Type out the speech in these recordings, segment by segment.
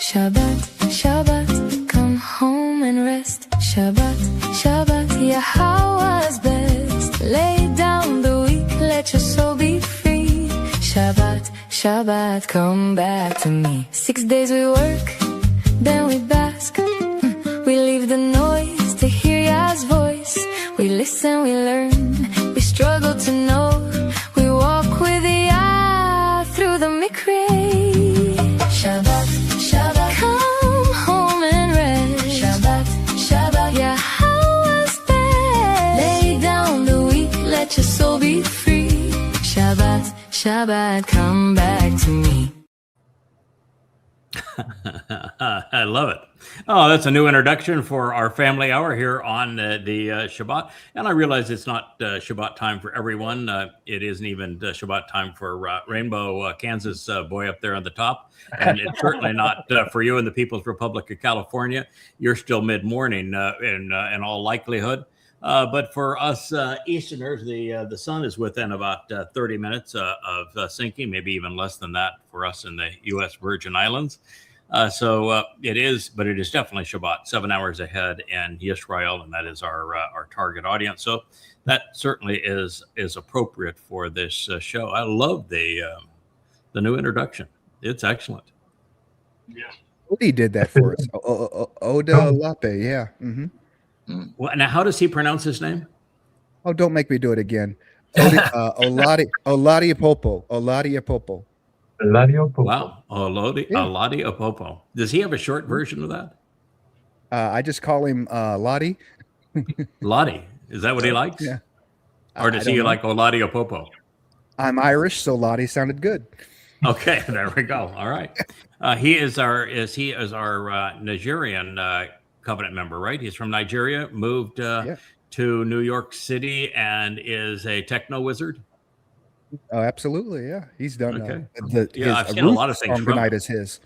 Shabbat, Shabbat, come home and rest. Shabbat, Shabbat, Yahowah's best. Lay down the weak, let your soul be free. Shabbat, Shabbat, come back to me. 6 days we work, then we bask. We leave the noise to hear Yah's voice. We listen, we learn, we struggle to know. We walk with Yah through the mikri. Shabbat, Shabbat, come home and rest. Shabbat, Shabbat, Yahowah's best. Lay down the weak, let your soul be free. Shabbat, Shabbat, come back to me. I love it. Oh, that's a new introduction for our family hour here on the Shabbat. And I realize it's not Shabbat time for everyone. It isn't even Shabbat time for Rainbow, Kansas boy up there on the top. And it's certainly not for you in the People's Republic of California. You're still mid-morning in all likelihood. But for us Easterners, the sun is within about 30 minutes of sinking, maybe even less than that for us in the U.S. Virgin Islands. So it is definitely Shabbat, 7 hours ahead in Yisra'el, and that is our target audience. So that certainly is appropriate for this show. I love the new introduction. It's excellent. Yeah. Odie did that for us. Oda Lape, yeah. Mm-hmm. Well, now, how does he pronounce his name? Oh, don't make me do it again. Oladipopo. Oladipopo. Wow, Oladipopo. Does he have a short version of that? I just call him Lottie. Lottie. Is that what he likes? Yeah. Or does he like Oladipopo? I'm Irish, so Lottie sounded good. Okay, there we go. All right. He is our Nigerian covenant member, right? He's from Nigeria, moved to New York City, and is a techno wizard. Oh, absolutely, yeah. He's done. Okay. I've seen a lot of things from tonight is his.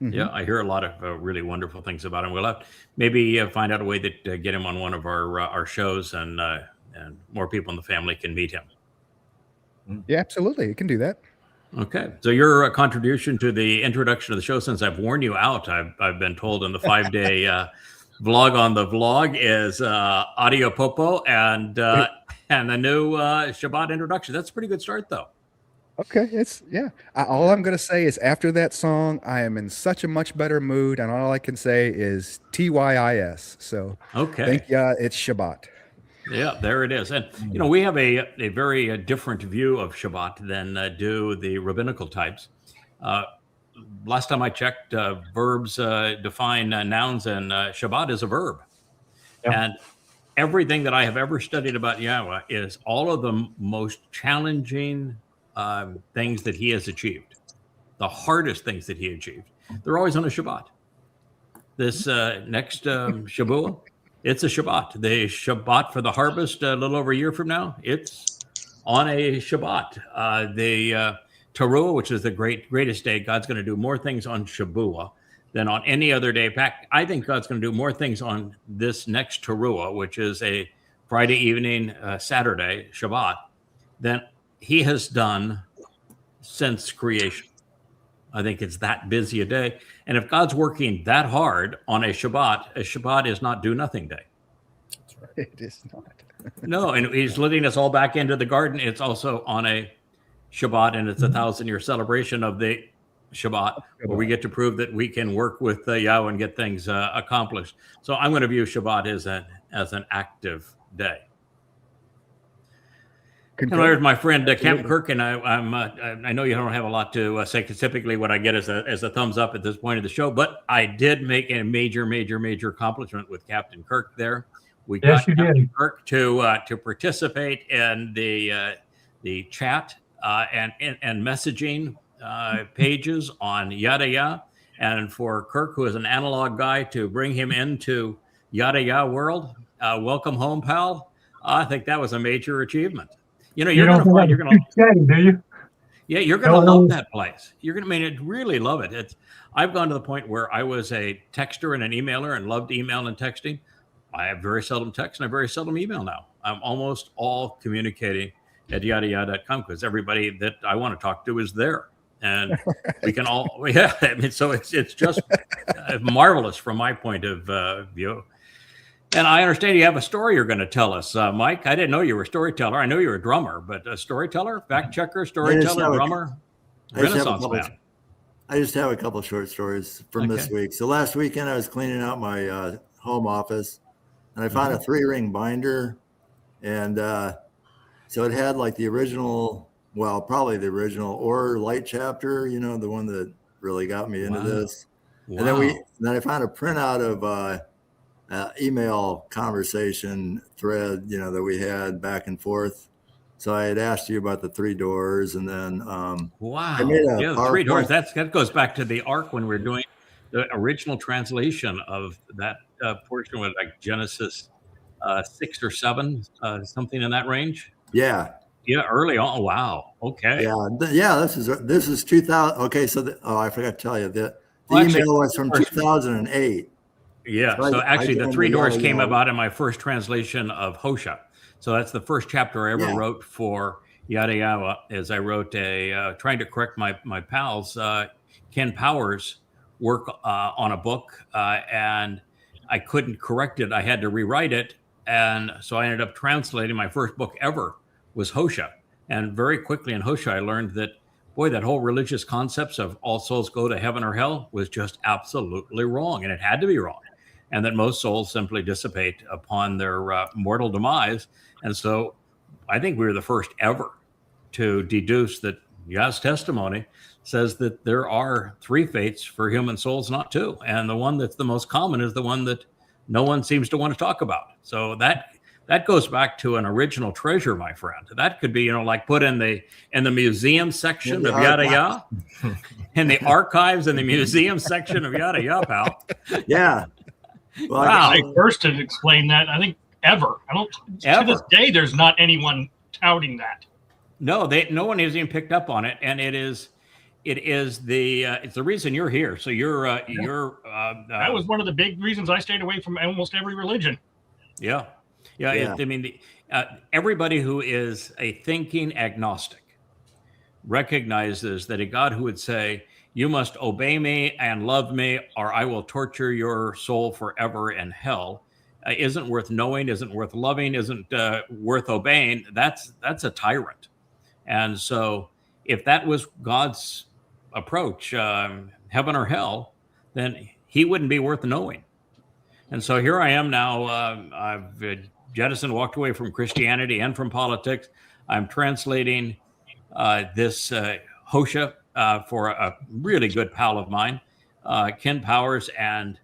Mm-hmm. Yeah, I hear a lot of really wonderful things about him. We'll have maybe find out a way that get him on one of our shows, and more people in the family can meet him. Yeah, absolutely, you can do that. Okay, so your contribution to the introduction of the show, since I've worn you out, I've been told in the 5-day vlog on the vlog is Audio Popo and the new Shabbat introduction. That's a pretty good start, though. Okay, all I'm going to say is after that song, I am in such a much better mood, and all I can say is TYIS. So, okay, thank you. It's Shabbat. Yeah, there it is. And, we have a very different view of Shabbat than do the rabbinical types. Last time I checked, verbs define nouns, and Shabbat is a verb. Yep. And everything that I have ever studied about Yahweh is all of the most challenging things that he has achieved, the hardest things that he achieved. They're always on a Shabbat. This next Shabuw'ah, it's a Shabbat. The Shabbat for the harvest a little over a year from now, it's on a Shabbat. The Towrah, which is the greatest day, God's going to do more things on Shabuw'ah than on any other day. In fact, I think God's going to do more things on this next Towrah, which is a Friday evening, Saturday, Shabbat, than he has done since creation. I think it's that busy a day. And if God's working that hard on a Shabbat is not do nothing day. That's right. It is not. No, and he's leading us all back into the garden. It's also on a Shabbat, and it's a 1,000-year celebration of the Shabbat, where we get to prove that we can work with Yahweh and get things accomplished. So I'm going to view Shabbat as an active day. And there's my friend Captain Kirk, and I know you don't have a lot to say, because typically what I get is a thumbs up at this point of the show, but I did make a major accomplishment with Captain Kirk there. We got Captain Kirk to participate in the chat and messaging pages on Yada Yah, and for Kirk, who is an analog guy, to bring him into Yada Yah world. Welcome home, pal. I think that was a major achievement. You're going to do you? Yeah, you're going to love that place. You're going to really love it. I've gone to the point where I was a texter and an emailer and loved email and texting. I have very seldom text and I very seldom email now. I'm almost all communicating at yadayah.com because everybody that I want to talk to is there. and we can all, yeah. I mean, so it's just marvelous from my point of view. And I understand you have a story you're going to tell us, Mike. I didn't know you were a storyteller. I know you were a drummer, but a storyteller, fact checker, storyteller, drummer, Renaissance man. I just have a couple of short stories from this week. So last weekend I was cleaning out my home office, and I found a 3-ring binder, and so it had like the original, well, probably the original or light chapter, you know, the one that really got me into this. And then I found a printout of email conversation thread, you know, that we had back and forth. So I had asked you about the 3 doors, and then I made a the 3 doors. That goes back to the ark when we're doing the original translation of that portion with like Genesis 6 or 7, something in that range. Yeah, early on. Oh, wow. Okay. Yeah. This is 2000. Okay, so I forgot to tell you that the email was from 2008. Yeah. So actually, the 3 doors came about in my first translation of Hosea. So that's the first chapter I ever wrote for Yahowah. As I wrote trying to correct my pals, Ken Powers' work on a book, and I couldn't correct it. I had to rewrite it, and so I ended up translating. My first book ever was Hosea, and very quickly in Hosea I learned that, boy, that whole religious concepts of all souls go to heaven or hell was just absolutely wrong, and it had to be wrong, and that most souls simply dissipate upon their mortal demise. And so I think we were the first ever to deduce that Yah's testimony says that there are 3 fates for human souls, not 2. And the one that's the most common is the one that no one seems to want to talk about. So that goes back to an original treasure, my friend. That could be, you know, like put in the museum section of Yahowah, in the archives in the museum section of Yahowah, pal. Yeah. Well, wow. I first to explain that, I think ever. To this day, there's not anyone touting that. No, no one has even picked up on it, and it's the reason you're here. So that was one of the big reasons I stayed away from almost every religion. Yeah. I mean, everybody who is a thinking agnostic recognizes that a God who would say, "You must obey me and love me, or I will torture your soul forever in hell," isn't worth knowing, isn't worth loving, isn't worth obeying. That's a tyrant. And so if that was God's approach, heaven or hell, then he wouldn't be worth knowing. And so here I am now. I've jettisoned, walked away from Christianity and from politics. I'm translating this Hosea for a really good pal of mine, Ken Powers, and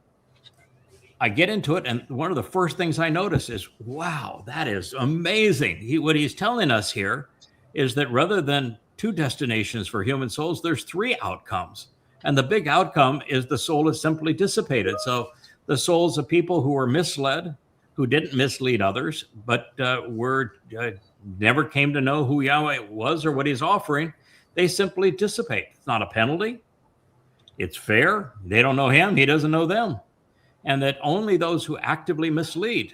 I get into it, and one of the first things I notice is, wow, that is amazing. What he's telling us here is that rather than 2 destinations for human souls, there's 3 outcomes. And the big outcome is the soul is simply dissipated. So the souls of people who were misled, who didn't mislead others, but never came to know who Yahweh was or what he's offering, they simply dissipate. It's not a penalty. It's fair. They don't know him. He doesn't know them. And that only those who actively mislead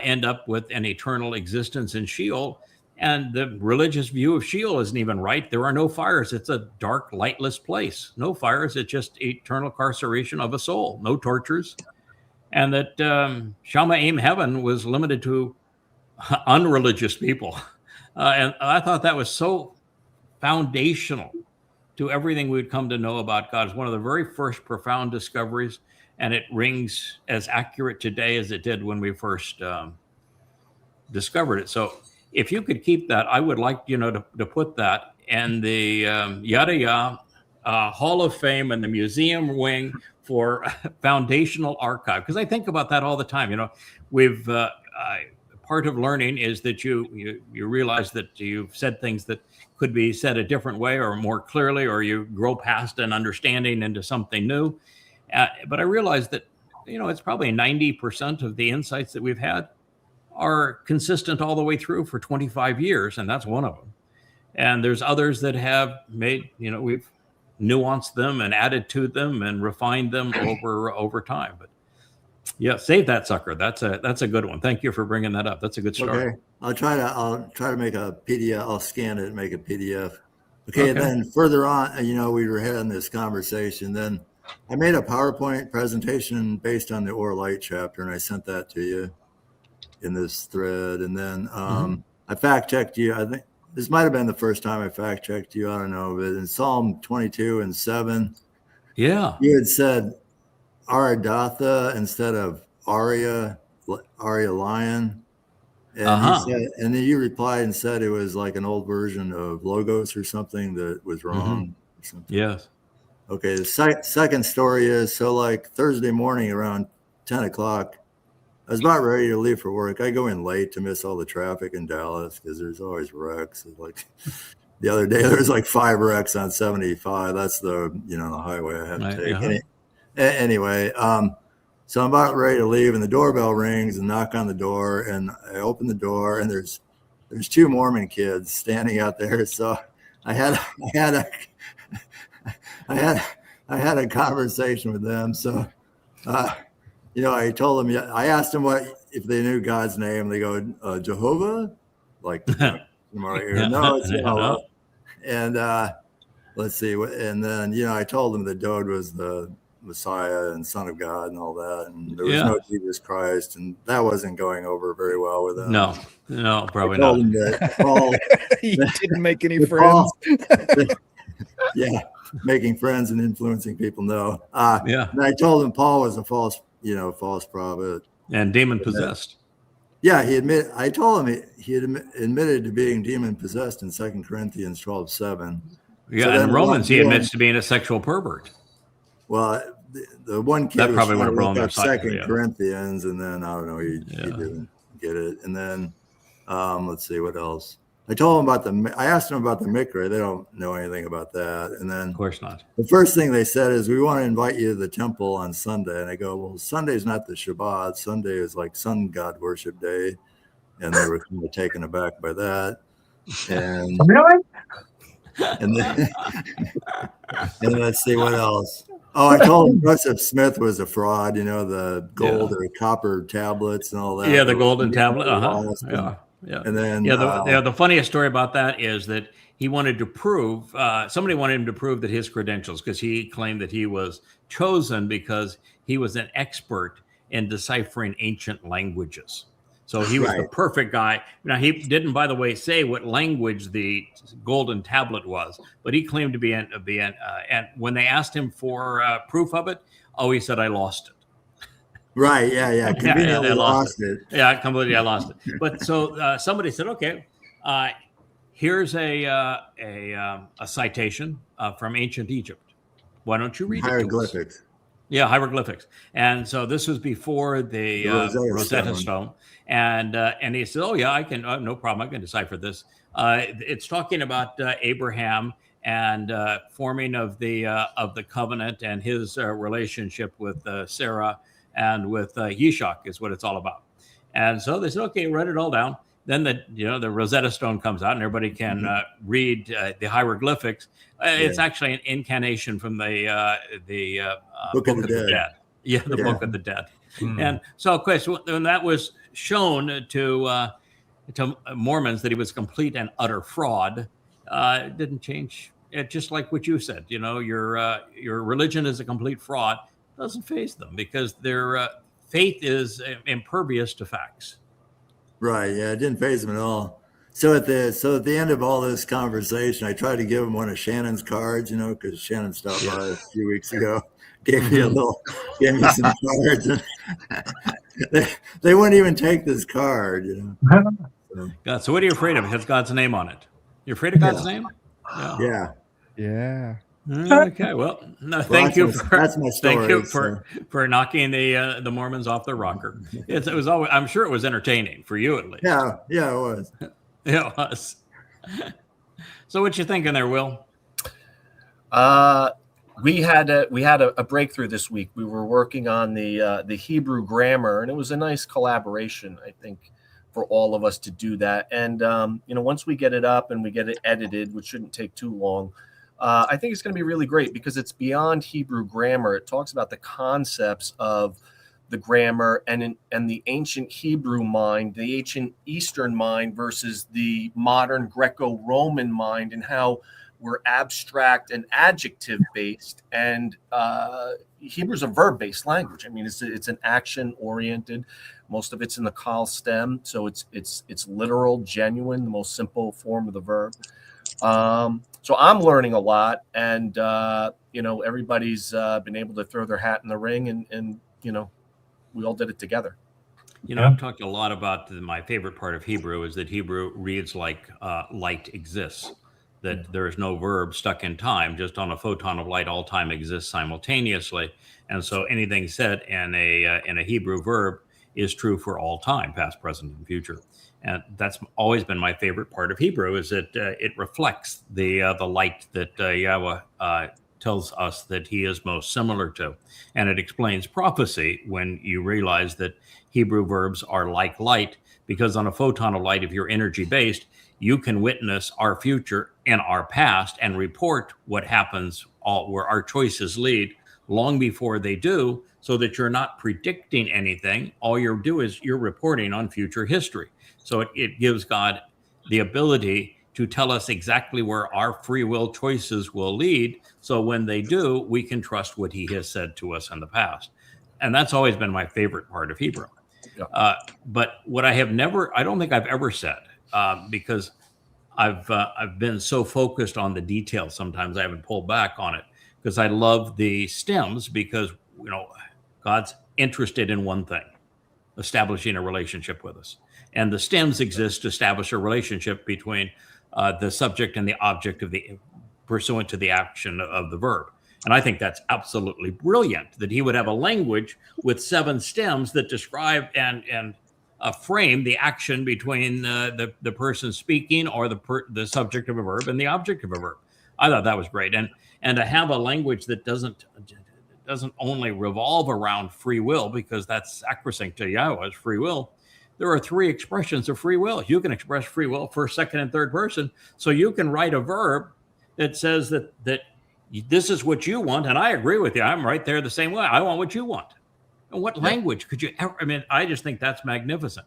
end up with an eternal existence in Sheol. And the religious view of Sheol isn't even right. There are no fires. It's a dark, lightless place. No fires. It's just eternal carceration of a soul. No tortures. And that Shamayim heaven was limited to unreligious people. And I thought that was so foundational to everything we'd come to know about God. It's one of the very first profound discoveries. And it rings as accurate today as it did when we first discovered it. So if you could keep that, I would like, to put that in the Yahowah Hall of Fame and the museum wing for foundational archive. Because I think about that all the time. We've part of learning is that you realize that you've said things that could be said a different way or more clearly, or you grow past an understanding into something new. But I realized that, it's probably 90% of the insights that we've had are consistent all the way through for 25 years, and that's one of them. And there's others that have made, we've nuanced them and added to them and refined them over time. But yeah, save that sucker. That's a good one. Thank you for bringing that up. That's a good story. Okay, I'll try to make a PDF. I'll scan it and make a PDF. Okay, then further on, we were having this conversation. Then I made a PowerPoint presentation based on the Or Light chapter, and I sent that to you in this thread. And then I fact checked you. I think this might have been the first time I fact checked you. I don't know, but in Psalm 22:7, you had said Aradatha instead of Aria lion. And he said, and then you replied and said it was like an old version of Logos or something that was wrong. Or something. Yes. Okay. The second story is, so like Thursday morning around 10 o'clock, I was about ready to leave for work. I go in late to miss all the traffic in Dallas because there's always wrecks. Like the other day, there was like 5 wrecks on 75. That's the highway I have to take. Anyway, so I'm about ready to leave, and the doorbell rings and knock on the door, and I open the door, and there's 2 Mormon kids standing out there. So I had a conversation with them. So, I told them, I asked them if they knew God's name. They go, Jehovah, like, no, it's Yahowah. And let's see, and then I told them that Dowd was the Messiah and Son of God and all that, and there was no Jesus Christ, and that wasn't going over very well with them. No, probably not. You didn't make any friends. Making friends and influencing people. No. And I told him Paul was a false prophet and demon possessed. I told him he had admitted to being demon possessed in 2 Corinthians 12:7. Yeah, so and in Romans he admits to being a sexual pervert. Well, the one kid that probably would have blown up 2 Corinthians, and then I don't know, he didn't get it. And then let's see what else. I told him I asked him about the mikra. They don't know anything about that. And then, of course not. The first thing they said is, we want to invite you to the temple on Sunday. And I go, well, Sunday's not the Shabbat. Sunday is like sun god worship day. And they were kind of taken aback by that. And really? And then, and let's see what else. Oh, I told him Joseph Smith was a fraud. The gold or copper tablets and all that. Yeah, the golden tablet. Yeah. And then the funniest story about that is that he wanted to prove, somebody wanted him to prove that his credentials, because he claimed that he was chosen because he was an expert in deciphering ancient languages. So he was the perfect guy. Now, he didn't, by the way, say what language the golden tablet was, but he claimed to be and when they asked him for proof of it, he said, I lost it. Right. Yeah. Conveniently lost it. Yeah, completely. I lost it. But so somebody said, okay, here's a citation from ancient Egypt. Why don't you read hieroglyphics? Yeah, hieroglyphics. And so this was before the Rosetta Stone. And he said, I can, no problem. I can decipher this. It's talking about Abraham and forming of the covenant and his relationship with Sarah and with Yishak is what it's all about. And so they said, okay, write it all down. Then the Rosetta Stone comes out and everybody can read the hieroglyphics. It's actually an incantation from the Book of the Dead. Yeah, the Book of the Dead. And so, of course, when that was shown to Mormons that he was a complete and utter fraud, it didn't change. It just like what you said, your religion is a complete fraud. Doesn't faze them because their faith is impervious to facts. Right. Yeah, it didn't faze them at all. So at the end of all this conversation, I tried to give him one of Shannon's cards, because Shannon stopped by a few weeks ago, gave me some cards. And they wouldn't even take this card, God, so what are you afraid of? It has God's name on it. You're afraid of God's name? Yeah. Okay. Well, no, thank you for for knocking the Mormons off their rocker. It was always, I'm sure it was entertaining for you at least. Yeah, it was. It was. So what you thinking there, Will? We had a breakthrough this week. We were working on the Hebrew grammar, and it was a nice collaboration, I think, for all of us to do that. And once we get it up and we get it edited, which shouldn't take too long, I think it's going to be really great because it's beyond Hebrew grammar. It talks about the concepts of the grammar and the ancient Hebrew mind, the ancient Eastern mind versus the modern Greco-Roman mind, and how we're abstract and adjective based, and Hebrew's a verb based language. I mean, it's an action oriented. Most of it's in the kal stem, so it's literal, genuine, the most simple form of the verb. So I'm learning a lot, and everybody's been able to throw their hat in the ring, and we all did it together. I've talked a lot about my favorite part of Hebrew is that Hebrew reads like light exists, that there is no verb stuck in time. Just on a photon of light, all time exists simultaneously. And so anything said in a Hebrew verb is true for all time, past, present, and future. And that's always been my favorite part of Hebrew, is that it reflects the light that Yahweh tells us that he is most similar to. And it explains prophecy when you realize that Hebrew verbs are like light, because on a photon of light, if you're energy based, you can witness our future and our past and report what happens, where our choices lead, long before they do, so that you're not predicting anything. All you do is you're reporting on future history. So it gives God the ability to tell us exactly where our free will choices will lead. So when they do, we can trust what he has said to us in the past. And that's always been my favorite part of Hebrew. Yeah. But what I don't think I've ever said, because I've been so focused on the details, sometimes I haven't pulled back on it, because I love the stems, because God's interested in one thing, establishing a relationship with us. And the stems exist to establish a relationship between the subject and the object pursuant to the action of the verb. And I think that's absolutely brilliant, that he would have a language with 7 stems that describe and frame the action between the person speaking, or the subject of a verb, and the object of a verb. I thought that was great. And to have a language that doesn't only revolve around free will, because that's sacrosanct to Yahweh's free will. There are 3 expressions of free will. You can express free will first, second, and third person. So you can write a verb that says that this is what you want, and I agree with you. I'm right there the same way. I want what you want. And what language could you ever? I mean, I just think that's magnificent.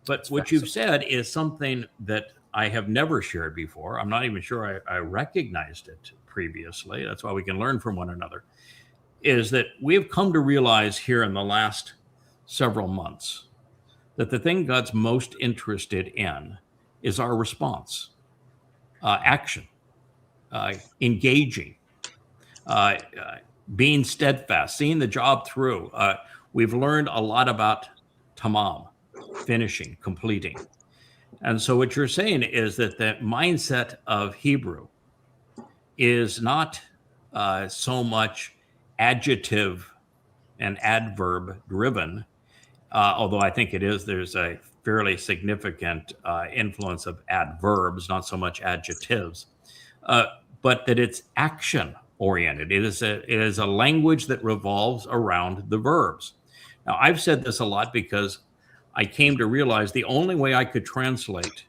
But what you've said is something that I have never shared before. I'm not even sure I recognized it previously. That's why we can learn from one another. Is that we have come to realize here in the last several months that the thing God's most interested in is our response, action, engaging, being steadfast, seeing the job through. We've learned a lot about tamam, finishing, completing. And so what you're saying is that the mindset of Hebrew is not so much adjective and adverb driven, although I think it is. There's a fairly significant influence of adverbs, not so much adjectives, but that it's action oriented. It is a language that revolves around the verbs. Now, I've said this a lot because I came to realize the only way I could translate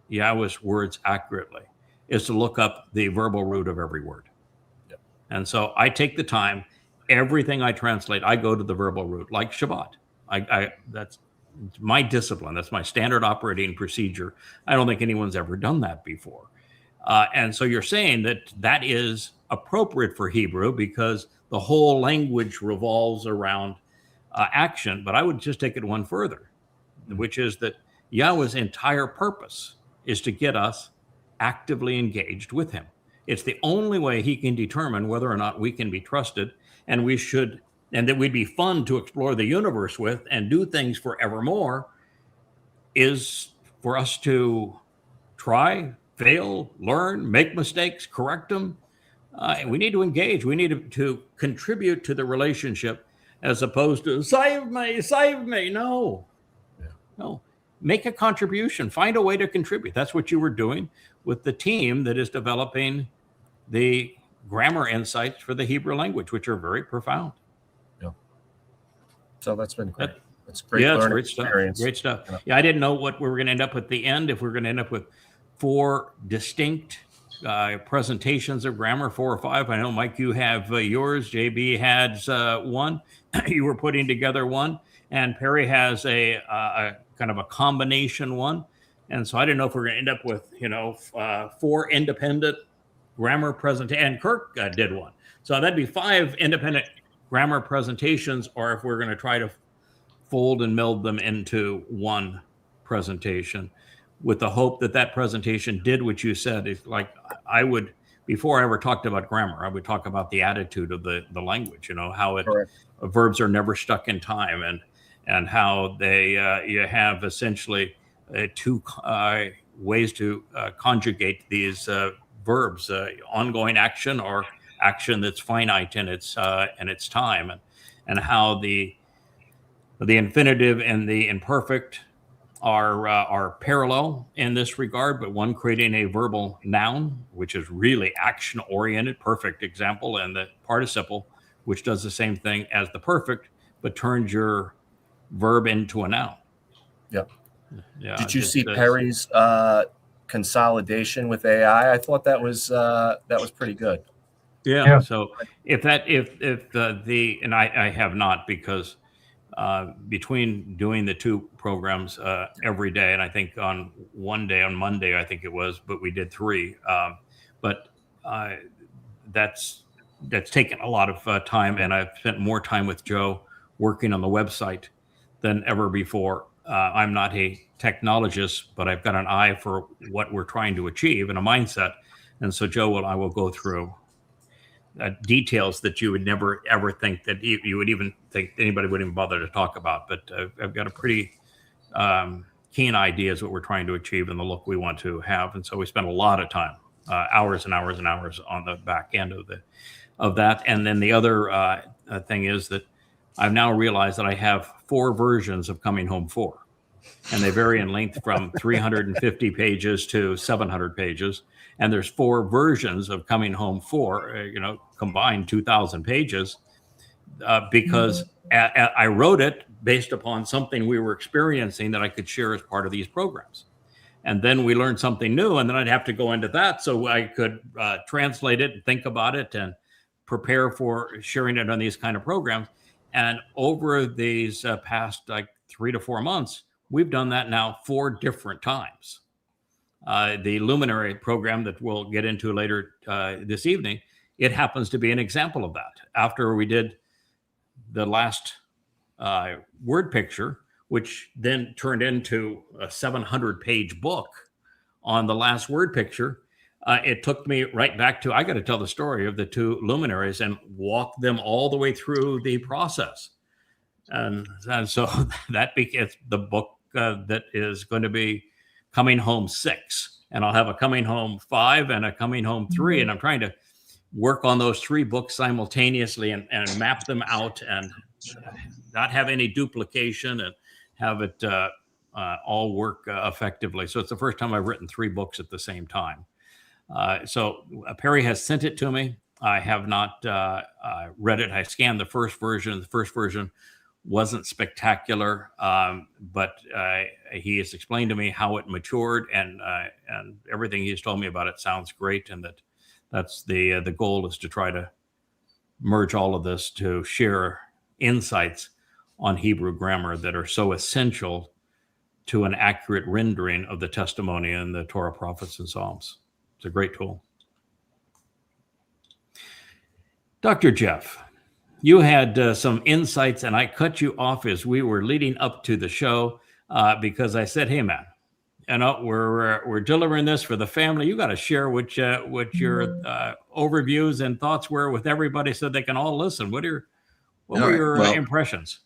Yahweh's words accurately is to look up the verbal root of every word. Yep. And so I take the time. Everything I translate, I go to the verbal root, like Shabbat. That's my discipline. That's my standard operating procedure. I don't think anyone's ever done that before. And so you're saying that is appropriate for Hebrew because the whole language revolves around action. But I would just take it one further, which is that Yahweh's entire purpose is to get us actively engaged with him. It's the only way he can determine whether or not we can be trusted, and that we'd be fun to explore the universe with and do things forevermore, is for us to try, fail, learn, make mistakes, correct them. We need to engage. We need to contribute to the relationship, as opposed to save me. No. Make a contribution. Find a way to contribute. That's what you were doing with the team that is developing the grammar insights for the Hebrew language, which are very profound. Yeah. So that's been great. That's great. Yeah, it's learning great stuff. experience. Great stuff. Yeah, I didn't know what we were going to end up with at the end. If we were going to end up with 4 distinct presentations of grammar, 4 or 5. I know, Mike, you have yours. JB has one. You were putting together one, and Perry has a kind of a combination one. And so I didn't know if we're going to end up with 4 independent grammar presentation, and Kirk did one. So that'd be 5 independent grammar presentations, or if we're going to try to fold and meld them into one presentation, with the hope that that presentation did what you said. If, like, I would, before I ever talked about grammar, I would talk about the attitude of the language, you know, how it verbs are never stuck in time, and how they you have essentially 2 ways to conjugate these verbs, ongoing action or action that's finite in its time, and how the infinitive and the imperfect are parallel in this regard, but one creating a verbal noun, which is really action-oriented, perfect example, and the participle, which does the same thing as the perfect, but turns your verb into a noun. Yep. Yeah. Did you see Perry's consolidation with AI? I thought that was pretty good. Yeah. So if and I have not, because between doing the 2 programs every day, and I think on Monday, I think it was, but we did 3. But that's taken a lot of time, and I've spent more time with Joe working on the website than ever before. I'm not a technologist, but I've got an eye for what we're trying to achieve and a mindset. And so Joe and I will go through details that you would never ever think that you would even think anybody would even bother to talk about. But I've got a pretty keen idea as what we're trying to achieve and the look we want to have. And so we spend a lot of time, hours and hours and hours on the back end of that. And then the other thing is that I've now realized that I have 4 versions of Coming Home 4, and they vary in length from 350 pages to 700 pages. And there's 4 versions of Coming Home 4, combined 2,000 pages, because I wrote it based upon something we were experiencing that I could share as part of these programs. And then we learned something new, and then I'd have to go into that so I could translate it and think about it and prepare for sharing it on these kind of programs. And over these past 3 to 4 months, we've done that now 4 different times. The Luminary program that we'll get into later this evening, it happens to be an example of that. After we did the last word picture, which then turned into a 700-page book on the last word picture, it took me right back to, I got to tell the story of the 2 luminaries and walk them all the way through the process. And so that becomes the book that is going to be Coming Home 6. And I'll have a Coming Home 5 and a Coming Home 3. And I'm trying to work on those 3 books simultaneously and map them out and not have any duplication and have it all work effectively. So it's the first time I've written 3 books at the same time. So Perry has sent it to me. I have not read it. I scanned the first version. The first version wasn't spectacular, but he has explained to me how it matured, and everything he's told me about it sounds great. And that's the goal, is to try to merge all of this to share insights on Hebrew grammar that are so essential to an accurate rendering of the testimony in the Torah, prophets, and Psalms. It's a great tool. Dr. Jeff, you had some insights, and I cut you off as we were leading up to the show because I said, "Hey, man, we're delivering this for the family. You got to share what your overviews and thoughts were with everybody, so they can all listen." What were your impressions?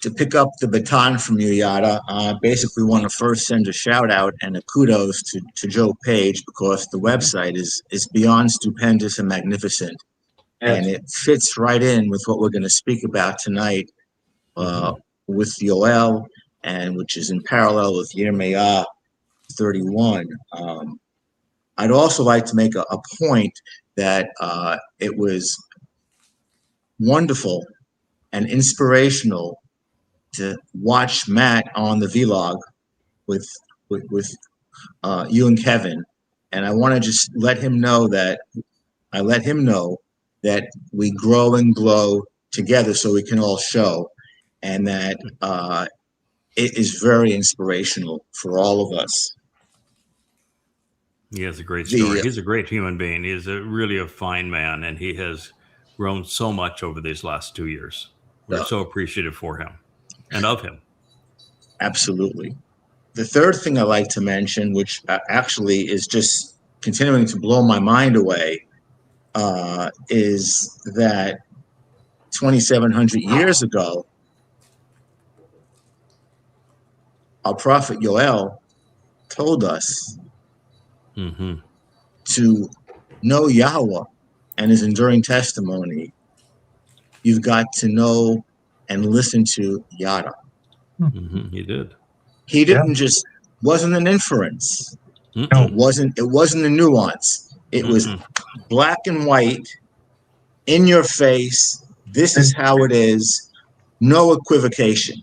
To pick up the baton from you, Yada, basically want to first send a shout out and a kudos to Joe Page, because the website is beyond stupendous and magnificent. And it fits right in with what we're going to speak about tonight with Yowel, and which is in parallel with Yirmiyah 31. I'd also like to make a point that it was wonderful and inspirational to watch Matt on the vlog with you and Kevin. And I want to just let him know that we grow and glow together, so we can all show, and that it is very inspirational for all of us. He has a great story. He's a great human being. He's really a fine man, and he has grown so much over these last 2 years. We're so appreciative for him and of him. Absolutely. The third thing I like to mention, which actually is just continuing to blow my mind away, is that 2,700 years ago, our prophet Yowel told us to know Yahowah and his enduring testimony. You've got to know and listen to Yada. He did. He didn't just, wasn't an inference. It wasn't a nuance. It was black and white, in your face. This is how it is. No equivocation.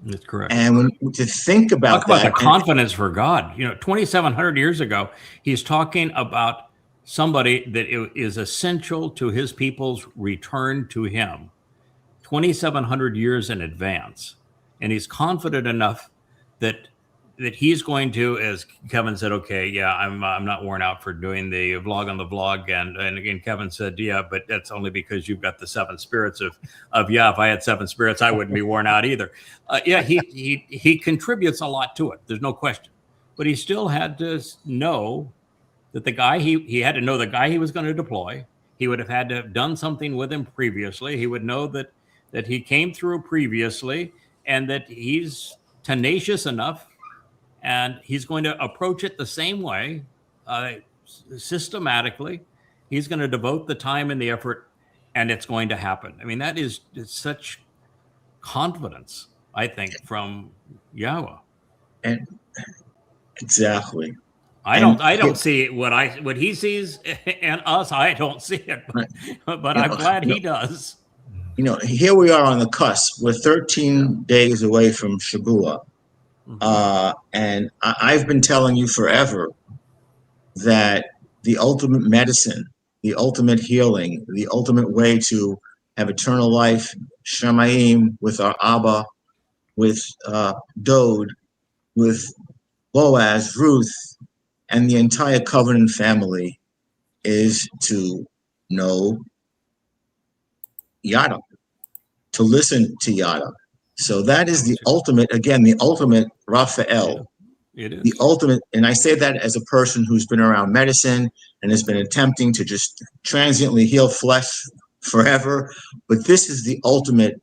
That's correct. And to think about Talk about the confidence for God. 2,700 years ago, he's talking about somebody that is essential to his people's return to him 2,700 years in advance. And he's confident enough that he's going to, as Kevin said, okay, yeah, I'm not worn out for doing the vlog on the vlog. And again, Kevin said, yeah, but that's only because you've got the 7 spirits of yeah, if I had 7 spirits, I wouldn't be worn out either. Yeah, he contributes a lot to it. There's no question. But he still had to know that the guy, he had to know the guy he was going to deploy. He would have had to have done something with him previously. He would know that he came through previously and that he's tenacious enough. And he's going to approach it the same way, systematically. He's going to devote the time and the effort, and it's going to happen. I mean, it's such confidence, I think, from Yahowah. And exactly. I don't see what he sees and us. I don't see it, but I'm glad he does. Here we are on the cusp. We're 13 days away from Shabuw'ah. And I've been telling you forever that the ultimate medicine, the ultimate healing, the ultimate way to have eternal life, Shamayim, with our Abba, with Dowd, with Boaz, Ruth, and the entire covenant family, is to know Yada, to listen to Yada. So that is the ultimate, again, the ultimate Raphael. It is. The ultimate, and I say that as a person who's been around medicine and has been attempting to just transiently heal flesh forever. But this is the ultimate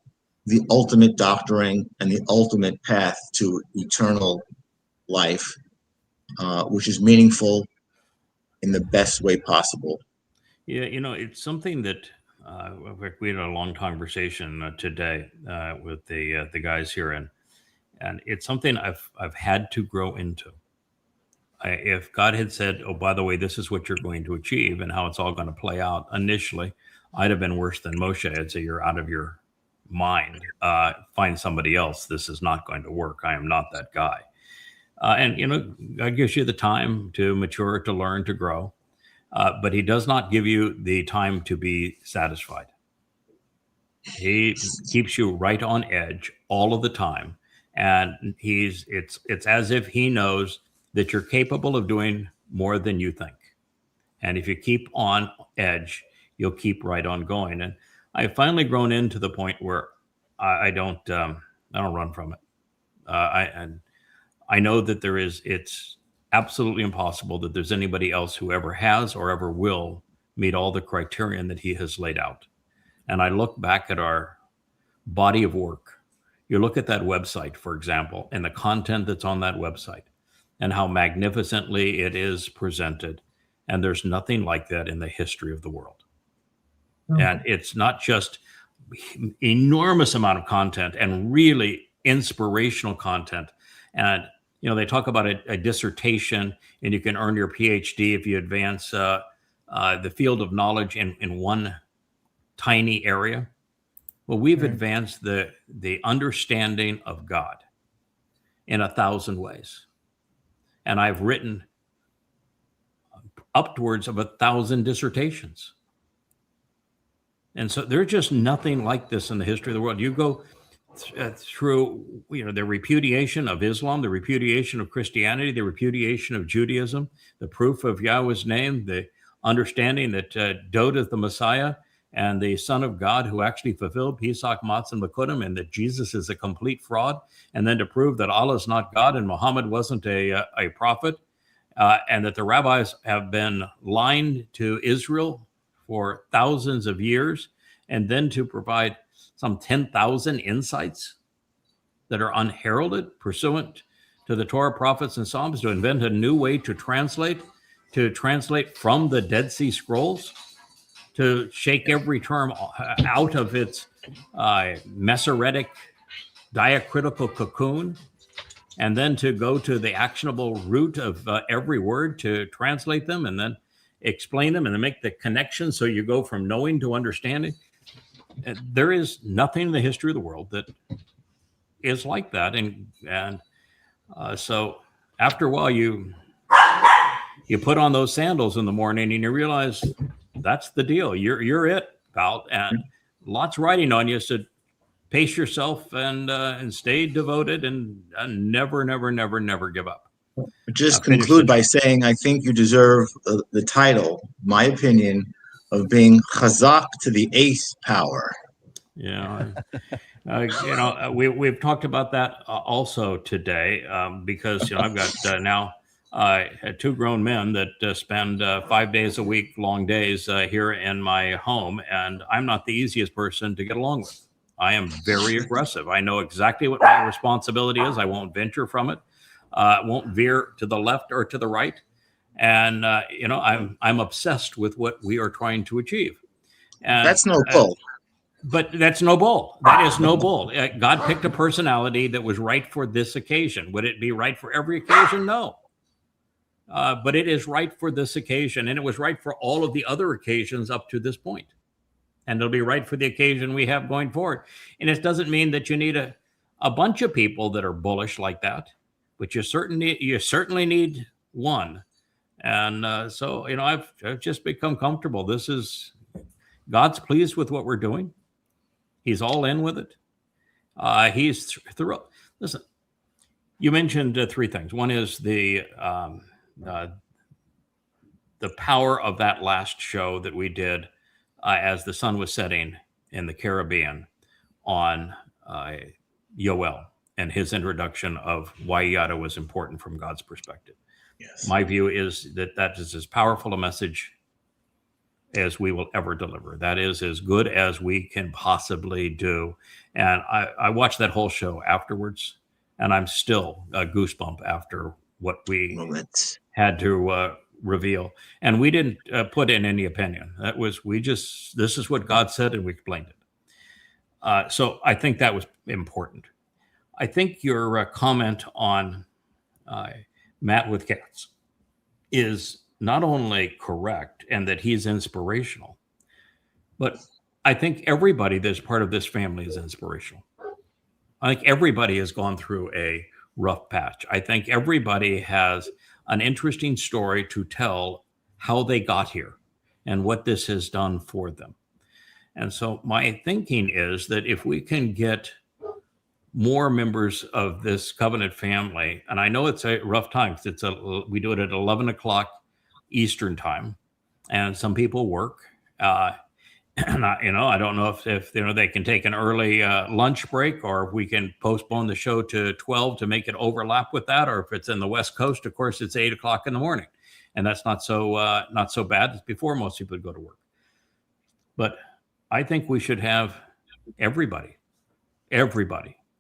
doctoring and the ultimate path to eternal life, which is meaningful in the best way possible. Yeah, it's something that we had a long conversation today with the guys here, and it's something I've had to grow into. If God had said, "Oh, by the way, this is what you're going to achieve and how it's all going to play out," initially, I'd have been worse than Moshe. I'd say, "You're out of your mind. Find somebody else. This is not going to work. I am not that guy." And God gives you the time to mature, to learn, to grow. But he does not give you the time to be satisfied. He keeps you right on edge all of the time. And it's as if he knows that you're capable of doing more than you think. And if you keep on edge, you'll keep right on going. And I've finally grown into the point where I don't run from it. I know that it's absolutely impossible that there's anybody else who ever has or ever will meet all the criterion that he has laid out. And I look back at our body of work. You look at that website, for example, and the content that's on that website and how magnificently it is presented. And there's nothing like that in the history of the world. Okay. And it's not just enormous amount of content and really inspirational content. And they talk about a dissertation, and you can earn your PhD if you advance the field of knowledge in one tiny area. Well, we've advanced the understanding of God in 1,000 ways. And I've written upwards of 1,000 dissertations. And so there's just nothing like this in the history of the world. You go through the repudiation of Islam, the repudiation of Christianity, the repudiation of Judaism, the proof of Yahweh's name, the understanding that Dowd is the Messiah and the Son of God who actually fulfilled Pesach, Matzah, and Makudim, and that Jesus is a complete fraud, and then to prove that Allah is not God and Muhammad wasn't a prophet, and that the rabbis have been lying to Israel for thousands of years, and then to provide some 10,000 insights that are unheralded pursuant to the Torah, prophets, and Psalms, to invent a new way to translate from the Dead Sea Scrolls, to shake every term out of its Masoretic diacritical cocoon, and then to go to the actionable root of every word to translate them and then explain them and then make the connection so you go from knowing to understanding. There is nothing in the history of the world that is like that. And so after a while, you put on those sandals in the morning and you realize that's the deal. You're it, pal. And lots riding on you. So pace yourself and stay devoted and never give up. Just conclude by saying I think you deserve the title, my opinion, of being chazak to the eighth power. Yeah, we've talked about that also today because I've got now two grown men that spend 5 days a week, long days here in my home, and I'm not the easiest person to get along with. I am very aggressive. I know exactly what my responsibility is. I won't venture from it. Won't veer to the left or to the right. And I'm obsessed with what we are trying to achieve. And that's no bull. But that's no bull. That is no bull. God picked a personality that was right for this occasion. Would it be right for every occasion? No. But it is right for this occasion, and it was right for all of the other occasions up to this point. And it'll be right for the occasion we have going forward. And it doesn't mean that you need a bunch of people that are bullish like that, but you certainly need one. And so I've just become comfortable. This is God's pleased with what we're doing. He's all in with it. He's thrilled. Listen, you mentioned three things. One is the power of that last show that we did as the sun was setting in the Caribbean on Yowel and his introduction of why Yada was important from God's perspective. Yes. My view is that is as powerful a message as we will ever deliver. That is as good as we can possibly do. And I watched that whole show afterwards, and I'm still a goosebump after what we had to reveal. And we didn't put in any opinion. That was, this is what God said, and we explained it. So I think that was important. I think your comment on Matt with cats is not only correct and that he's inspirational, but I think everybody that's part of this family is inspirational. I think everybody has gone through a rough patch. I think everybody has an interesting story to tell how they got here and what this has done for them. And so my thinking is that if we can get more members of this covenant family, and I know it's a rough time because we do it at 11 o'clock Eastern time, and some people work. And I don't know if they can take an early lunch break, or if we can postpone the show to 12 to make it overlap with that, or if it's in the West Coast, of course, it's 8 o'clock in the morning, and that's not so bad. It's before most people go to work. But I think we should have everybody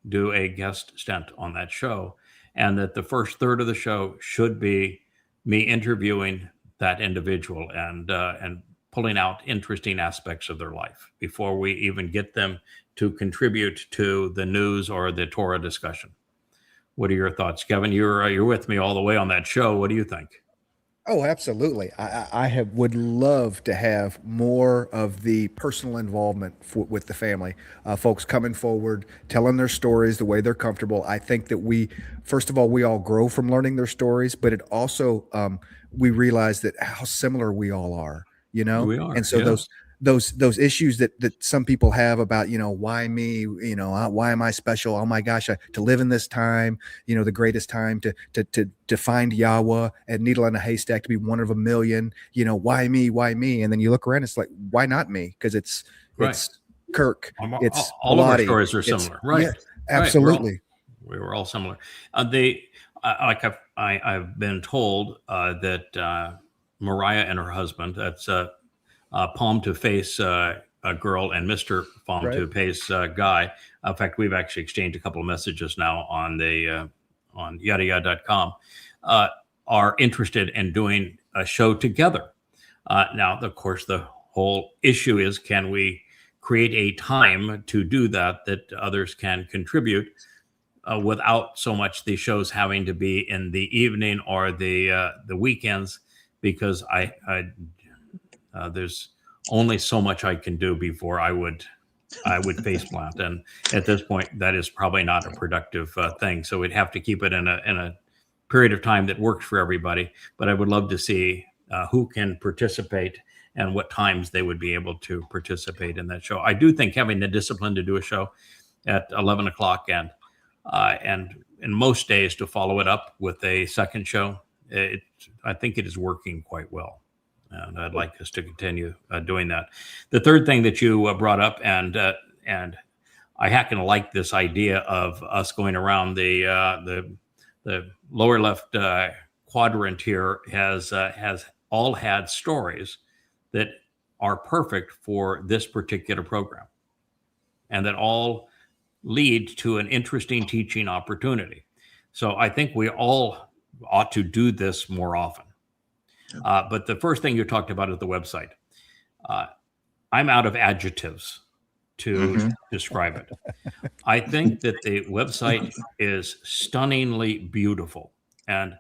do a guest stint on that show, and that the first third of the show should be me interviewing that individual and pulling out interesting aspects of their life before we even get them to contribute to the news or the Torah discussion. What are your thoughts, Kevin? You're with me all the way on that show. What do you think? Oh, absolutely. I would love to have more of the personal involvement with the family, folks coming forward, telling their stories the way they're comfortable. I think that first of all, we all grow from learning their stories, but it also, we realize that how similar we all are, We are, and so yeah. those issues that some people have about, why me, why am I special? Oh my gosh, to live in this time, the greatest time to find Yahowah and needle in a haystack, to be one of a million, why me? And then you look around, it's like, why not me? Because it's Kirk. It's all of our stories are similar, right? Yeah, absolutely. We were all similar. I've been told that Mariah and her husband, that's Palm to Face girl and Mr. Palm to Face guy. In fact, we've actually exchanged a couple of messages now on the on yadayada.com, are interested in doing a show together. Now, of course, the whole issue is, can we create a time to do that others can contribute without so much the shows having to be in the evening or the weekends, because there's only so much I can do before I would face plant, and at this point that is probably not a productive thing. So we'd have to keep it in a period of time that works for everybody. But I would love to see who can participate and what times they would be able to participate in that show. I do think having the discipline to do a show at 11 o'clock and in most days to follow it up with a second show, I think it is working quite well. And I'd like us to continue doing that. The third thing that you brought up, and I happen to like this idea of us going around the lower left quadrant here, has all had stories that are perfect for this particular program, and that all lead to an interesting teaching opportunity. So I think we all ought to do this more often. But the first thing you talked about is the website. I'm out of adjectives to describe it. I think that the website is stunningly beautiful. And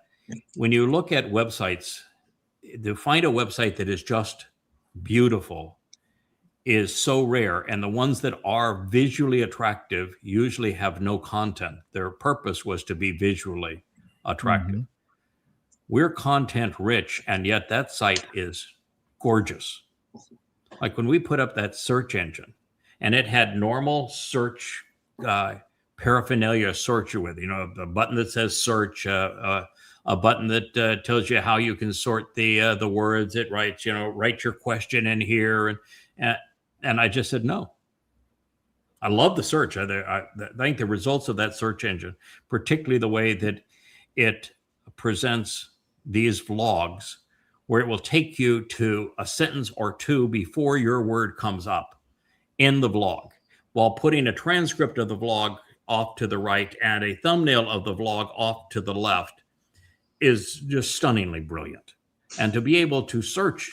when you look at websites, to find a website that is just beautiful is so rare. And the ones that are visually attractive usually have no content. Their purpose was to be visually attractive. We're content rich, and yet that site is gorgeous. Like when we put up that search engine, and it had normal search paraphernalia search with, a button that says search, a button that tells you how you can sort the words. It writes, write your question in here, and I just said no. I love the search. I think the results of that search engine, particularly the way that it presents these vlogs, where it will take you to a sentence or two before your word comes up in the vlog, while putting a transcript of the vlog off to the right and a thumbnail of the vlog off to the left, is just stunningly brilliant. And to be able to search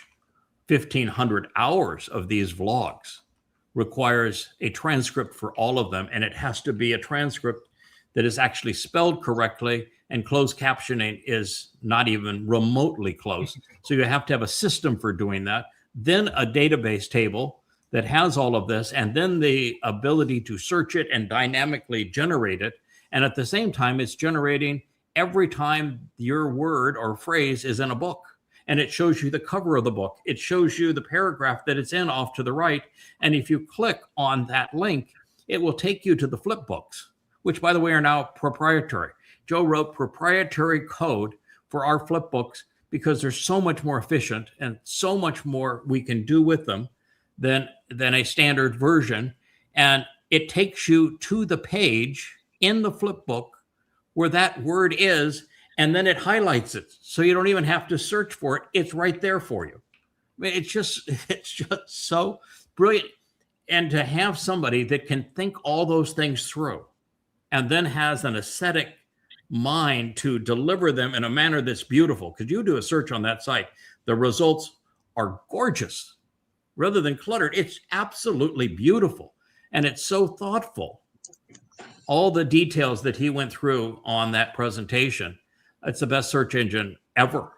1,500 hours of these vlogs requires a transcript for all of them, and it has to be a transcript that is actually spelled correctly, and closed captioning is not even remotely close. So you have to have a system for doing that, then a database table that has all of this, and then the ability to search it and dynamically generate it. And at the same time, it's generating every time your word or phrase is in a book. And it shows you the cover of the book. It shows you the paragraph that it's in off to the right. And if you click on that link, it will take you to the flip books, which, by the way, are now proprietary. Joe wrote proprietary code for our flip books because they're so much more efficient and so much more we can do with them than a standard version. And it takes you to the page in the flip book where that word is, and then it highlights it. So you don't even have to search for it. It's right there for you. I mean, it's just so brilliant. And to have somebody that can think all those things through and then has an aesthetic mind to deliver them in a manner that's beautiful. Because you do a search on that site, the results are gorgeous. Rather than cluttered, it's absolutely beautiful. And it's so thoughtful. All the details that he went through on that presentation, it's the best search engine ever.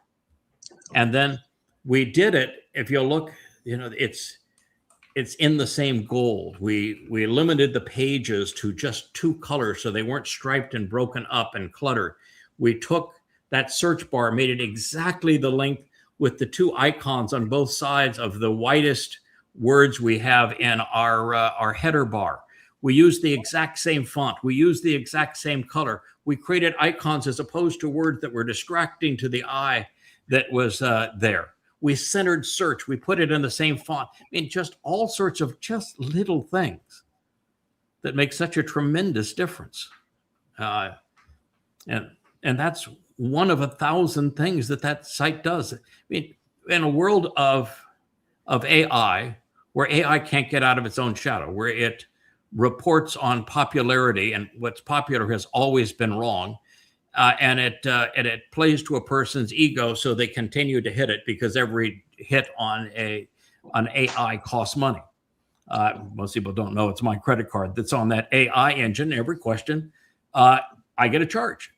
And then we did it. If you'll look, it's in the same gold. We limited the pages to just 2 colors so they weren't striped and broken up and cluttered. We took that search bar, made it exactly the length with the 2 icons on both sides of the widest words we have in our header bar. We use the exact same font. We use the exact same color. We created icons as opposed to words that were distracting to the eye that was there. We centered search. We put it in the same font. I mean, just all sorts of just little things that make such a tremendous difference. And that's one of 1,000 things that site does. I mean, in a world of AI, where AI can't get out of its own shadow, where it reports on popularity, and what's popular has always been wrong, and it plays to a person's ego, so they continue to hit it because every hit on an AI costs money. Most people don't know it's my credit card that's on that AI engine. Every question, I get a charge.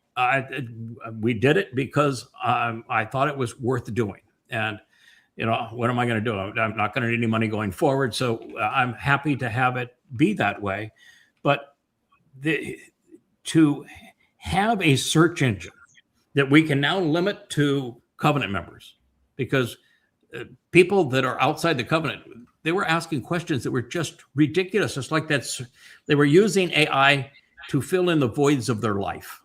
We did it because I thought it was worth doing. And, what am I going to do? I'm not going to need any money going forward. So I'm happy to have it be that way. But to have a search engine that we can now limit to covenant members, because people that are outside the covenant, they were asking questions that were just ridiculous. It's like they were using AI to fill in the voids of their life.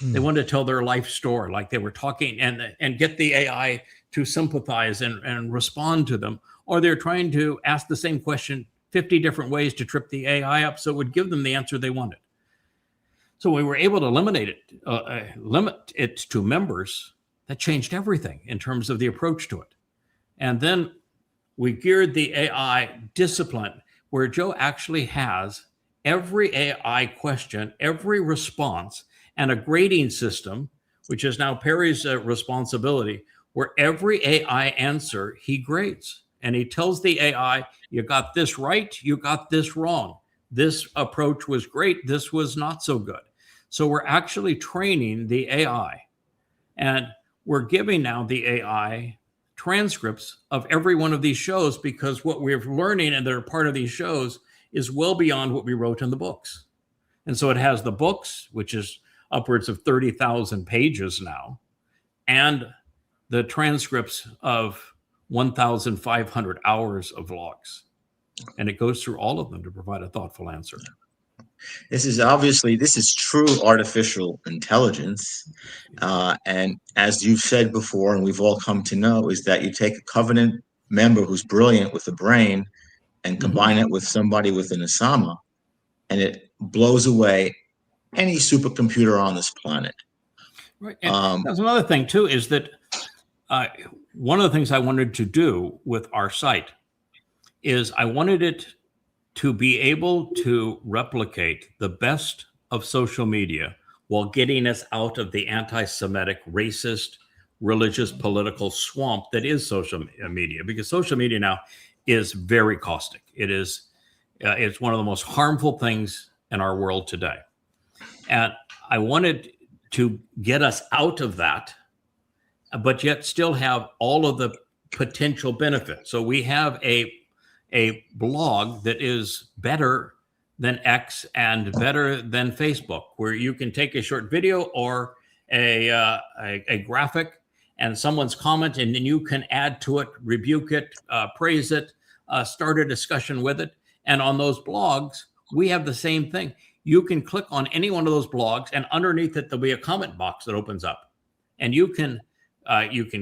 They wanted to tell their life story, like they were talking and get the AI to sympathize and respond to them. Or they're trying to ask the same question 50 different ways to trip the AI up so it would give them the answer they wanted. So we were able to limit it to members. That changed everything in terms of the approach to it. And then we geared the AI discipline where Joe actually has every AI question, every response, and a grading system, which is now Perry's responsibility, where every AI answer he grades. And he tells the AI, you got this right, you got this wrong. This approach was great, this was not so good. So we're actually training the AI. And we're giving now the AI transcripts of every one of these shows, because what we're learning and that are part of these shows is well beyond what we wrote in the books. And so it has the books, which is upwards of 30,000 pages now, and the transcripts of 1,500 hours of logs. And it goes through all of them to provide a thoughtful answer. This is true artificial intelligence. And as you've said before, and we've all come to know, is that you take a covenant member who's brilliant with a brain and combine it with somebody with an Amah, and it blows away any supercomputer on this planet. Right. And that's another thing, too, is that one of the things I wanted to do with our site is I wanted it to be able to replicate the best of social media while getting us out of the anti-Semitic, racist, religious, political swamp that is social media, because social media now is very caustic. It's one of the most harmful things in our world today. And I wanted to get us out of that, but yet still have all of the potential benefits. So we have a blog that is better than X and better than Facebook, where you can take a short video or a graphic and someone's comment, and then you can add to it, rebuke it, praise it, start a discussion with it. And on those blogs, we have the same thing. You can click on any one of those blogs, and underneath it, there'll be a comment box that opens up. And you can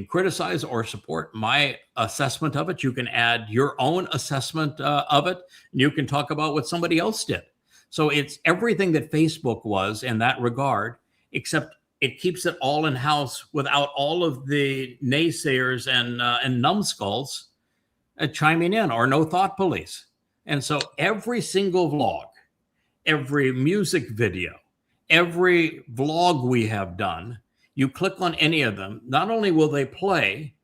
criticize or support my assessment of it. You can add your own assessment of it. And you can talk about what somebody else did. So it's everything that Facebook was in that regard, except it keeps it all in-house without all of the naysayers and numbskulls chiming in, or no thought police. And so every single vlog, every music video, every vlog we have done, you click on any of them, not only will they play,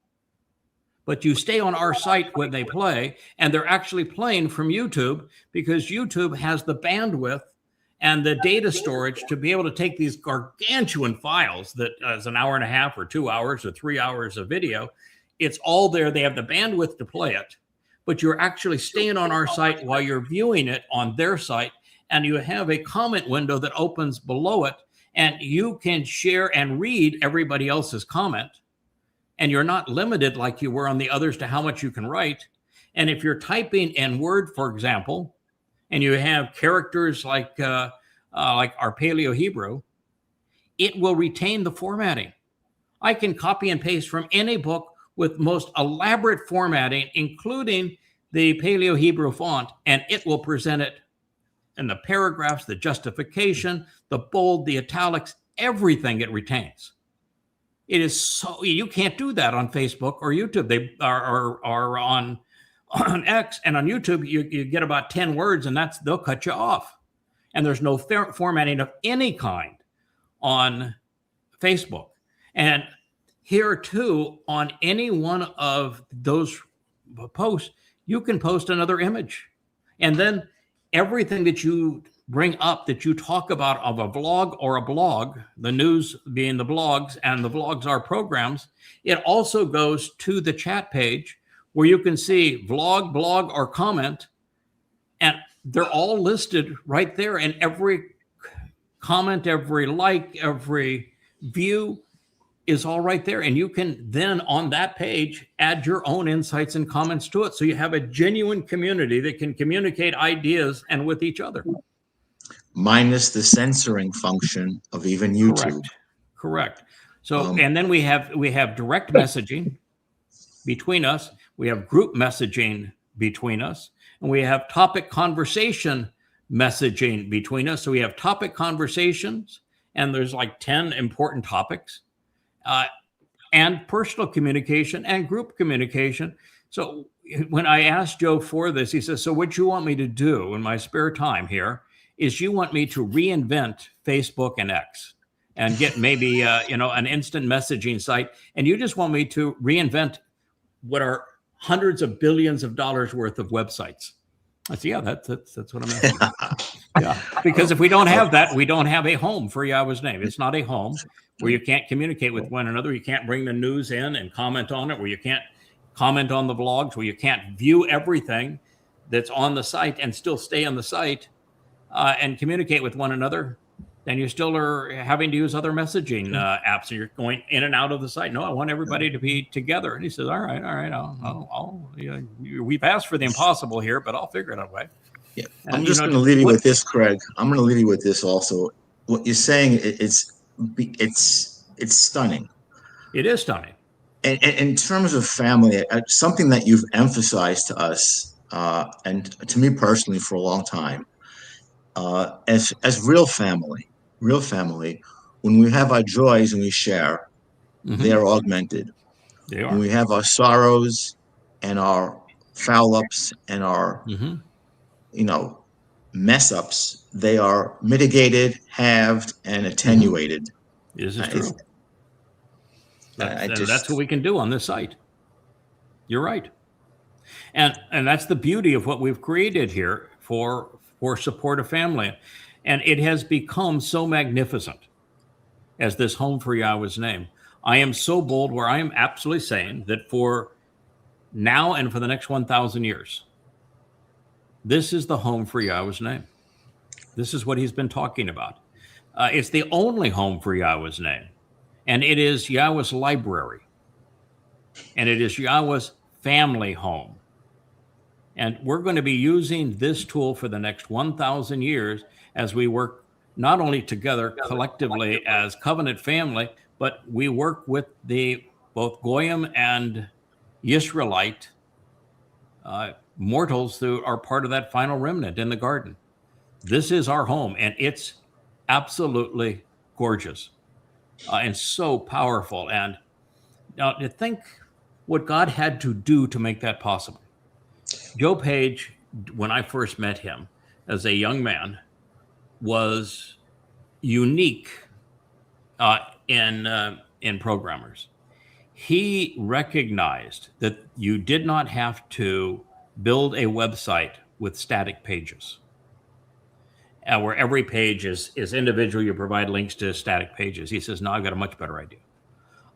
but you stay on our site when they play, and they're actually playing from YouTube, because YouTube has the bandwidth and the data storage to be able to take these gargantuan files that is an hour and a half or 2 hours or 3 hours of video. It's all there. They have the bandwidth to play it, but you're actually staying on our site while you're viewing it on their site, and you have a comment window that opens below it, and you can share and read everybody else's comment, and you're not limited like you were on the others to how much you can write. And if you're typing in Word, for example, and you have characters like our Paleo-Hebrew, it will retain the formatting. I can copy and paste from any book with most elaborate formatting, including the Paleo-Hebrew font, and it will present it in the paragraphs, the justification, the bold, the italics, everything it retains. It is so, you can't do that on Facebook or YouTube. They are on X and on YouTube, you get about 10 words and they'll cut you off. And there's no formatting of any kind on Facebook. And here too, on any one of those posts, you can post another image. And then everything that you bring up, that you talk about of a vlog or a blog, the news being the blogs and the vlogs are programs, it also goes to the chat page where you can see vlog, blog, or comment, and they're all listed right there. And every comment, every like, every view is all right there. And you can then on that page add your own insights and comments to it. So you have a genuine community that can communicate ideas and with each other. Minus the censoring function of even YouTube. Correct. So, and then we have direct messaging between us. We have group messaging between us, and we have topic conversation messaging between us. So we have topic conversations, and there's like 10 important topics, and personal communication and group communication. So when I asked Joe for this, he says, so what you want me to do in my spare time here is you want me to reinvent Facebook and X and get maybe, an instant messaging site. And you just want me to reinvent what are hundreds of billions of dollars worth of websites. I said, yeah, that's what I'm asking. Yeah, because if we don't have that, we don't have a home for Yahweh's name. It's not a home where you can't communicate with one another. You can't bring the news in and comment on it, where you can't comment on the vlogs, where you can't view everything that's on the site and still stay on the site and communicate with one another. Then you still are having to use other messaging apps, and you're going in and out of the site. No, I want everybody to be together. And he says, all right, we've asked for the impossible here, but I'll figure it out a way. Yeah, I'm just going to leave you with this, Craig. I'm going to leave you with this also. What you're saying, it's stunning. It is stunning. And in terms of family, something that you've emphasized to us, and to me personally for a long time, as real family, when we have our joys and we share, they are augmented. They are. When we have our sorrows and our foul ups and our, mess ups, they are mitigated, halved, and attenuated. This is true. That's what we can do on this site. You're right. And that's the beauty of what we've created here for support of family. And it has become so magnificent as this home for Yahweh's name. I am so bold where I am absolutely saying that for now and for the next 1,000 years, this is the home for Yahweh's name. This is what he's been talking about. It's the only home for Yahweh's name. And it is Yahweh's library. And it is Yahweh's family home. And we're going to be using this tool for the next 1,000 years as we work not only together collectively as covenant family, but we work with both Goyim and Yisraelite mortals who are part of that final remnant in the garden. This is our home, and it's absolutely gorgeous and so powerful. And now to think what God had to do to make that possible. Joe Page, when I first met him as a young man, was unique in programmers. He recognized that you did not have to build a website with static pages, where every page is individual. You provide links to static pages. He says, no, I've got a much better idea.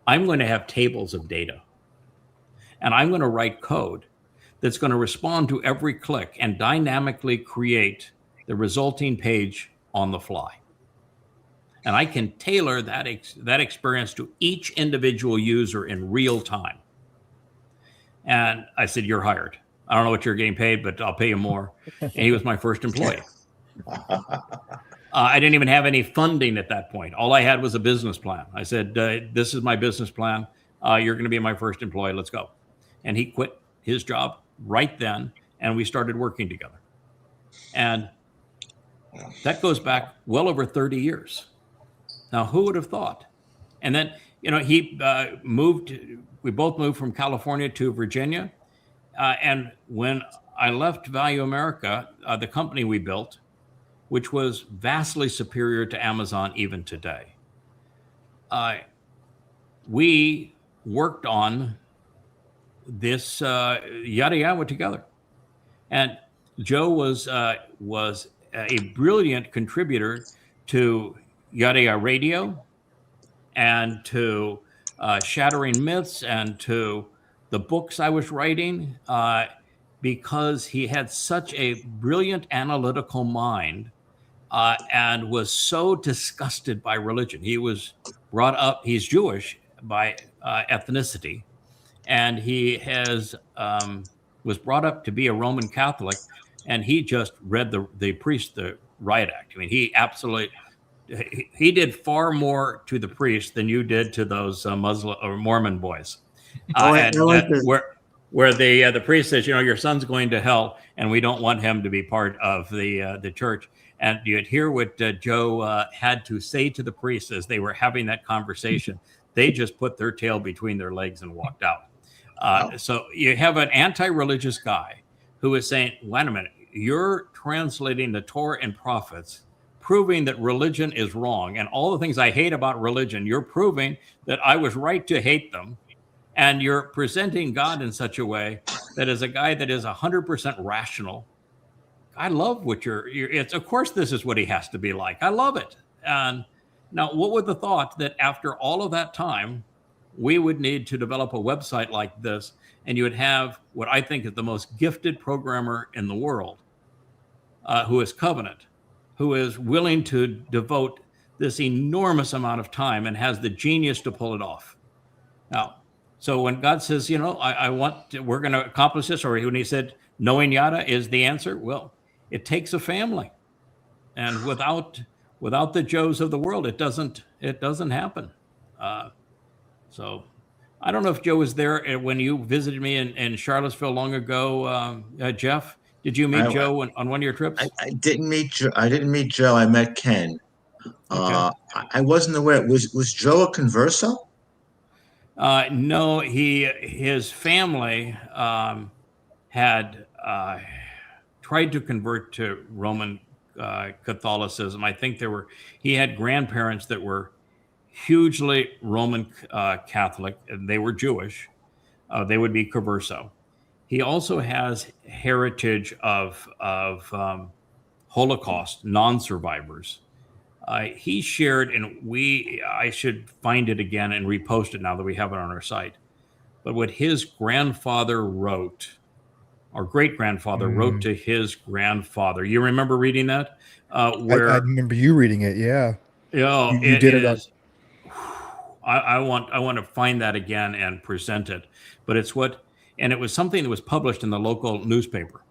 I'm going to have tables of data, and I'm going to write code that's going to respond to every click and dynamically create the resulting page on the fly. And I can tailor that experience to each individual user in real time. And I said, you're hired. I don't know what you're getting paid, but I'll pay you more. And he was my first employee. I didn't even have any funding at that point. All I had was a business plan. I said, this is my business plan. You're going to be my first employee. Let's go. And he quit his job right then, and we started working together. And that goes back well over 30 years. Now, who would have thought? And then, he we both moved from California to Virginia. And when I left Value America, the company we built, which was vastly superior to Amazon even today, we worked on this Yahowah together. And Joe was a brilliant contributor to Yahowah Radio and to Shattering Myths and to the books I was writing, because he had such a brilliant analytical mind and was so disgusted by religion. He was brought up, he's Jewish by ethnicity, and he was brought up to be a Roman Catholic, and he just read the Riot Act. I mean, he did far more to the priest than you did to those Muslim or Mormon boys. Where the priest says, your son's going to hell, and we don't want him to be part of the church. And you'd hear what Joe had to say to the priests as they were having that conversation. They just put their tail between their legs and walked out. So you have an anti-religious guy who is saying, wait a minute, you're translating the Torah and prophets, proving that religion is wrong. And all the things I hate about religion, you're proving that I was right to hate them. And you're presenting God in such a way that as a guy that is 100% rational, I love what it's, of course, this is what he has to be like. I love it. And now, what would the thought that after all of that time, we would need to develop a website like this, and you would have what I think is the most gifted programmer in the world, who is covenant, who is willing to devote this enormous amount of time and has the genius to pull it off. Now, so when God says, we're going to accomplish this, or when he said, knowing Yada is the answer, well, it takes a family. And without the Joes of the world, it doesn't happen. So I don't know if Joe was there when you visited me in Charlottesville long ago, Jeff. Did you meet Joe on one of your trips? I didn't meet Joe. I met Ken. Okay. I wasn't aware. Was Joe a converso? No, his family had tried to convert to Roman Catholicism. I think he had grandparents that were hugely Roman Catholic, and they were Jewish. They would be converso. He also has heritage of Holocaust non-survivors. He shared, and I should find it again and repost it now that we have it on our site. But what his grandfather wrote, or great-grandfather wrote to his grandfather. You remember reading that? I remember you reading it, yeah. You did it. I want to find that again and present it. But and it was something that was published in the local newspaper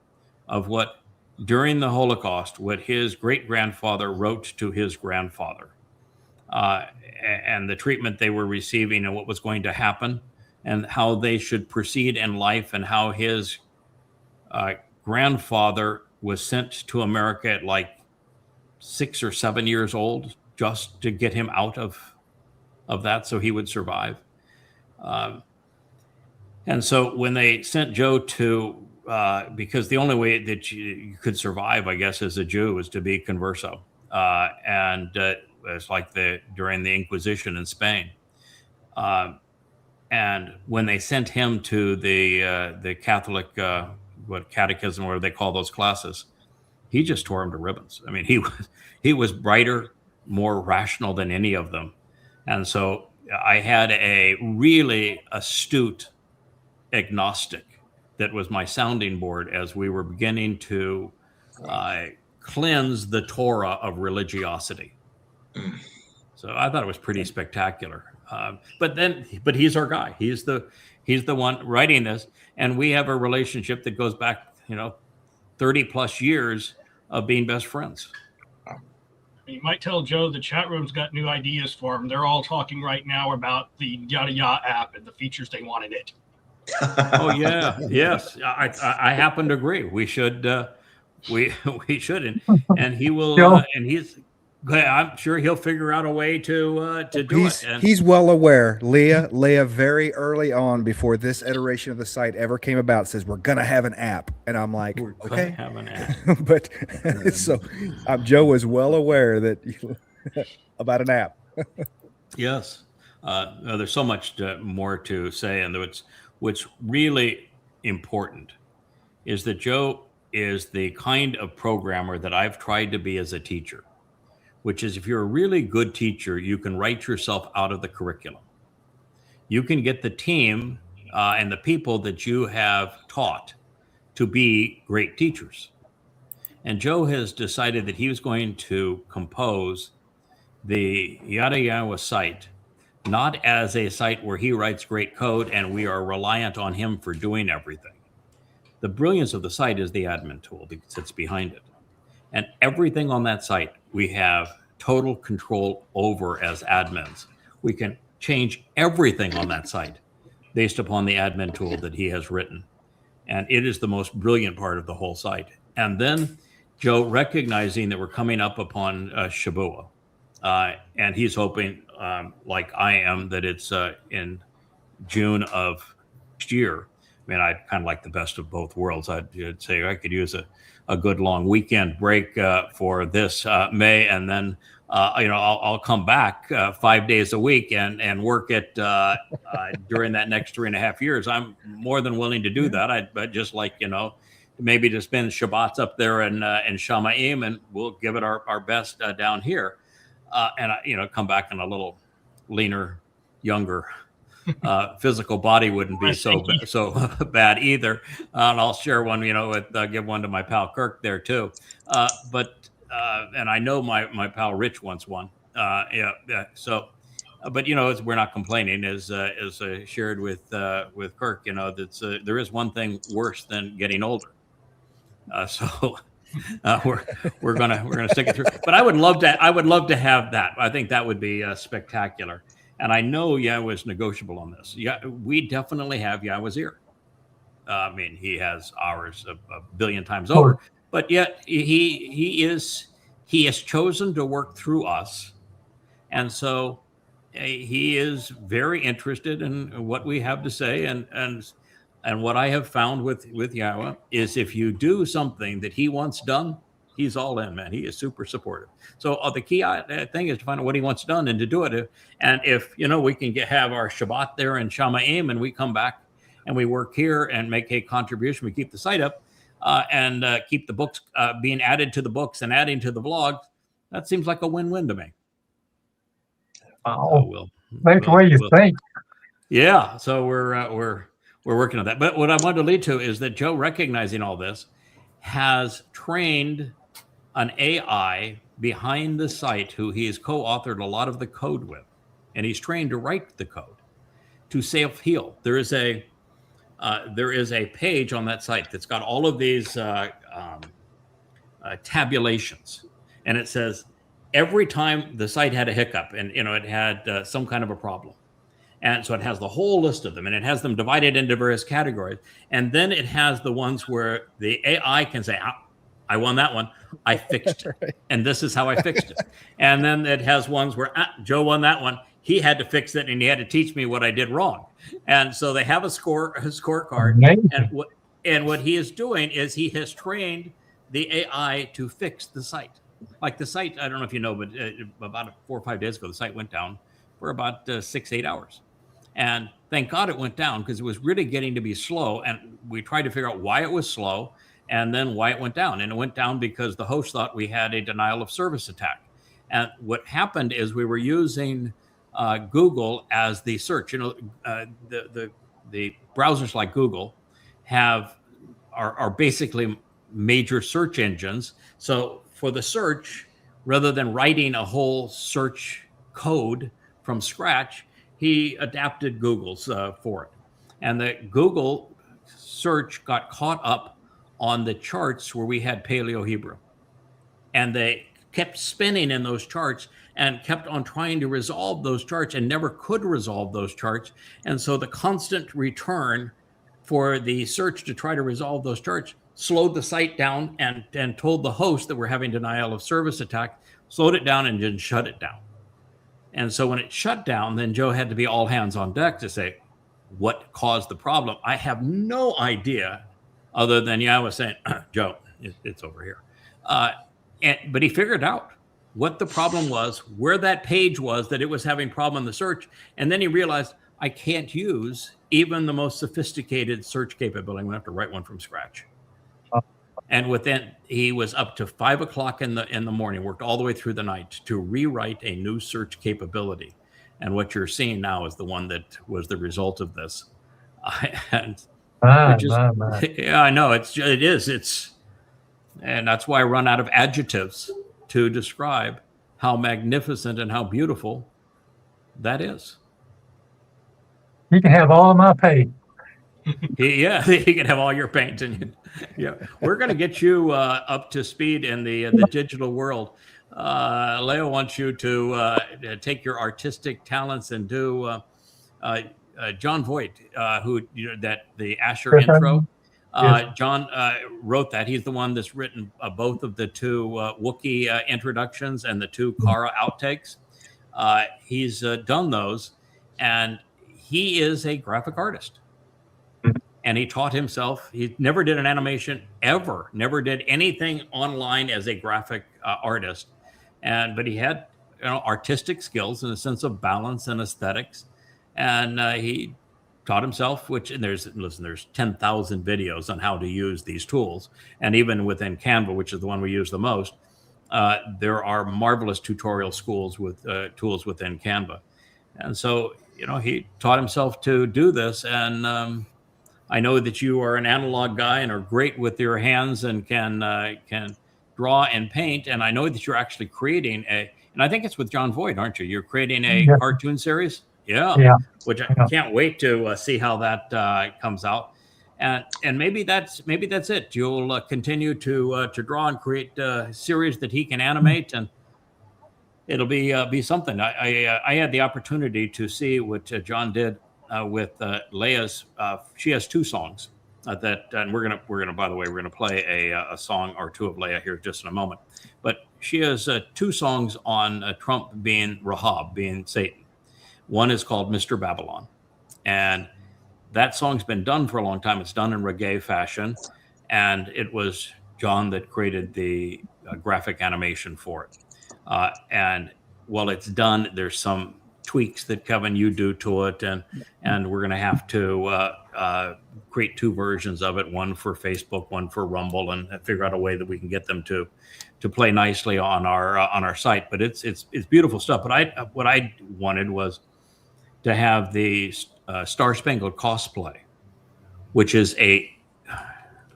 of what, during the Holocaust, what his great-grandfather wrote to his grandfather, and the treatment they were receiving and what was going to happen and how they should proceed in life, and how his grandfather was sent to America at like 6 or 7 years old just to get him out of that so he would survive. And so when they sent Joe to, because the only way that you could survive, I guess, as a Jew is to be converso. And it's like during the Inquisition in Spain. And when they sent him to the Catholic, catechism, or they call those classes, he just tore him to ribbons. I mean, he was brighter, more rational than any of them. And so I had a really astute agnostic that was my sounding board as we were beginning to cleanse the Torah of religiosity. So I thought it was pretty spectacular. But he's our guy. He's the one writing this, and we have a relationship that goes back, 30 plus years of being best friends. You might tell Joe the chat room's got new ideas for him. They're all talking right now about the Yada Yada app and the features they want in it. Oh yeah, yes. I happen to agree. We should. We should, and he will. And he's. I'm sure he'll figure out a way to do it. And he's well aware. Leah, very early on, before this iteration of the site ever came about, says we're gonna have an app, and I'm like, we're okay, gonna have an app. But so Joe is well aware that about an app. Yes, there's so much more to say, and what's really important is that Joe is the kind of programmer that I've tried to be as a teacher. Which is, if you're a really good teacher, you can write yourself out of the curriculum. You can get the team and the people that you have taught to be great teachers. And Joe has decided that he was going to compose the Yada Yada site, not as a site where he writes great code and we are reliant on him for doing everything. The brilliance of the site is the admin tool that sits behind it. And everything on that site, we have total control over as admins. We can change everything on that site based upon the admin tool that he has written. And it is the most brilliant part of the whole site. And then Joe, recognizing that we're coming up upon Shabuw'ah, and he's hoping, like I am, that it's in June of next year. I mean, I'd kind of like the best of both worlds. I'd say I could use a good long weekend break for this May, and then I'll come back 5 days a week and work it during that next 3.5 years. I'm more than willing to do that. I'd just like maybe to spend Shabbats up there in Shamayim, and we'll give it our best down here, and come back in a little leaner, younger. Physical body wouldn't be so bad either. And I'll share one, give one to my pal Kirk there too. And I know my pal Rich wants one. So, but we're not complaining, as shared with Kirk. That's there is one thing worse than getting older. So we're gonna stick it through. But I would love to have that. I think that would be spectacular. And I know Yahweh is negotiable on this. Yeah, we definitely have Yahweh's ear. I mean, he has ours a billion times over. But yet he has chosen to work through us, and so he is very interested in what we have to say. And what I have found with Yahweh is, if you do something that he wants done, he's all in, man. He is super supportive. So the key thing is to find out what he wants done and to do it. And if, we can have our Shabbat there in Shamayim, and we come back and we work here and make a contribution, we keep the site up and keep the books being added to the books and adding to the vlogs, that seems like a win-win to me. Wow. So That's the way you think. Yeah. So we're working on that. But what I wanted to lead to is that Joe, recognizing all this, has trained an AI behind the site who he has co-authored a lot of the code with, and he's trained to write the code to self-heal. There is a page on that site that's got all of these tabulations, and it says every time the site had a hiccup and it had some kind of a problem, and so it has the whole list of them, and it has them divided into various categories, and then it has the ones where the AI can say, I won that one. I fixed it. Right. And this is how I fixed it. And then it has ones where Joe won that one. He had to fix it, and he had to teach me what I did wrong. And so they have a scorecard. Amazing. And what he is doing is he has trained the AI to fix the site. Like the site, I don't know if you know, but about 4 or 5 days ago, the site went down for about 6-8 hours. And thank God it went down, because it was really getting to be slow. And we tried to figure out why it was slow, and then why it went down. And it went down because the host thought we had a denial of service attack. And what happened is we were using Google as the search. The browsers like Google are basically major search engines. So for the search, rather than writing a whole search code from scratch, he adapted Google's for it. And the Google search got caught up on the charts where we had Paleo-Hebrew. And they kept spinning in those charts and kept on trying to resolve those charts and never could resolve those charts. And so the constant return for the search to try to resolve those charts slowed the site down and told the host that we're having denial of service attack, slowed it down and didn't shut it down. And so when it shut down, then Joe had to be all hands on deck to say, what caused the problem? I have no idea other than, I was saying, Joe, it's over here. But he figured out what the problem was, where that page was, that it was having problem in the search. And then he realized, I can't use even the most sophisticated search capability. I'm going to have to write one from scratch. And within, he was up to 5 o'clock in the morning, worked all the way through the night to rewrite a new search capability. And what you're seeing now is the one that was the result of this. Yeah, I know it is. And that's why I run out of adjectives to describe how magnificent and how beautiful that is. You can have all of my paint. Yeah, he can have all your paint. And yeah, we're going to get you up to speed in the digital world. Leah wants you to take your artistic talents and do John Voight, who the Asher intro. Yes. John wrote that. He's the one that's written both of the two Wookiee introductions and the two Kara outtakes. He's done those, and he is a graphic artist. And he taught himself. He never did an animation ever. Never did anything online as a graphic artist. But he had artistic skills and a sense of balance and aesthetics. And he taught himself, there's 10,000 videos on how to use these tools. And even within Canva, which is the one we use the most, there are marvelous tutorial schools with tools within Canva. And so, he taught himself to do this. And I know that you are an analog guy and are great with your hands and can draw and paint. And I know that you're actually creating and I think it's with John Voight, aren't you? You're creating a cartoon series? Yeah. Which I can't wait to see how that comes out. And maybe that's it. You'll continue to draw and create a series that he can animate, and it'll be something. I had the opportunity to see what John did with Leah's. She has two songs and we're gonna by the way, we're gonna play a song or two of Leah here just in a moment. But she has two songs on Trump being Rahab, being Satan. One is called Mr. Babylon. And that song's been done for a long time. It's done in reggae fashion. And it was John that created the graphic animation for it. And while it's done, there's some tweaks that, Kevin, you do to it. And we're going to have to create two versions of it, one for Facebook, one for Rumble, and figure out a way that we can get them to play nicely on our site. But it's beautiful stuff. But what I wanted was to have the Star Spangled Cosplay, which is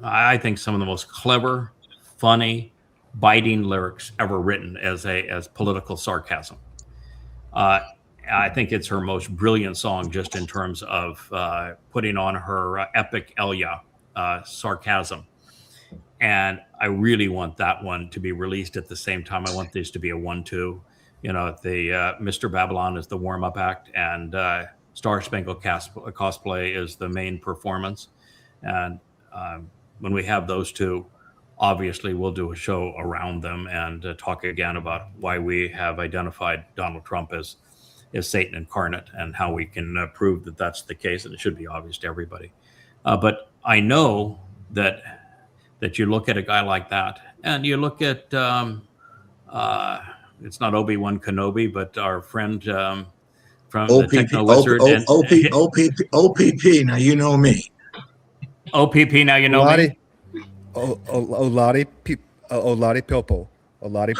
I think some of the most clever, funny, biting lyrics ever written as political sarcasm. I think it's her most brilliant song, just in terms of putting on her epic Elia sarcasm. And I really want that one to be released at the same time. I want this to be a 1-2. The Mr. Babylon is the warm-up act, and Star Spangled Cosplay is the main performance. And when we have those two, obviously we'll do a show around them and talk again about why we have identified Donald Trump as Satan incarnate and how we can prove that that's the case. And it should be obvious to everybody. But I know that you look at a guy like that, and you look at it's not Obi-Wan Kenobi, but our friend from the Techno Wizard. OPP, now you know me. OPP, now you know me. Oladi Popo. Oladi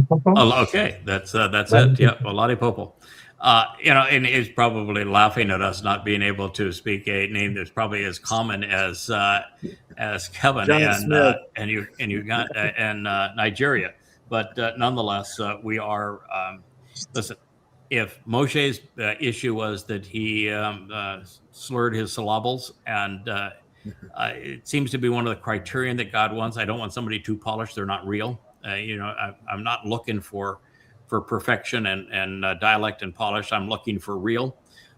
Popo. Okay, that's it. Yeah, Oladi Popo. And he's probably laughing at us not being able to speak a name that's probably as common as Kevin and Uganda and Nigeria. But nonetheless, we are. Listen, if Moshe's issue was that he slurred his syllables, and it seems to be one of the criterion that God wants. I don't want somebody too polished; they're not real. I'm not looking for perfection and dialect and polish. I'm looking for real.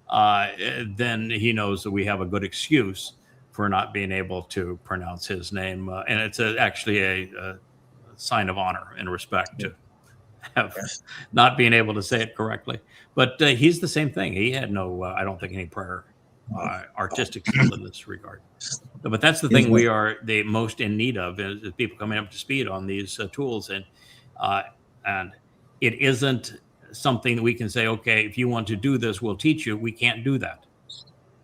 Then he knows that we have a good excuse for not being able to pronounce his name, and it's actually a sign of honor and respect to have not being able to say it correctly. But he's the same thing. He had no, I don't think, any prior artistic skill in this regard. But that's the thing we are the most in need of is people coming up to speed on these tools, and it isn't something that we can say, okay, if you want to do this, we'll teach you. We can't do that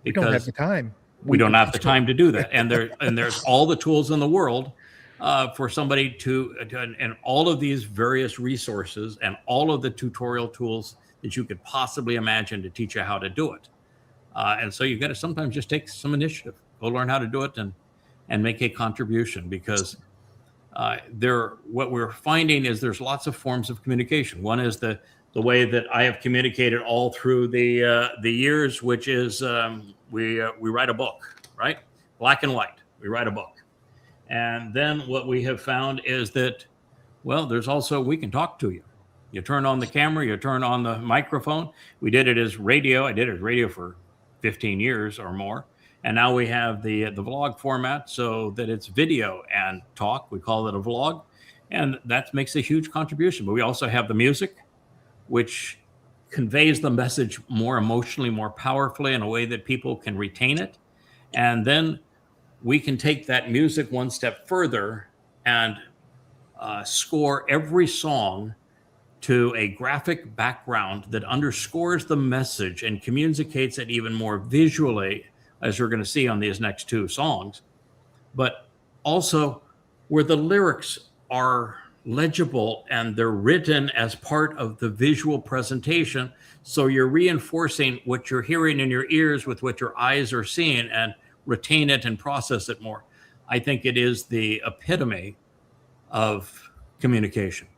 because we don't have the time. We don't have the time to do that, and there's all the tools in the world for somebody to and all of these various resources and all of the tutorial tools that you could possibly imagine to teach you how to do it. And so you've got to sometimes just take some initiative, go learn how to do it, and make a contribution, because what we're finding is there's lots of forms of communication. One is the way that I have communicated all through the years, which is we write a book, right? Black and white. We write a book. And then what we have found is that, well, there's also, we can talk to you. You turn on the camera, you turn on the microphone. We did it as radio. I did it as radio for 15 years or more. And now we have the vlog format so that it's video and talk. We call it a vlog. And that makes a huge contribution. But we also have the music, which conveys the message more emotionally, more powerfully, in a way that people can retain it. And then we can take that music one step further and score every song to a graphic background that underscores the message and communicates it even more visually, as we're going to see on these next two songs, but also where the lyrics are legible and they're written as part of the visual presentation. So you're reinforcing what you're hearing in your ears with what your eyes are seeing, and retain it and process it more. I think it is the epitome of communication.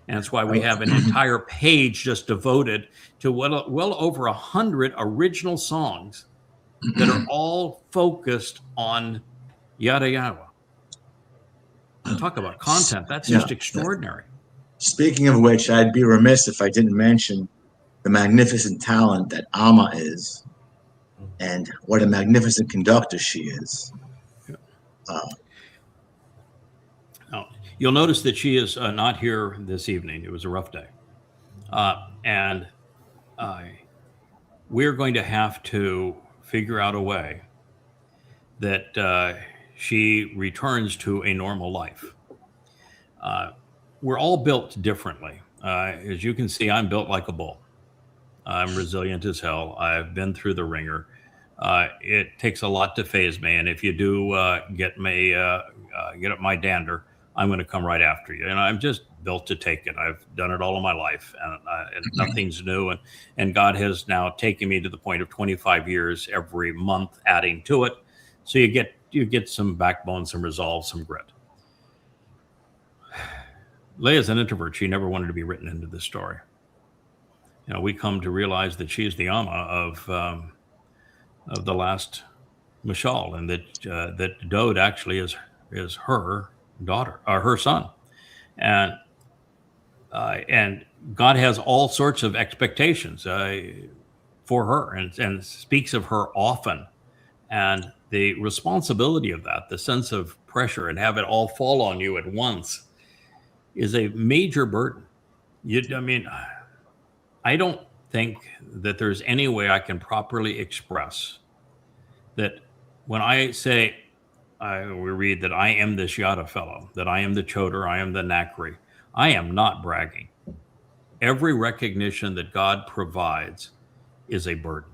And that's why we have an entire page just devoted to well over 100 original songs that are all focused on yada yada. Talk about content. That's just extraordinary. Speaking of which, I'd be remiss if I didn't mention the magnificent talent that Amah is, and what a magnificent conductor she is. Now, you'll notice that she is not here this evening. It was a rough day. And we're going to have to figure out a way that she returns to a normal life. We're all built differently. As you can see, I'm built like a bull. I'm resilient as hell. I've been through the ringer. It takes a lot to phase me, and if you do get up my dander, I'm going to come right after you. And I'm just built to take it. I've done it all of my life, and nothing's new. And God has now taken me to the point of 25 years every month, adding to it. So you get some backbone, some resolve, some grit. Leah's an introvert. She never wanted to be written into this story. We come to realize that she is the Amah of the last Mashal, and that Dowd actually is her daughter, or her son, and God has all sorts of expectations for her, and speaks of her often, and the responsibility of that, the sense of pressure, and have it all fall on you at once, is a major burden. I don't think that there's any way I can properly express that when I say, we read that I am this Yada fellow, that I am the Choder, I am the Nakri. I am not bragging. Every recognition that God provides is a burden.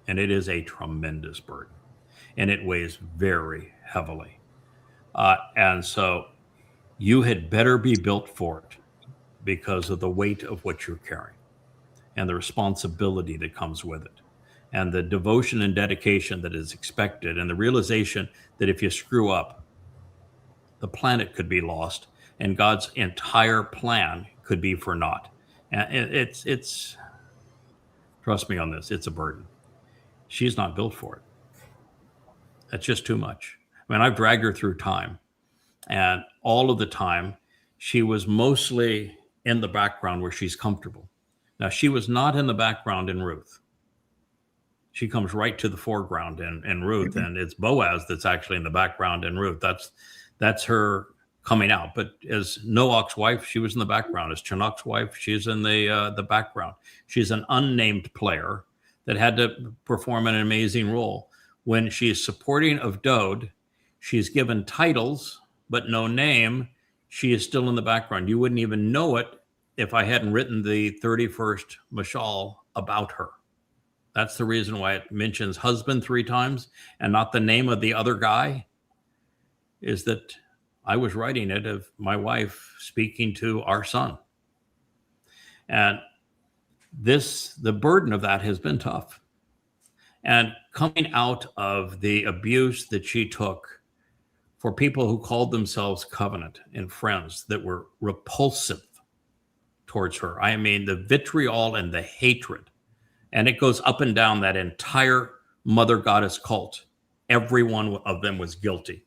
And it is a tremendous burden. And it weighs very heavily. And so you had better be built for it, because of the weight of what you're carrying and the responsibility that comes with it, and the devotion and dedication that is expected, and the realization that if you screw up, the planet could be lost and God's entire plan could be for naught. And it's trust me on this, it's a burden. She's not built for it. That's just too much. I mean, I've dragged her through time, and all of the time she was mostly in the background where she's comfortable. Now, she was not in the background in Ruth. She comes right to the foreground in Ruth, and it's Boaz that's actually in the background in Ruth. That's her coming out. But as Noach's wife, she was in the background. As Chinook's wife, she's in the background. She's an unnamed player that had to perform an amazing role. When she's supporting of Dowd, she's given titles, but no name. She is still in the background. You wouldn't even know it if I hadn't written the 31st Mashal about her. That's the reason why it mentions husband 3 times and not the name of the other guy, is that I was writing it of my wife speaking to our son. And the burden of that has been tough. And coming out of the abuse that she took for people who called themselves covenant and friends that were repulsive towards her. I mean, the vitriol and the hatred. And it goes up and down that entire mother goddess cult. Every one of them was guilty.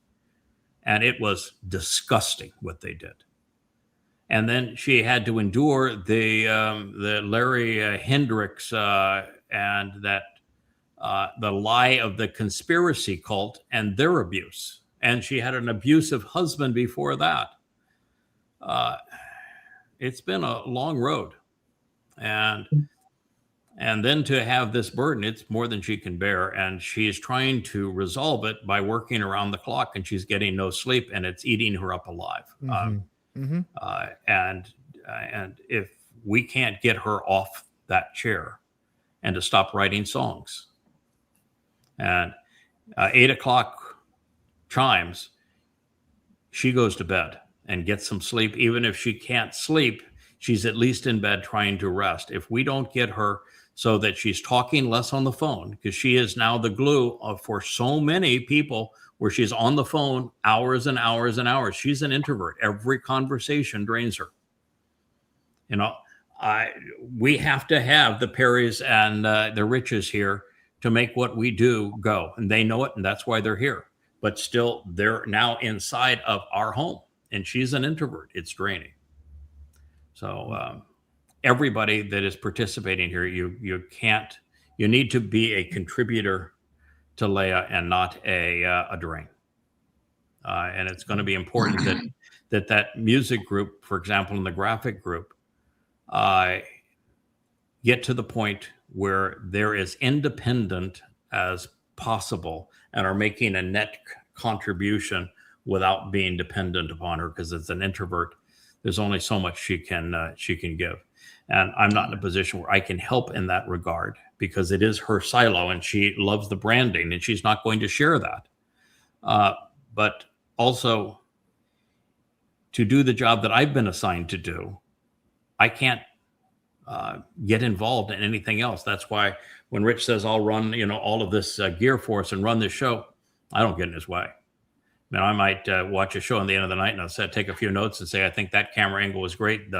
And it was disgusting what they did. And then she had to endure the Larry Hendricks and that the lie of the conspiracy cult and their abuse. And she had an abusive husband before that. It's been a long road. And then to have this burden, it's more than she can bear. And she's trying to resolve it by working around the clock, and she's getting no sleep, and it's eating her up alive. And if we can't get her off that chair and to stop writing songs, and 8 o'clock chimes, she goes to bed and gets some sleep. Even if she can't sleep, she's at least in bed trying to rest. If we don't get her so that she's talking less on the phone, because she is now the glue for so many people where she's on the phone hours and hours and hours. She's an introvert. Every conversation drains her. You know, we have to have the Perrys and the Riches here to make what we do go. And they know it, and that's why they're here. But still, they're now inside of our home. And she's an introvert. It's draining. So everybody that is participating here, you need to be a contributor to Leah and not a drain. And it's going to be important that music group, for example, in the graphic group, get to the point where they're as independent as possible and are making a net contribution without being dependent upon her, because as an introvert, there's only so much she can give. And I'm not in a position where I can help in that regard, because it is her silo and she loves the branding and she's not going to share that. But also, to do the job that I've been assigned to do, I can't get involved in anything else. That's why when Rich says I'll run, all of this gear for us and run this show, I don't get in his way. I might watch a show at the end of the night and I'll take a few notes and say, I think that camera angle was great.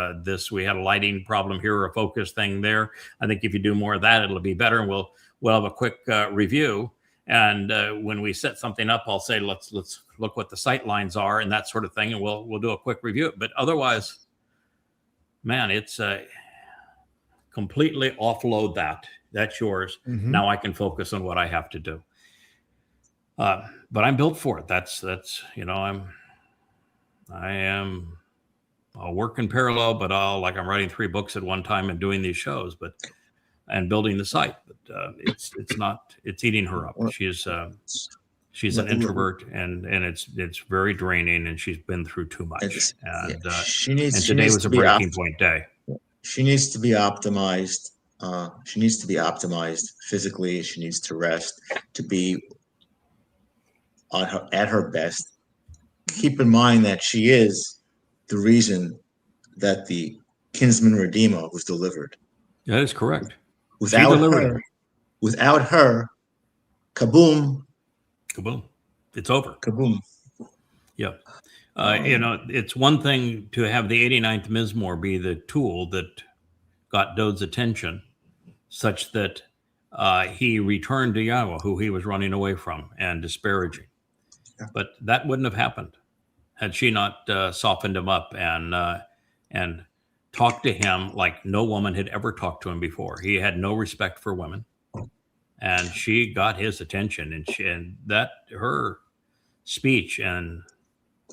We had a lighting problem here, or a focus thing there. I think if you do more of that, it'll be better. And we'll have a quick review. And when we set something up, I'll say, let's look what the sight lines are and that sort of thing. And we'll do a quick review. But otherwise, man, it's completely offload that. That's yours. Mm-hmm. Now I can focus on what I have to do. But I'm built for it. That's I am I'll work in parallel, but I'm writing 3 books at one time and doing these shows, and building the site. But it's eating her up. She's an introvert, and it's very draining, and she's been through too much. Today was a breaking point day. She needs to be optimized. She needs to be optimized physically. She needs to rest to be at her best. Keep in mind that she is the reason that the Kinsman Redeemer was delivered. That is correct. Without her, kaboom. Kaboom. It's over. Kaboom. Yeah. It's one thing to have the 89th Mizmowr be the tool that got Dowd's attention such that he returned to Yahowah, who he was running away from and disparaging. But that wouldn't have happened had she not softened him up and talked to him like no woman had ever talked to him before. He had no respect for women, and she got his attention. And that her speech and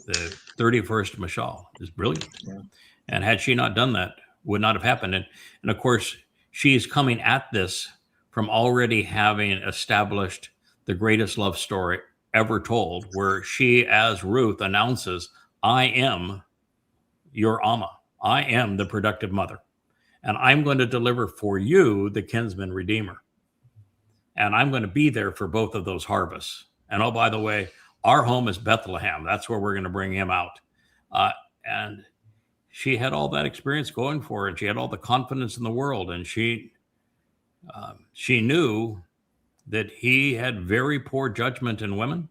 the 31st Mashal is brilliant. Yeah. And had she not done that, would not have happened. And of course, she's coming at this from already having established the greatest love story ever told, where she, as Ruth, announces, I am your Amah. I am the productive mother. And I'm going to deliver for you the kinsman redeemer. And I'm going to be there for both of those harvests. And oh, by the way, our home is Bethlehem. That's where we're going to bring him out. And she had all that experience going for her, and she had all the confidence in the world. And she knew that he had very poor judgment in women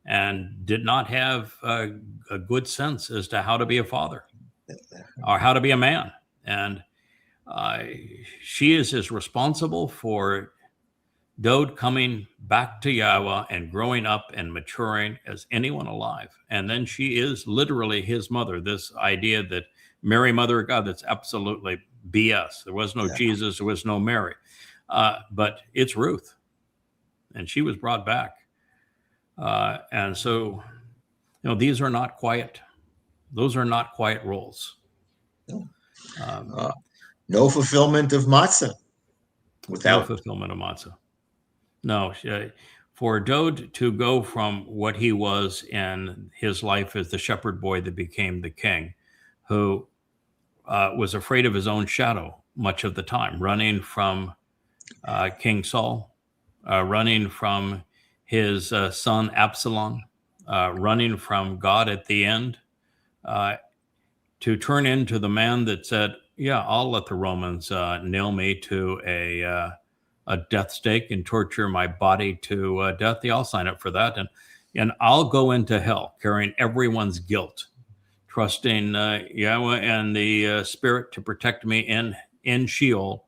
and did not have a good sense as to how to be a father or how to be a man. And she is as responsible for Dowd coming back to Yahowah and growing up and maturing as anyone alive. And then she is literally his mother. This idea that Mary, mother of God, that's absolutely BS. There was no Jesus, there was no Mary. But it's Ruth. And she was brought back. And so, these are not quiet. Those are not quiet roles. No fulfillment of matzah. No fulfillment of matzah. No, for Dowd to go from what he was in his life as the shepherd boy that became the king, who was afraid of his own shadow much of the time, running from King Saul, running from his son Absalom, running from God at the end, to turn into the man that said, yeah, I'll let the Romans nail me to a death stake and torture my body to death. Yeah, I'll sign up for that. And I'll go into hell carrying everyone's guilt, trusting Yahowah and the Spirit to protect me in Sheol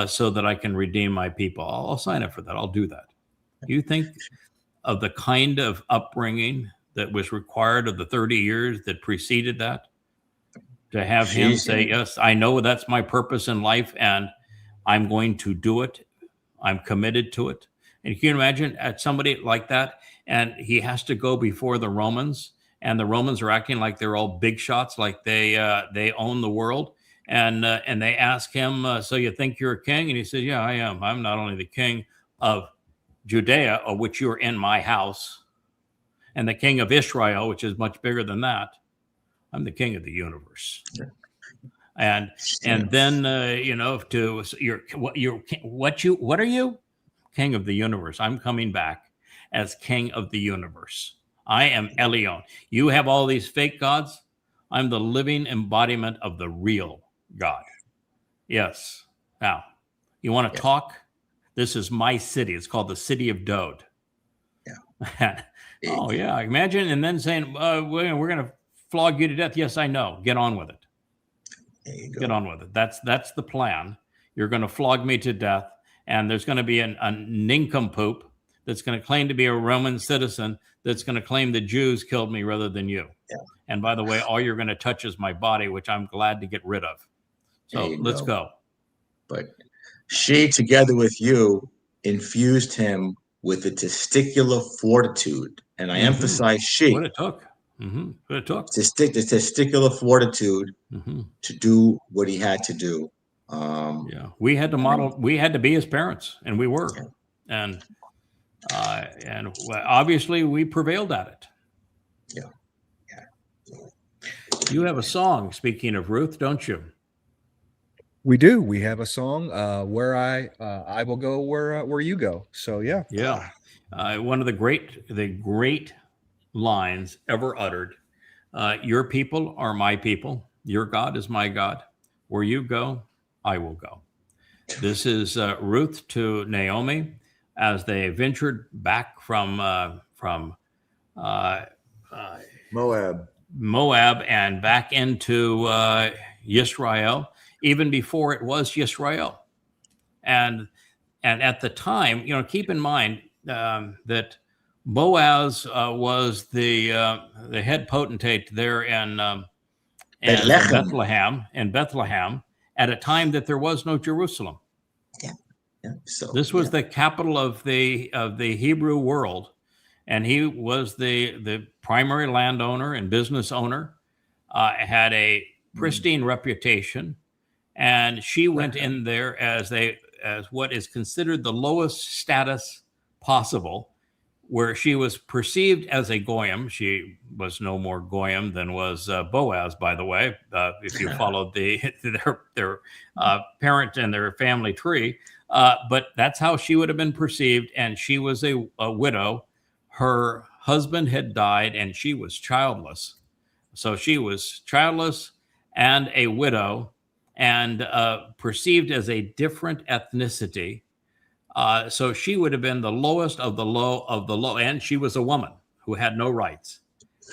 so that I can redeem my people. I'll sign up for that. I'll do that. You think of the kind of upbringing that was required of the 30 years that preceded that, to have him say, yes, I know that's my purpose in life and I'm going to do it. I'm committed to it. And you can imagine at somebody like that, and he has to go before the Romans, and the Romans are acting like they're all big shots, like they own the world. And they ask him, so you think you're a king? And he says, yeah, I am. I'm not only the king of Judea, of which you're in my house, and the king of Israel, which is much bigger than that. I'm the king of the universe. And then what are you? King of the universe. I'm coming back as king of the universe. I am Elion. You have all these fake gods. I'm the living embodiment of the real God. Yes. Now, you want to talk? This is my city. It's called the city of Dowd. Yeah. Oh yeah. Imagine, and then saying, we're going to flog you to death. Yes, I know. Get on with it. Get on with it. That's the plan. You're going to flog me to death, and there's going to be a nincompoop that's going to claim to be a Roman citizen that's going to claim the Jews killed me rather than you. Yeah. And by the way, all you're going to touch is my body, which I'm glad to get rid of. So let's go. But she, together with you, infused him with a testicular fortitude. And I emphasize she. What it took. What it took. The testicular fortitude to do what he had to do. We had to model. We had to be his parents, and we were, and obviously we prevailed at it. You have a song. Speaking of Ruth, don't you? We do. We have a song. Where I will go where you go. So yeah. One of the great lines ever uttered. Your people are my people. Your God is my God. Where you go, I will go. This is Ruth to Naomi as they ventured back from Moab and back into Yisra'el. even before it was Yisra'el. And at the time, keep in mind that Boaz was the head potentate there in Bethlehem at a time that there was no Jerusalem. So this was the capital of the Hebrew world, and he was the primary landowner and business owner. Had a pristine reputation, and she went in there as what is considered the lowest status possible, where she was perceived as a goyim. She was no more goyim than was Boaz, by the way, if you followed their parent and their family tree. But that's how she would have been perceived, and she was a widow. Her husband had died, and she was childless. So she was childless and a widow, and perceived as a different ethnicity. So she would have been the lowest of the low, and she was a woman who had no rights.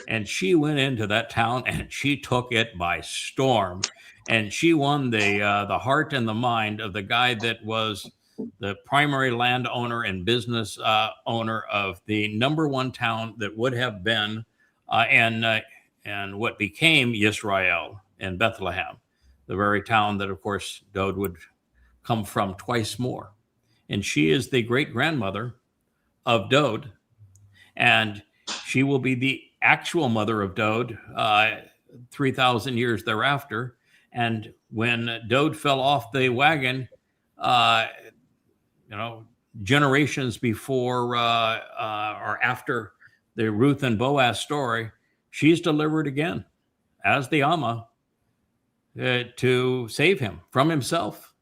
And she went into that town and she took it by storm. And she won the heart and the mind of the guy that was the primary landowner and business owner of the number one town that would have been and what became Yisra'el in Bethlehem, the very town that, of course, Dowd would come from twice more. And she is the great-grandmother of Dowd, and she will be the actual mother of Dowd 3,000 years thereafter. And when Dowd fell off the wagon, generations before or after the Ruth and Boaz story, she's delivered again as the Amah to save him from himself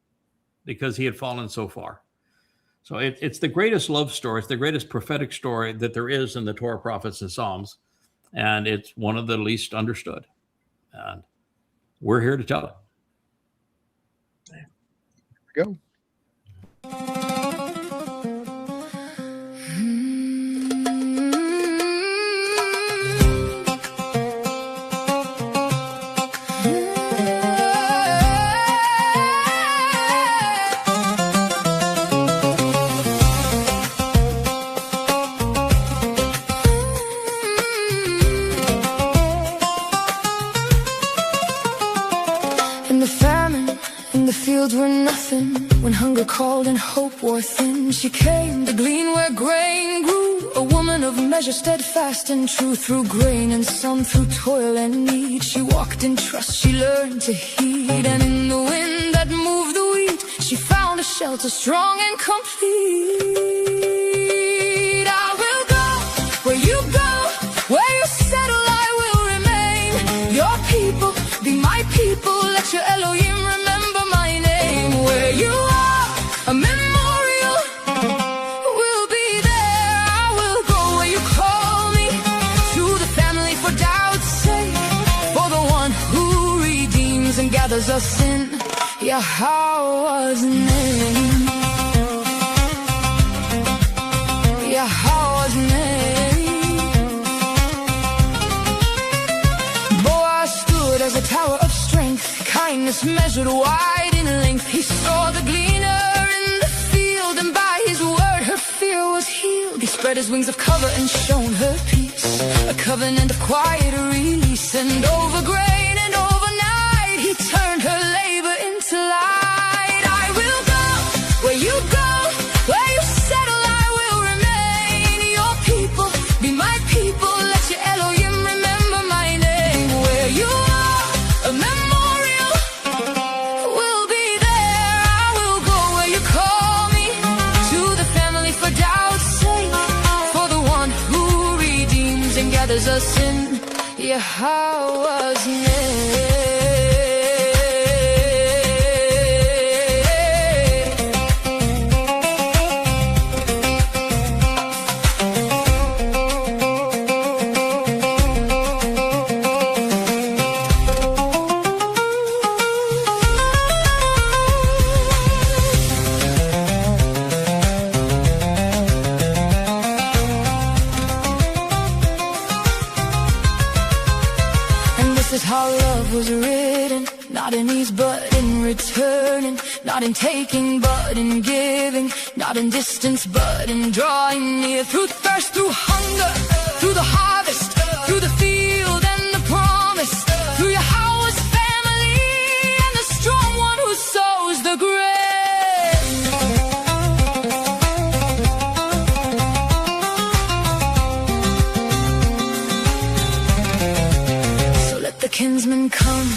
because he had fallen so far. So it's the greatest love story. It's the greatest prophetic story that there is in the Torah, prophets, and Psalms. And it's one of the least understood. And we're here to tell it. There we go. Were nothing when hunger called and hope wore thin. She came to glean where grain grew, a woman of measure, steadfast and true. Through grain and some, through toil and need, she walked in trust, she learned to heed. And in the wind that moved the wheat, she found a shelter strong and complete. I will go where you go, where you settle I will remain. Your people be my people, let your Elohim remember my name. Where you are, a memorial will be there. I will go where you call me, to the family for Dowd's sake, for the one who redeems and gathers us in Yahowah's name. Yahowah's name. Boaz stood as a tower of strength, kindness measured wide in length. He saw the gleaner in the field, and by his word her fear was healed. He spread his wings of cover and shown her peace, a covenant of quiet release. And over grain and over night, he turned her labor into light. I will go where you go, where you settle I will remain. Your people be my people, let your Elohim remember my name. Where you are, a memorial will be there. I will go where you call me, to the family for Dowd's sake, for the one who redeems and gathers us in Yahowah's name. And their knees but in returning, not in taking but in giving, not in distance but in drawing near. Through thirst, through hunger, through the harvest, through the field and the promise, through Yahowah's family and the strong one who sows the grain. The kinsman come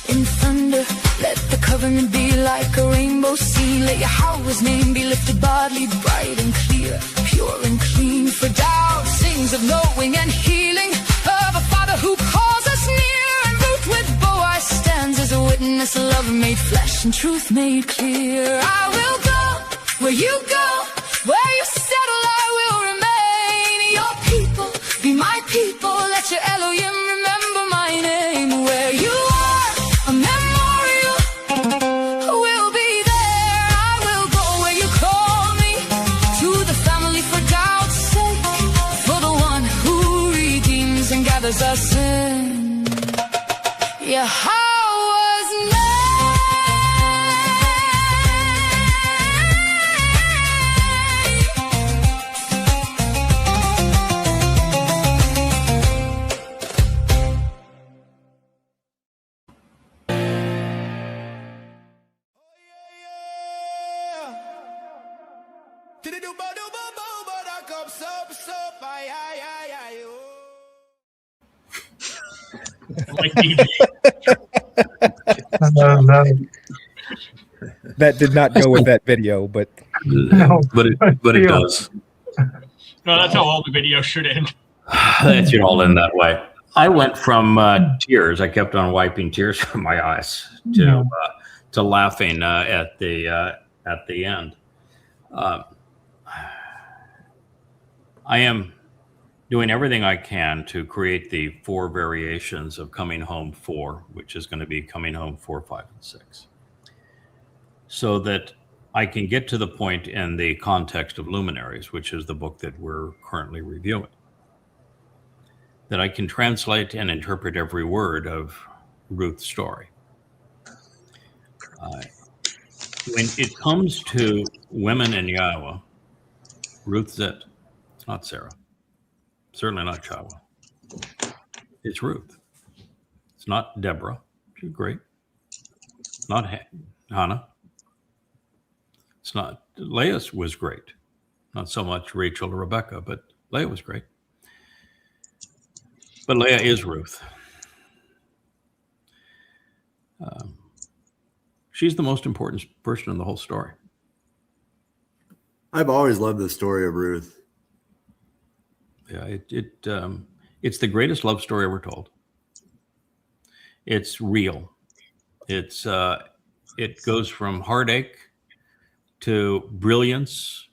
in thunder, let the covenant be like a rainbow sea. Let Yahowah's name be lifted bodily, bright and clear, pure and clean. For Dowd sings of knowing and healing, of a father who calls us near. And Ruth with Boaz stands as a witness, love made flesh and truth made clear. I will go where you go, where you settle I will remain. Your people be my people, let your Elohim remember my name. Where you are, a memorial will be there. I will go where you call me, to the family for Dowd's sake, for the one who redeems and gathers us in Yahowah's name. Like DJ. No. That did not go with that video, but No. but it does. No, that's how all the videos should end. That should all end that way. I went from tears. I kept on wiping tears from my eyes to laughing at the end. I am doing everything I can to create the 4 variations of Coming Home 4, which is going to be Coming Home 4, 5, and 6, so that I can get to the point in the context of Luminaries, which is the book that we're currently reviewing, that I can translate and interpret every word of Ruth's story. When it comes to women in Yahowah, Ruth's it. It's not Sarah. Certainly not Shabuw'ah. It's Ruth. It's not Deborah. She's great. It's not Hannah. It's not Leah was great. Not so much Rachel or Rebecca, but Leah was great. But Leah is Ruth. She's the most important person in the whole story. I've always loved the story of Ruth. Yeah, it's the greatest love story ever told. It's real. It goes from heartache to brilliance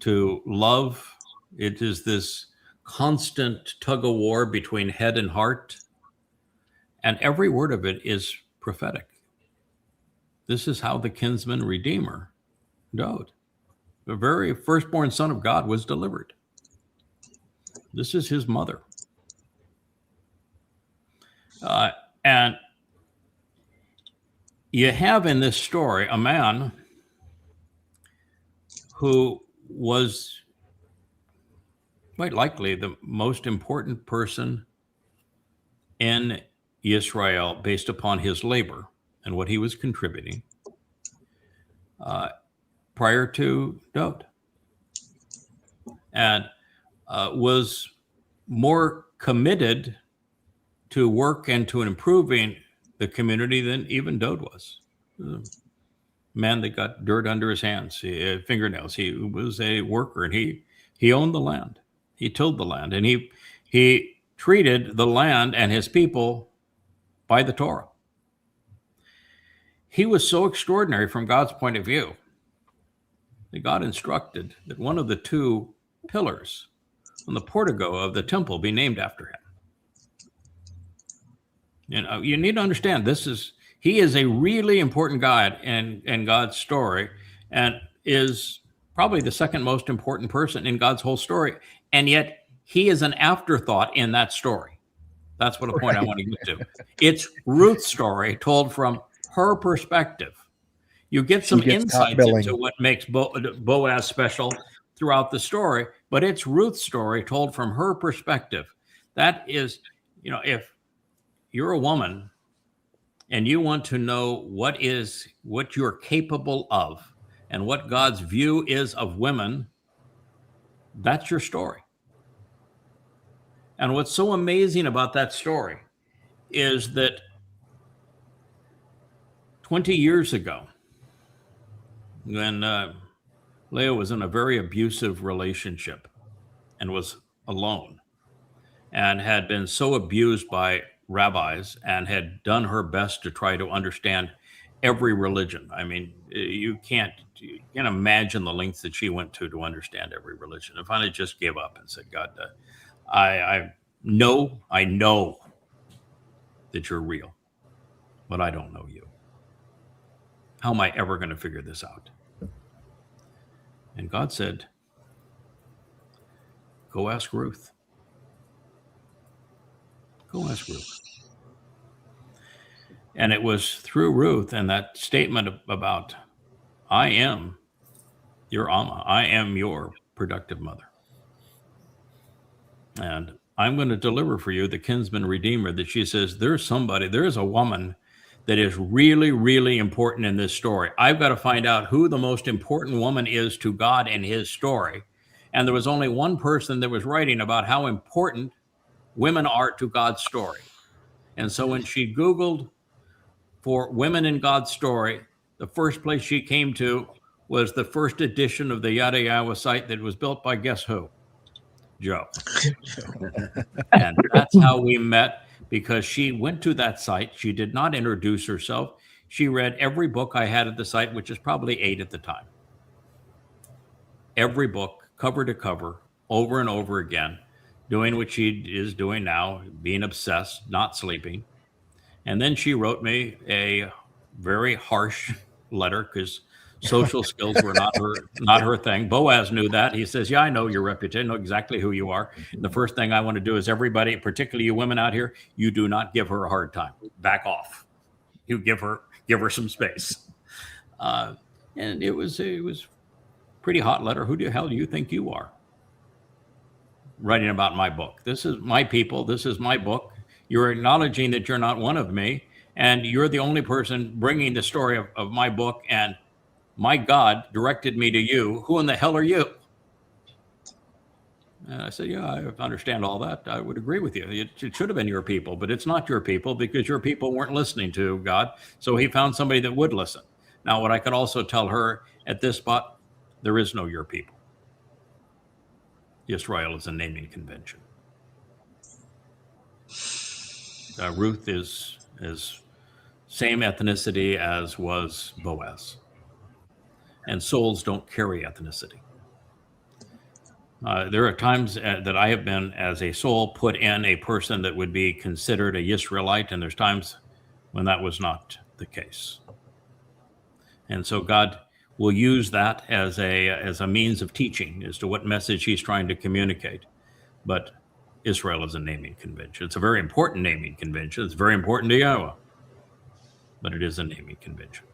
to love. It is this constant tug of war between head and heart, and every word of it is prophetic. This is how the kinsman redeemer, Dowd, the very firstborn son of God, was delivered. This is his mother. And you have in this story a man who was quite likely the most important person in Yisra'el based upon his labor and what he was contributing prior to Dowd. And was more committed to work and to improving the community than even Dowd was. Man that got dirt under his hands, fingernails. He was a worker, and he owned the land. He tilled the land, and he treated the land and his people by the Torah. He was so extraordinary from God's point of view that God instructed that one of the 2 pillars on the portico of the temple be named after him. You know, you need to understand he is a really important guy in God's story, and is probably the second most important person in God's whole story. And yet he is an afterthought in that story. That's what a point I want to get to. It's Ruth's story told from her perspective. You get some insights into what makes Boaz special throughout the story, but it's Ruth's story told from her perspective. That is, if you're a woman and you want to know what you're capable of and what God's view is of women, that's your story. And what's so amazing about that story is that 20 years ago, when Leah was in a very abusive relationship and was alone and had been so abused by rabbis and had done her best to try to understand every religion. I mean, you can't imagine the lengths that she went to understand every religion. And finally just gave up and said, God, I know that you're real, but I don't know you. How am I ever going to figure this out? And God said, go ask Ruth. Go ask Ruth. And it was through Ruth and that statement about, I am your Amah. I am your productive mother. And I'm going to deliver for you the kinsman redeemer, that she says, there's a woman that is really, really important in this story. I've got to find out who the most important woman is to God in his story. And there was only one person that was writing about how important women are to God's story. And so when she Googled for women in God's story, the first place she came to was the first edition of the Yahowah site that was built by guess who? Joe. And that's how we met, because she went to that site. She did not introduce herself. She read every book I had at the site, which is probably 8 at the time. Every book, cover to cover, over and over again, doing what she is doing now, being obsessed, not sleeping. And then she wrote me a very harsh letter, because social skills were not her thing. Boaz knew that. He says, yeah, I know your reputation, know exactly who you are. And the first thing I want to do is everybody, particularly you women out here, you do not give her a hard time. Back off. You give her some space. And it was pretty hot letter. Who the hell do you think you are? Writing about my book. This is my people. This is my book. You're acknowledging that you're not one of me, and you're the only person bringing the story of my book, and my God directed me to you. Who in the hell are you? And I said, yeah, I understand all that. I would agree with you. It should have been your people, but it's not your people, because your people weren't listening to God. So he found somebody that would listen. Now, what I could also tell her at this spot, there is no your people. Yisra'el is a naming convention. Ruth is same ethnicity as was Boaz. And souls don't carry ethnicity. There are times that I have been, as a soul, put in a person that would be considered a Yisraelite, and there's times when that was not the case. And so God will use that as a means of teaching as to what message he's trying to communicate. But Israel is a naming convention. It's a very important naming convention. It's very important to Yahowah, but it is a naming convention.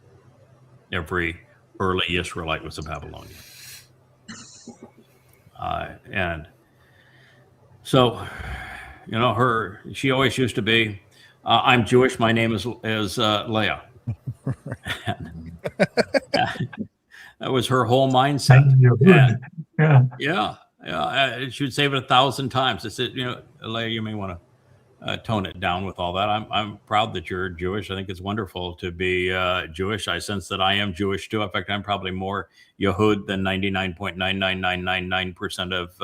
Every early Israelite was a Babylonian. And so, she always used to be, I'm Jewish, my name is Leah. That was her whole mindset. Yeah. She would say it 1,000 times. I said, Leah, you may want to tone it down with all that. I'm proud that you're Jewish. I think it's wonderful to be Jewish. I sense that I am Jewish too. In fact, I'm probably more Yahud than 99.99999% of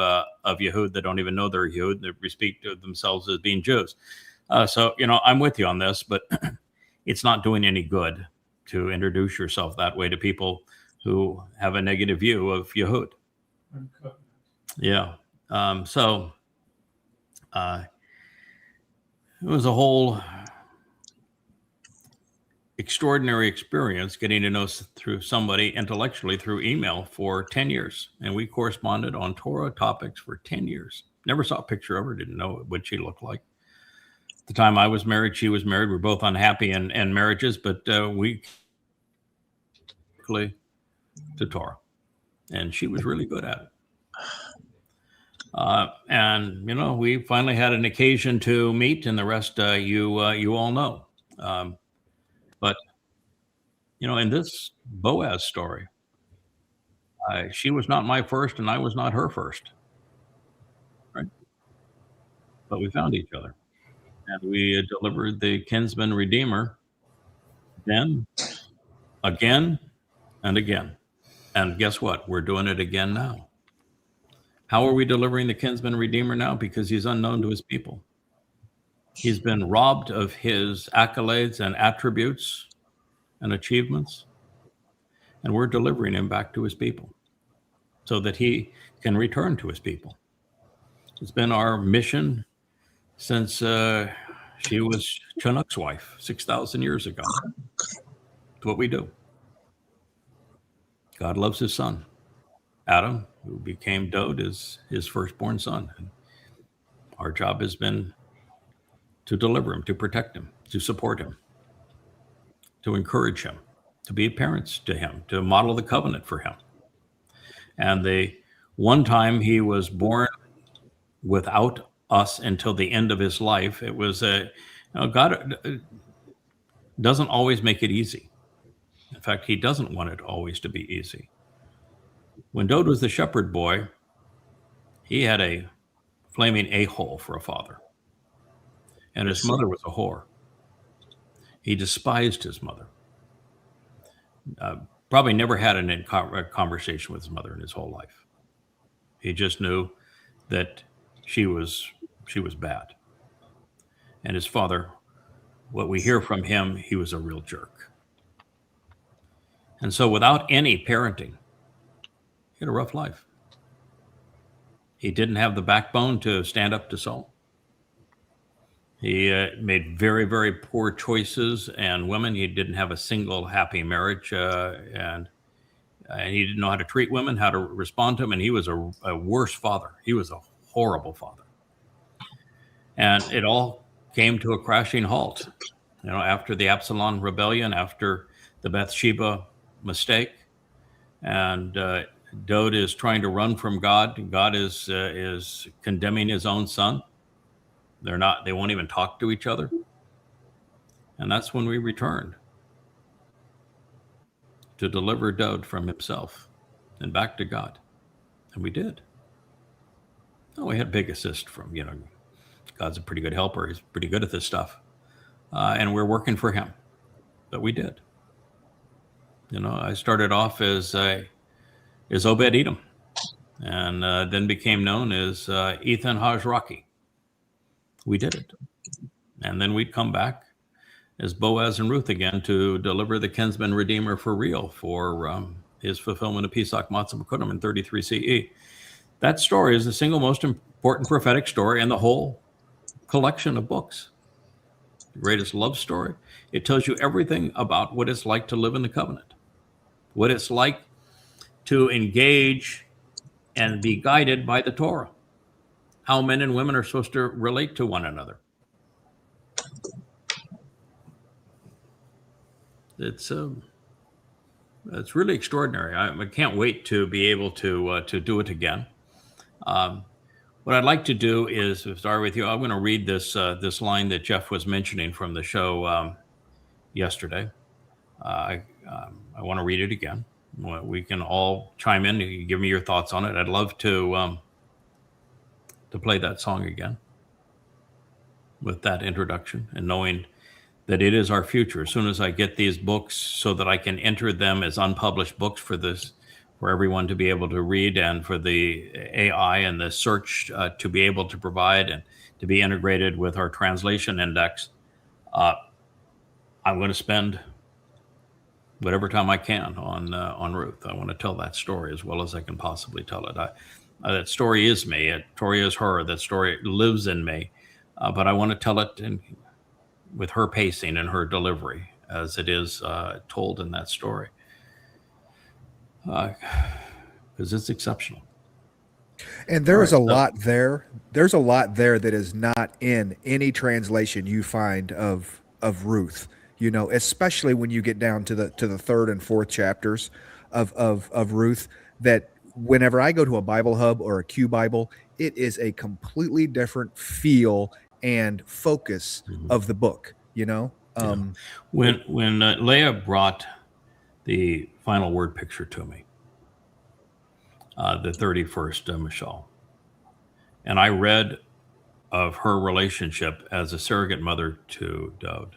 Yahud that don't even know they're Yahud, that speak to themselves as being Jews. So, I'm with you on this, but it's not doing any good to introduce yourself that way to people who have a negative view of Yahud. Okay. Yeah. It was a whole extraordinary experience getting to know through somebody intellectually through email for 10 years. And we corresponded on Torah topics for 10 years. Never saw a picture of her, didn't know what she looked like. the time I was married, she was married. We're both unhappy in marriages, but we to Towrah, and she was really good at it. And we finally had an occasion to meet, and the rest you all know. But in this Boaz story, she was not my first, and I was not her first, right? But we found each other, and we delivered the kinsman redeemer. Then, again, and again, and guess what? We're doing it again now. How are we delivering the kinsman redeemer now? Because he's unknown to his people. He's been robbed of his accolades and attributes and achievements, and we're delivering him back to his people so that he can return to his people. It's been our mission since she was Chinook's wife 6,000 years ago. It's what we do. God loves his son. Adam, who became Dowd, is his firstborn son. And our job has been to deliver him, to protect him, to support him, to encourage him, to be parents to him, to model the covenant for him. And the one time he was born without us until the end of his life, it was God doesn't always make it easy. In fact, he doesn't want it always to be easy. When Dowd was the shepherd boy, he had a flaming a-hole for a father. And his mother was a whore. He despised his mother. Probably never had a conversation with his mother in his whole life. He just knew that she was bad. And his father, what we hear from him, he was a real jerk. And so without any parenting, he had a rough life. He didn't have the backbone to stand up to Saul. He made very, very poor choices and women. He didn't have a single happy marriage, and he didn't know how to treat women, how to respond to them, and he was a worse father. He was a horrible father. And it all came to a crashing halt, after the Absalom rebellion, after the Bathsheba mistake, and Dowd is trying to run from God. God is condemning his own son. They won't even talk to each other. And that's when we returned to deliver Dowd from himself and back to God. And we did. Oh, we had big assist from, God's a pretty good helper. He's pretty good at this stuff. And we're working for him. But we did. I started off as Obed-Edom, and then became known as Ethan Hajraki. We did it. And then we'd come back as Boaz and Ruth again to deliver the kinsman redeemer for real for his fulfillment of Pesach Matzah B'Kudim in 33 CE. That story is the single most important prophetic story in the whole collection of books. The greatest love story. It tells you everything about what it's like to live in the covenant, what it's like to engage and be guided by the Torah, how men and women are supposed to relate to one another. It's really extraordinary. I can't wait to be able to do it again. What I'd like to do is start with you. I'm going to read this line that Jeff was mentioning from the show yesterday. I want to read it again. We can all chime in. You can give me your thoughts on it. I'd love to play that song again with that introduction and knowing that it is our future. As soon as I get these books so that I can enter them as unpublished books for everyone to be able to read, and for the AI and the search to be able to provide and to be integrated with our translation index, I'm going to spend whatever time I can on Ruth. I want to tell that story as well as I can possibly tell it. That story is me. Tori is her. That story lives in me. But I want to tell it with her pacing and her delivery as it is told in that story. Because it's exceptional. And there All is right, a so- lot there. There's a lot there that is not in any translation you find of Ruth. You know, especially when you get down to the third and fourth chapters of Ruth. That whenever I go to a Bible Hub or a Q Bible, it is a completely different feel and focus of the book. You know, When Leah brought the final word picture to me, the 31st Mishal, and I read of her relationship as a surrogate mother to Dowd.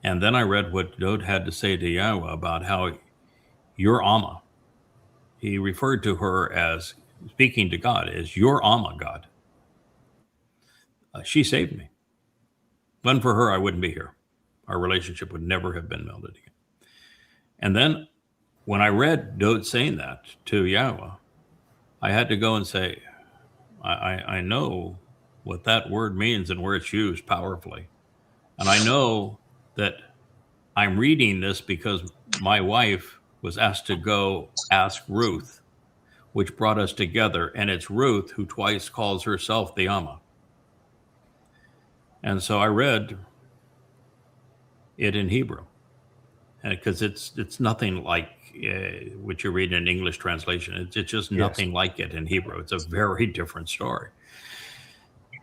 And then I read what Dowd had to say to Yahowah about how your Amah, he referred to her as, speaking to God, as your Amah, God. She saved me. If it wasn't for her, I wouldn't be here. Our relationship would never have been melded again. And then when I read Dowd saying that to Yahowah, I had to go and say, I know what that word means and where it's used powerfully. And I know that I'm reading this because my wife was asked to go ask Ruth, which brought us together. And it's Ruth who twice calls herself the Amah. And so I read it in Hebrew, because it's nothing like what you read in English translation. It's just nothing like it in Hebrew. It's a very different story.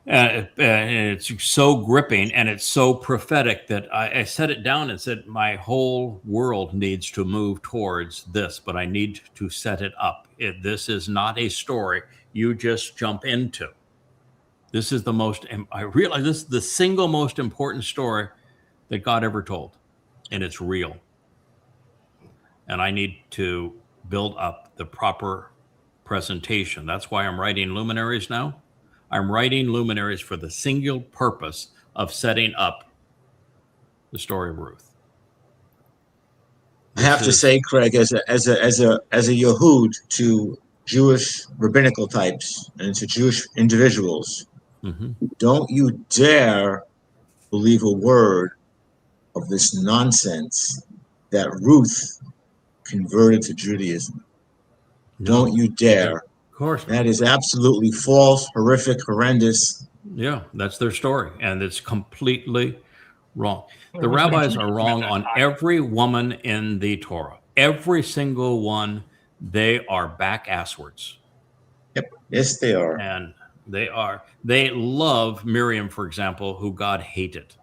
And it's so gripping and it's so prophetic that I set it down and said, my whole world needs to move towards this, but I need to set it up. This is not a story you just jump into. This is I realize this is the single most important story that God ever told, and it's real. And I need to build up the proper presentation. That's why I'm writing Luminaries now. I'm writing Luminaries for the single purpose of setting up the story of Ruth. I have to say, Craig, as a Yahud to Jewish rabbinical types and to Jewish individuals, don't you dare believe a word of this nonsense that Ruth converted to Judaism. No. Don't you dare. Of course not. That is absolutely false, horrific, horrendous. Yeah, that's their story, and it's completely wrong. The rabbis are wrong on every woman in the Torah. Every single one, they are back asswards. Yep. Yes, they are. And they love Miriam, for example, who God hated.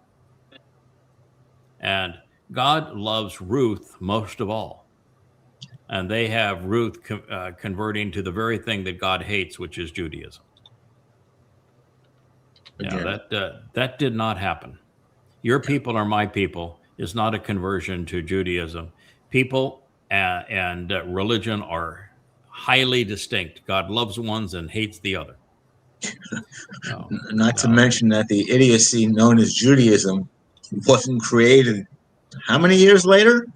And God loves Ruth most of all. And they have Ruth converting to the very thing that God hates, which is Judaism. Yeah, that did not happen. Your people are my people is not a conversion to Judaism. People and religion are highly distinct. God loves ones and hates the other. Not to mention that the idiocy known as Judaism wasn't created how many years later?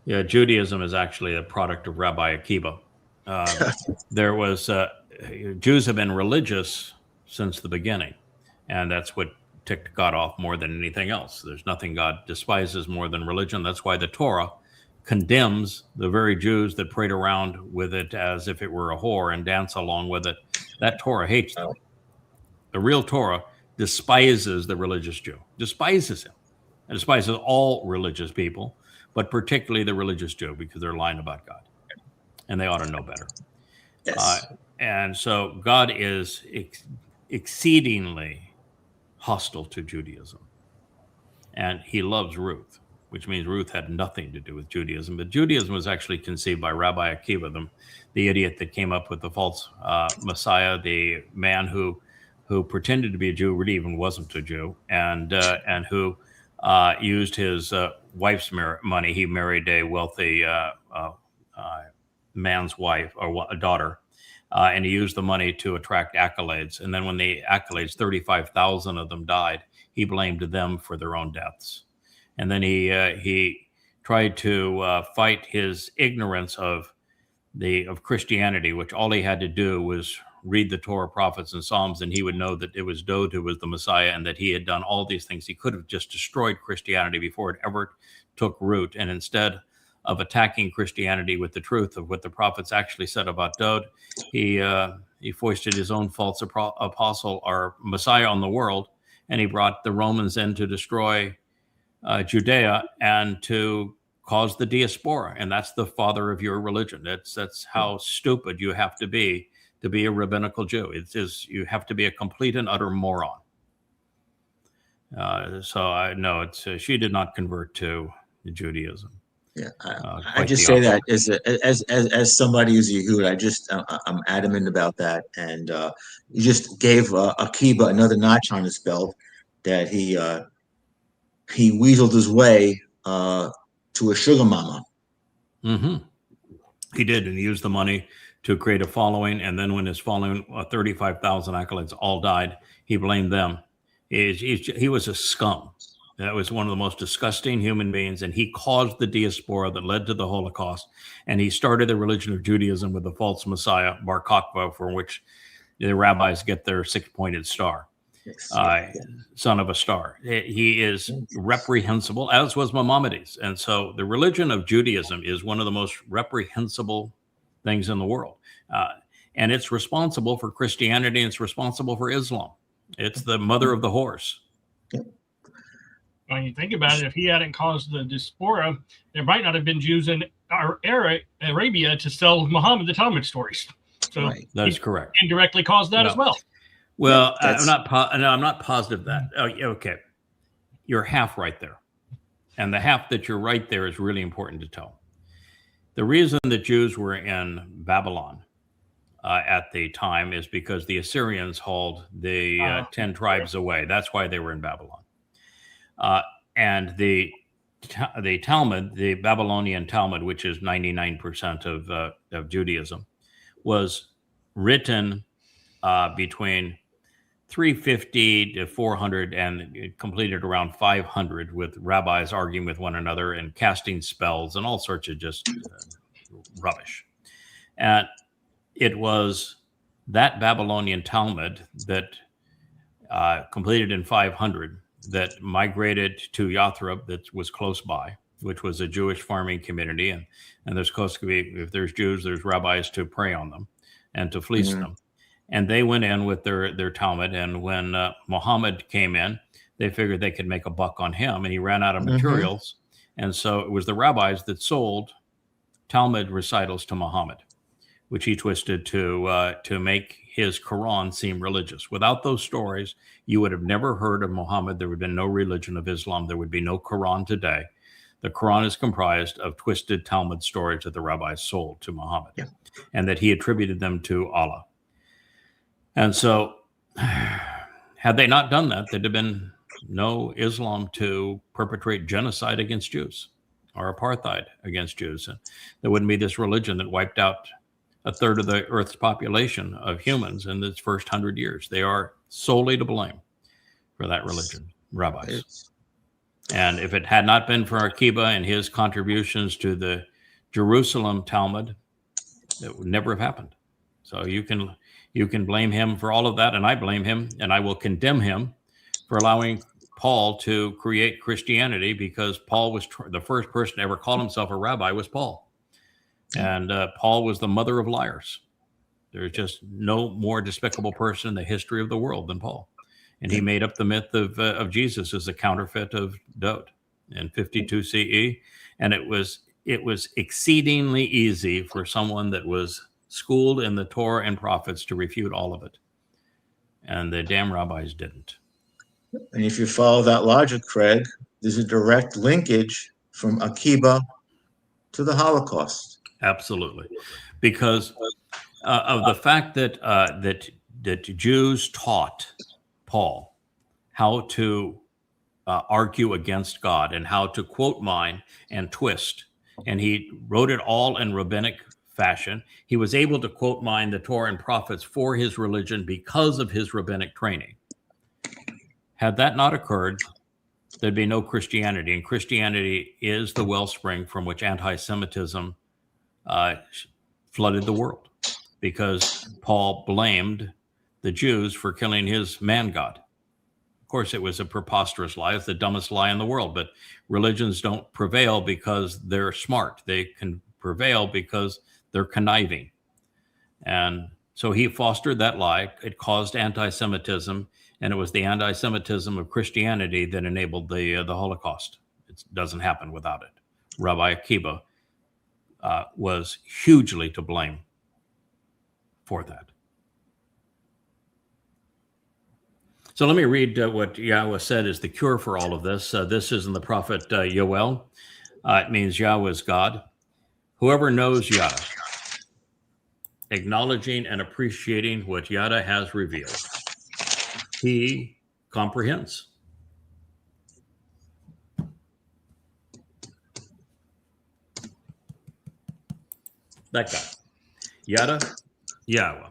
Yeah, Judaism is actually a product of Rabbi Akiva. There was Jews have been religious since the beginning, and that's what ticked God off more than anything else. There's nothing God despises more than religion. That's why the Torah condemns the very Jews that prayed around with it as if it were a whore and dance along with it. That Torah hates them. The real Torah despises the religious Jew, despises him, and despises all religious people, but particularly the religious Jew, because they're lying about God, and they ought to know better. Yes. And so God is exceedingly hostile to Judaism, and he loves Ruth, which means Ruth had nothing to do with Judaism. But Judaism was actually conceived by Rabbi Akiva, the idiot that came up with the false Messiah, the man who pretended to be a Jew, really even wasn't a Jew, and who used his wife's money. He married a wealthy man's wife or a daughter, and he used the money to attract accolades. And then when the accolades, 35,000 of them died, he blamed them for their own deaths. And then he tried to fight his ignorance of Christianity, which all he had to do was read the Torah, prophets, and Psalms, and he would know that it was Dowd who was the Messiah and that he had done all these things. He could have just destroyed Christianity before it ever took root. And instead of attacking Christianity with the truth of what the prophets actually said about Dowd. He foisted his own false apostle or Messiah on the world, and he brought the Romans in to destroy Judea and to cause the diaspora. And that's the father of your religion. That's how stupid you have to be a rabbinical Jew. You have to be a complete and utter moron. So I know she did not convert to Judaism. Yeah, I just say that as somebody who's a Yehud, I'm adamant about that. And you just gave Akiva another notch on his belt, that he weaseled his way to a sugar mama. Mm-hmm. He did, and he used the money to create a following. And then when his following, 35,000 acolytes, all died, he blamed them. He was a scum. That was one of the most disgusting human beings, and he caused the diaspora that led to the Holocaust. And he started the religion of Judaism with the false Messiah, Bar Kokhba, for which the rabbis get their six-pointed star, son of a star. He is reprehensible, as was Maimonides. And so the religion of Judaism is one of the most reprehensible things in the world. And it's responsible for Christianity, and it's responsible for Islam. It's the mother of the horse. When you think about it, if he hadn't caused the diaspora, there might not have been Jews in our Arabia to sell Muhammad the Talmud stories. So that is correct. Indirectly caused that as well. Well, I'm not positive that. Okay, you're half right there, and the half that you're right there is really important to tell. The reason the Jews were in Babylon at the time is because the Assyrians hauled the 10 tribes away. That's why they were in Babylon. And the Talmud, the Babylonian Talmud, which is 99% of Judaism, was written between 350 to 400 and completed around 500, with rabbis arguing with one another and casting spells and all sorts of just rubbish. And it was that Babylonian Talmud that completed in 500 that migrated to Yathrib, that was close by, which was a Jewish farming community. And there's supposed to be, if there's Jews, there's rabbis to prey on them and to fleece them. And they went in with their Talmud. And when Muhammad came in, they figured they could make a buck on him, and he ran out of materials. And so it was the rabbis that sold Talmud recitals to Muhammad, which he twisted to make his Quran seem religious. Without those stories, you would have never heard of Muhammad. There would have been no religion of Islam. There would be no Quran today. The Quran is comprised of twisted Talmud stories that the rabbis sold to Muhammad, and that he attributed them to Allah. And so had they not done that, there'd have been no Islam to perpetrate genocide against Jews or apartheid against Jews. And there wouldn't be this religion that wiped out a third of the Earth's population of humans in its first 100 years. They are solely to blame for that religion, rabbis. And if it had not been for Akiva and his contributions to the Jerusalem Talmud, it would never have happened. So you can blame him for all of that, and I blame him, and I will condemn him for allowing Paul to create Christianity, because Paul was the first person to ever call himself a rabbi was Paul. And Paul was the mother of liars. There's just no more despicable person in the history of the world than Paul. And he made up the myth of Jesus as a counterfeit of Dowd in 52 CE. And it was exceedingly easy for someone that was schooled in the Torah and prophets to refute all of it. And the damn rabbis didn't. And if you follow that logic, Craig, there's a direct linkage from Akiva to the Holocaust. Absolutely, because of the fact that that Jews taught Paul how to argue against God and how to quote mine and twist, and he wrote it all in rabbinic fashion. He was able to quote mine the Torah and prophets for his religion because of his rabbinic training. Had that not occurred, there'd be no Christianity, and Christianity is the wellspring from which anti-Semitism flooded the world, because Paul blamed the Jews for killing his man God, course, it was a preposterous lie. It's the dumbest lie in the world. But religions don't prevail because they're smart. They can prevail because they're conniving. And so he fostered that lie. It caused anti-Semitism, and it was the anti-Semitism of Christianity that enabled the Holocaust. It doesn't happen without it. Rabbi Akiva was hugely to blame for that. So let me read what Yahweh said is the cure for all of this. This is in the prophet Yowel. It means Yahweh is God. Whoever knows Yahweh, acknowledging and appreciating what Yahweh has revealed, he comprehends. That guy. Yahweh.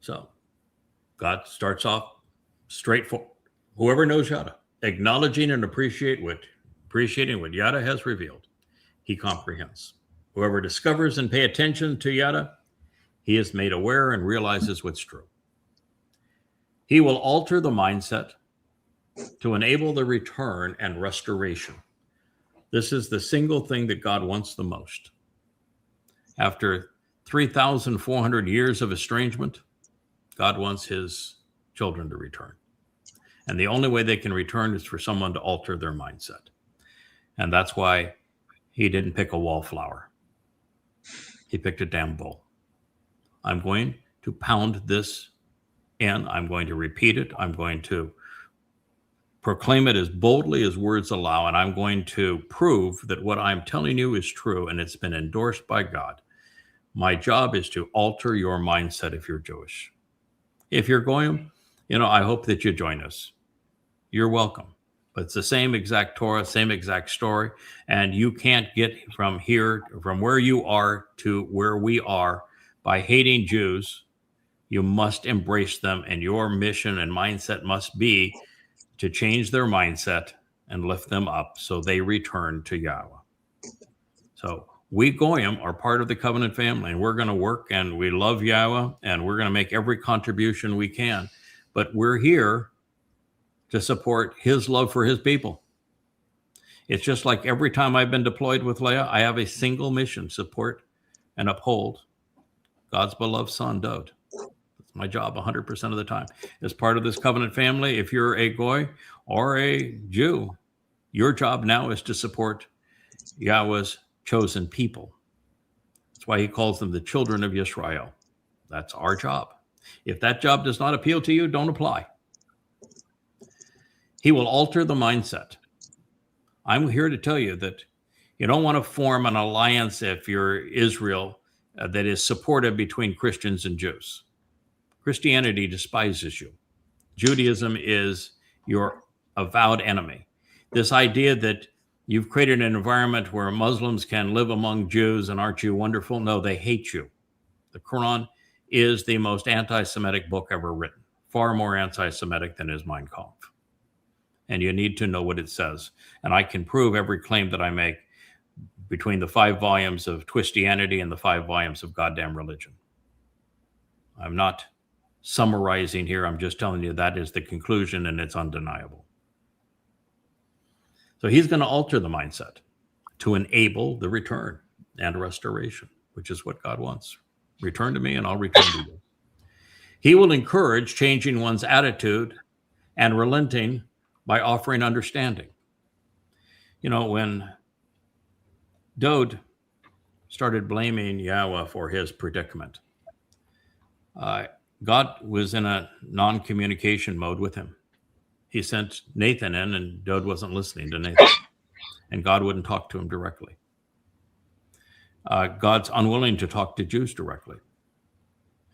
So God starts off straightforward. Whoever knows Yahweh, acknowledging and appreciating what Yahweh has revealed, he comprehends. Whoever discovers and pay attention to Yahweh, he is made aware and realizes what's true. He will alter the mindset to enable the return and restoration. This is the single thing that God wants the most. After 3,400 years of estrangement, God wants his children to return. And the only way they can return is for someone to alter their mindset. And that's why he didn't pick a wallflower. He picked a damn bull. I'm going to pound this in. I'm going to repeat it. I'm going to proclaim it as boldly as words allow. And I'm going to prove that what I'm telling you is true and it's been endorsed by God. My job is to alter your mindset if you're Jewish. If you're Goyim, I hope that you join us. You're welcome. But it's the same exact Torah, same exact story. And you can't get from where you are to where we are by hating Jews. You must embrace them. And your mission and mindset must be to change their mindset and lift them up so they return to Yahweh. So we Goyim are part of the covenant family, and we're going to work, and we love Yahweh, and we're going to make every contribution we can. But we're here to support his love for his people. It's just like every time I've been deployed with Leah, I have a single mission: support and uphold God's beloved son, Dowd. That's my job 100% of the time. As part of this covenant family, if you're a Goy or a Jew, your job now is to support Yahweh's chosen people. That's why he calls them the children of Yisra'el. That's our job. If that job does not appeal to you, don't apply. He will alter the mindset. I'm here to tell you that you don't want to form an alliance if you're Israel that is supportive between Christians and Jews. Christianity despises you. Judaism is your avowed enemy. This idea that you've created an environment where Muslims can live among Jews and aren't you wonderful? No, they hate you. The Quran is the most anti-Semitic book ever written, far more anti-Semitic than is Mein Kampf. And you need to know what it says. And I can prove every claim that I make between the 5 volumes of Twistianity and the 5 volumes of Goddamn Religion. I'm not summarizing here. I'm just telling you that is the conclusion, and it's undeniable. So he's going to alter the mindset to enable the return and restoration, which is what God wants. Return to me and I'll return to you. He will encourage changing one's attitude and relenting by offering understanding. When Dowd started blaming Yahweh for his predicament, God was in a non-communication mode with him. He sent Nathan in, and Dowd wasn't listening to Nathan, and God wouldn't talk to him directly. God's unwilling to talk to Jews directly.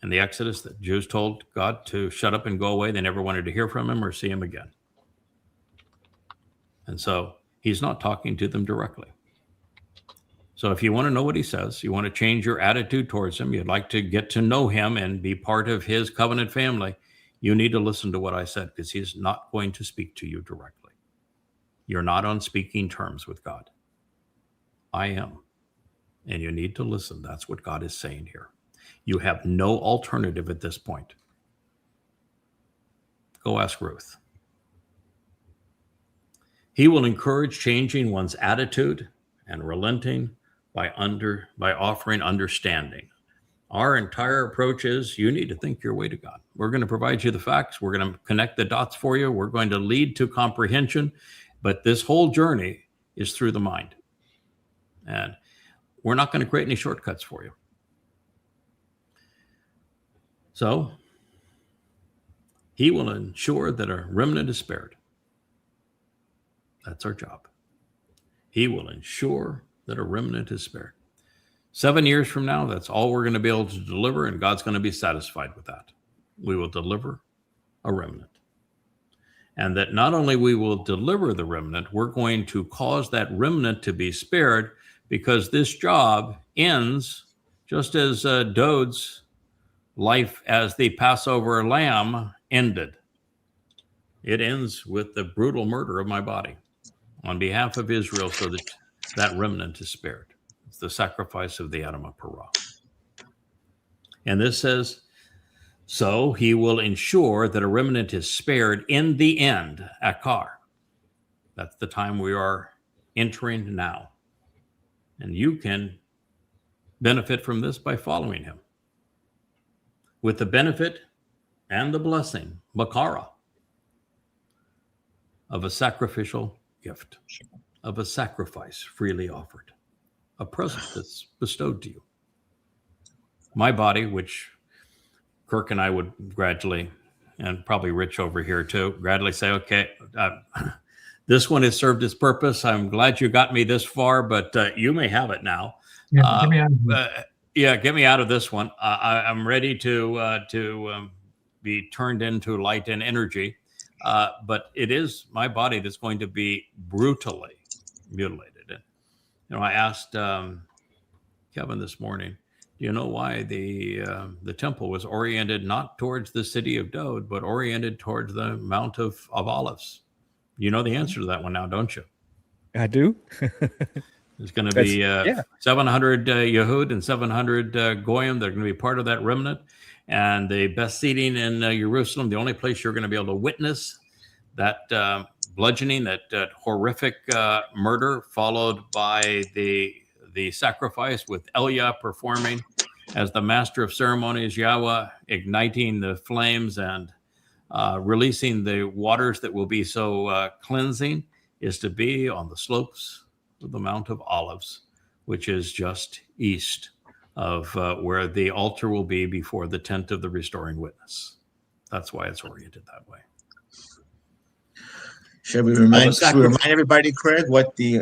In the Exodus, the Jews told God to shut up and go away. They never wanted to hear from him or see him again. And so he's not talking to them directly. So if you want to know what he says, you want to change your attitude towards him, you'd like to get to know him and be part of his covenant family, you need to listen to what I said, because he's not going to speak to you directly. You're not on speaking terms with God. I am. And you need to listen. That's what God is saying here. You have no alternative at this point. Go ask Ruth. He will encourage changing one's attitude and relenting by offering understanding. Our entire approach is you need to think your way to God. We're going to provide you the facts. We're going to connect the dots for you. We're going to lead to comprehension. But this whole journey is through the mind. And we're not going to create any shortcuts for you. So he will ensure that a remnant is spared. That's our job. He will ensure that a remnant is spared. 7 years from now, that's all we're going to be able to deliver, and God's going to be satisfied with that. We will deliver a remnant. And that not only we will deliver the remnant, we're going to cause that remnant to be spared, because this job ends just as Dowd's life as the Passover lamb ended. It ends with the brutal murder of my body on behalf of Israel, so that that remnant is spared. It's the sacrifice of the Adamah Parah. And this says, so he will ensure that a remnant is spared in the end, Akar. That's the time we are entering now. And you can benefit from this by following him. With the benefit and the blessing, Makara, of a sacrificial gift, of a sacrifice freely offered, a present that's bestowed to you. My body, which Kirk and I would gradually, and probably Rich over here too, gradually say, okay, this one has served its purpose. I'm glad you got me this far, but you may have it now. Yeah, get me out of here. Get me out of this one. I'm ready to be turned into light and energy. But it is my body that's going to be brutally mutilated. And, I asked Kevin this morning, do you know why the temple was oriented not towards the city of Dowd, but oriented towards the Mount of Olives? You know the answer to that one now, don't you? I do. There's going to be 700 Yehud and 700 Goyim. They're going to be part of that remnant. And the best seating in Jerusalem, the only place you're going to be able to witness that bludgeoning, that horrific murder, followed by the sacrifice with Elia performing as the master of ceremonies, Yahowah igniting the flames and releasing the waters that will be so cleansing, is to be on the slopes of the Mount of Olives, which is just east of where the altar will be before the tent of the restoring witness. That's why it's oriented that way. Should we remind everybody, Craig, what the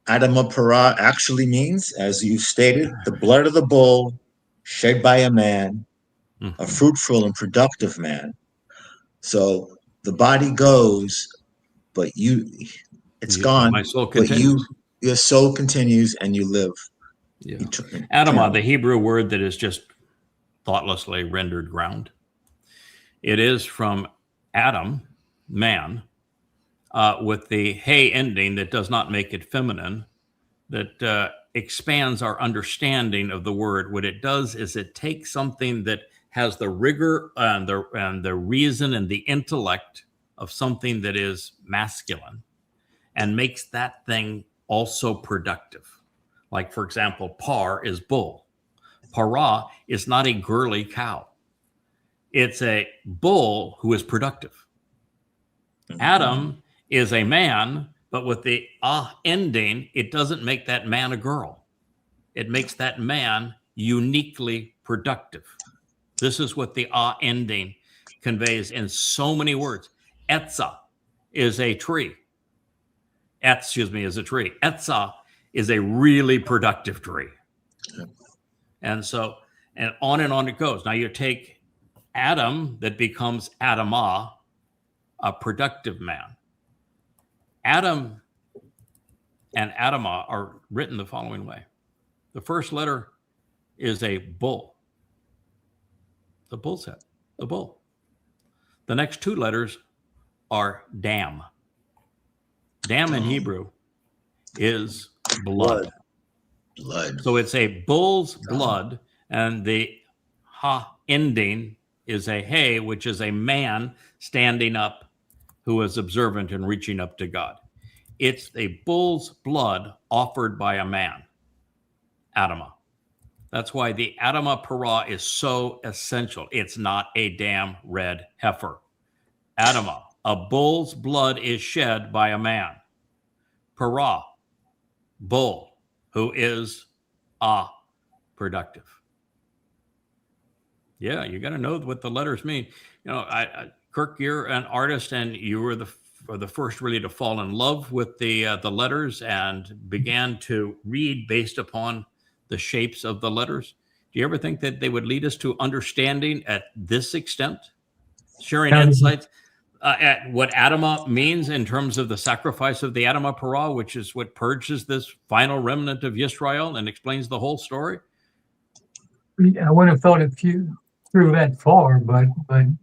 Adamah Parah actually means? As you stated, the blood of the bull shed by a man, a fruitful and productive man. So the body goes, but it's gone. My soul continues. But your soul continues and you live. Yeah. Adamah, the Hebrew word that is just thoughtlessly rendered ground. It is from Adam, man, with the hey ending that does not make it feminine, that expands our understanding of the word. What it does is it takes something that has the rigor and the reason and the intellect of something that is masculine and makes that thing also productive. Like, for example, par is bull. Parah is not a girly cow. It's a bull who is productive. Adam is a man, but with the ending, it doesn't make that man a girl. It makes that man uniquely productive. This is what the ending conveys in so many words. Etzah is a tree. Is a tree. Etzah is a really productive tree. And so, and on it goes. Now you take Adam that becomes Adamah, a productive man. Adam and Adamah are written the following way. The first letter is a bull. The bull's head, the bull. The next two letters are dam. Dam in Hebrew is blood. So it's a bull's blood, and the ha ending is a hey, which is a man standing up who is observant and reaching up to God. It's a bull's blood offered by a man, Adamah. That's why the Adamah Parah is so essential. It's not a damn red heifer. Adamah, a bull's blood is shed by a man. Parah, bull, who is productive. Yeah, you got to know what the letters mean. You know, Kirk, you're an artist, and you were the first really to fall in love with the letters and began to read based upon the shapes of the letters. Do you ever think that they would lead us to understanding at this extent, sharing insights at what Adamah means in terms of the sacrifice of the Adamah Parah, which is what purges this final remnant of Yisra'el and explains the whole story? I wouldn't have thought it through that far, but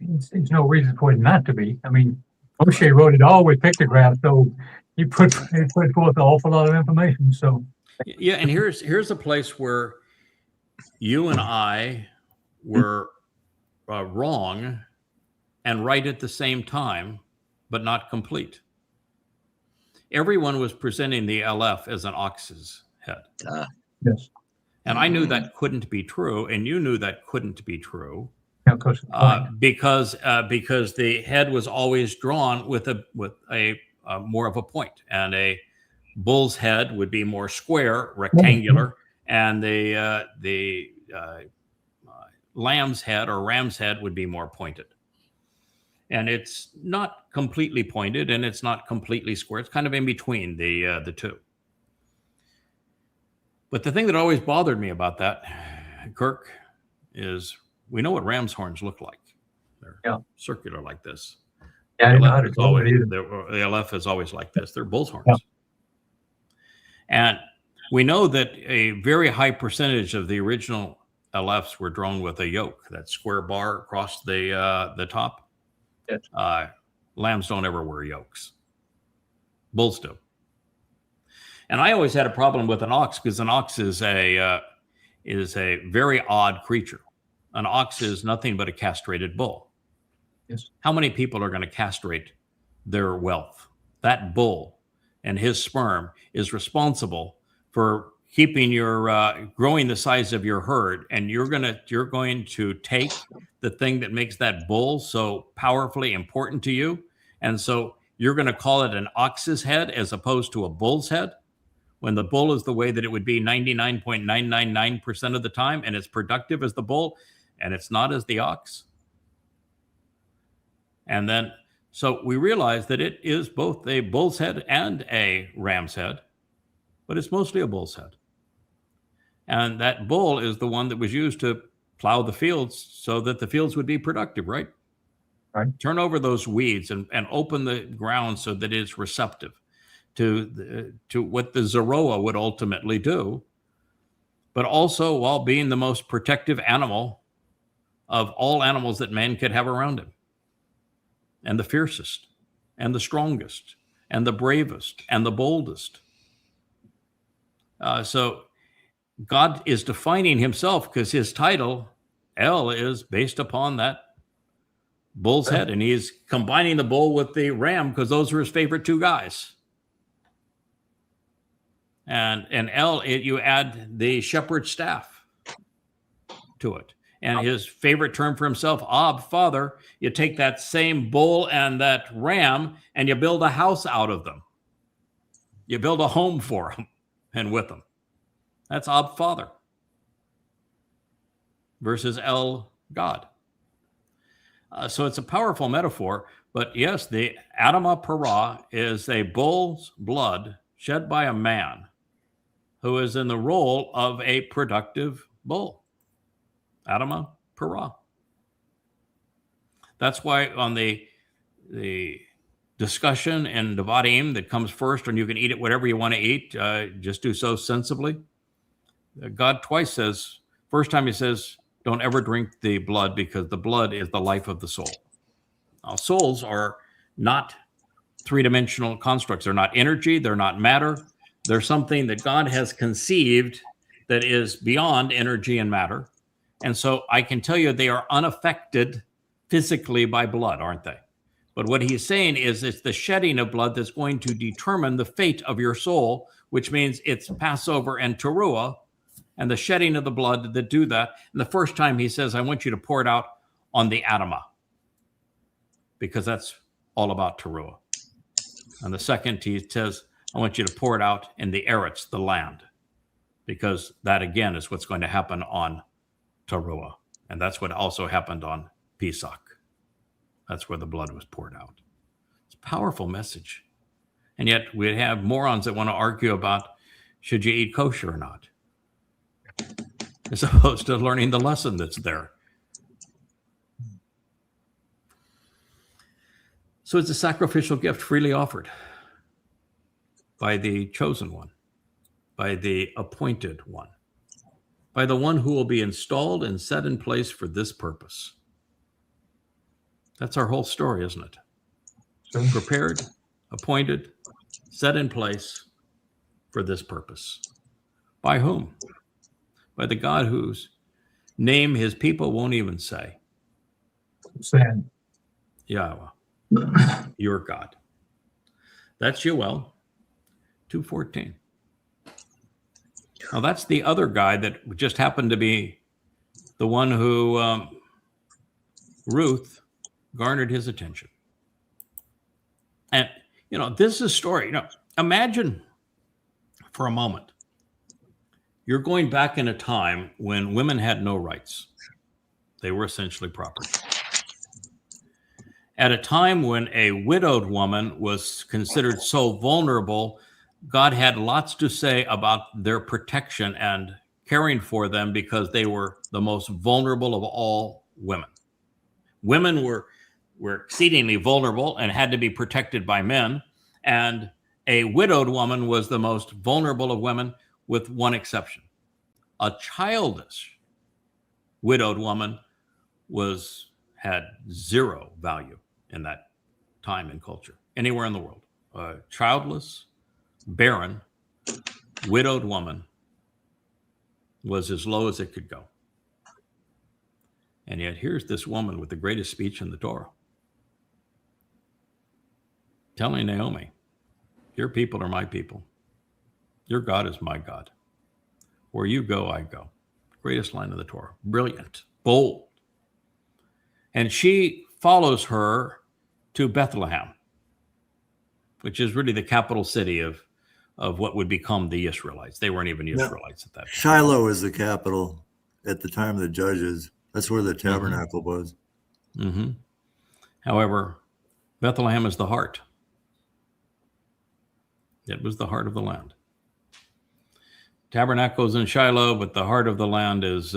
it's no reason for it not to be. I mean, Moshe wrote it all with pictographs, so he put forth an awful lot of information. So yeah, and here's a place where you and I were wrong and right at the same time, but not complete. Everyone was presenting the Aleph as an ox's head. Yes. And I knew that couldn't be true, and you knew that couldn't be true, because the head was always drawn with a more of a point, and a bull's head would be more square, rectangular, and the lamb's head or ram's head would be more pointed. And it's not completely pointed, and it's not completely square. It's kind of in between the two. But the thing that always bothered me about that, Kirk, is we know what ram's horns look like. They're circular like this. Yeah, the Aleph is always like this. They're bull's horns. Yeah. And we know that a very high percentage of the original Alephs were drawn with a yoke, that square bar across the top. Yes. Lambs don't ever wear yokes. Bulls do. And I always had a problem with an ox because an ox is a very odd creature. An ox is nothing but a castrated bull. Yes. How many people are going to castrate their wealth? That bull and his sperm is responsible for keeping your growing the size of your herd, and you're going to take the thing that makes that bull so powerfully important to you, and so you're going to call it an ox's head as opposed to a bull's head, when the bull is the way that it would be 99.999% of the time, and it's productive as the bull, and it's not as the ox. And then, so we realize that it is both a bull's head and a ram's head, but it's mostly a bull's head. And that bull is the one that was used to plow the fields so that the fields would be productive, right? Right. Turn over those weeds and open the ground so that it's receptive to what the Zarowa would ultimately do, but also while being the most protective animal of all animals that man could have around him, and the fiercest, and the strongest, and the bravest, and the boldest. So God is defining himself because his title, El, is based upon that bull's head, and he's combining the bull with the ram because those are his favorite two guys. And El, you add the shepherd's staff to it. And his favorite term for himself, Ab, father, you take that same bull and that ram and you build a house out of them. You build a home for them and with them. That's Ab, father. Versus El, God. So it's a powerful metaphor. But yes, the Adamah Parah is a bull's blood shed by a man who is in the role of a productive bull. Adamah Parah. That's why on the discussion in Devarim that comes first, and you can eat it whatever you want to eat, just do so sensibly. God twice says, first time he says, don't ever drink the blood because the blood is the life of the soul. Now, souls are not three-dimensional constructs. They're not energy. They're not matter. They're something that God has conceived that is beyond energy and matter. And so I can tell you they are unaffected physically by blood, aren't they? But what he's saying is it's the shedding of blood that's going to determine the fate of your soul, which means it's Passover and Towrah and the shedding of the blood that do that. And the first time he says, I want you to pour it out on the Amah, because that's all about Towrah. And the second, he says, I want you to pour it out in the Eretz, the land, because that again is what's going to happen on Towrah. And that's what also happened on Pesach. That's where the blood was poured out. It's a powerful message. And yet we have morons that want to argue about, should you eat kosher or not, as opposed to learning the lesson that's there. So it's a sacrificial gift freely offered by the chosen one, by the appointed one, by the one who will be installed and set in place for this purpose. That's our whole story, isn't it? Prepared, appointed, set in place for this purpose. By whom? By the God whose name his people won't even say. Sad. Yahowah, your God. That's Yowel 2:14. Now that's the other guy that just happened to be the one who Ruth garnered his attention. And, this is a story. Imagine for a moment, you're going back in a time when women had no rights. They were essentially property. At a time when a widowed woman was considered so vulnerable, God had lots to say about their protection and caring for them because they were the most vulnerable of all women. Women were exceedingly vulnerable and had to be protected by men. And a widowed woman was the most vulnerable of women, with one exception. A childless widowed woman had zero value in that time and culture, anywhere in the world. A childless, barren, widowed woman was as low as it could go. And yet here's this woman with the greatest speech in the Torah, telling Naomi, your people are my people. Your God is my God. Where you go, I go. Greatest line of the Torah. Brilliant, bold. And she follows her to Bethlehem, which is really the capital city of what would become the Israelites. They weren't even Israelites at that time. Shiloh is the capital at the time of the judges. That's where the tabernacle was. Mm-hmm. However, Bethlehem is the heart. It was the heart of the land. Tabernacles in Shiloh, but the heart of the land is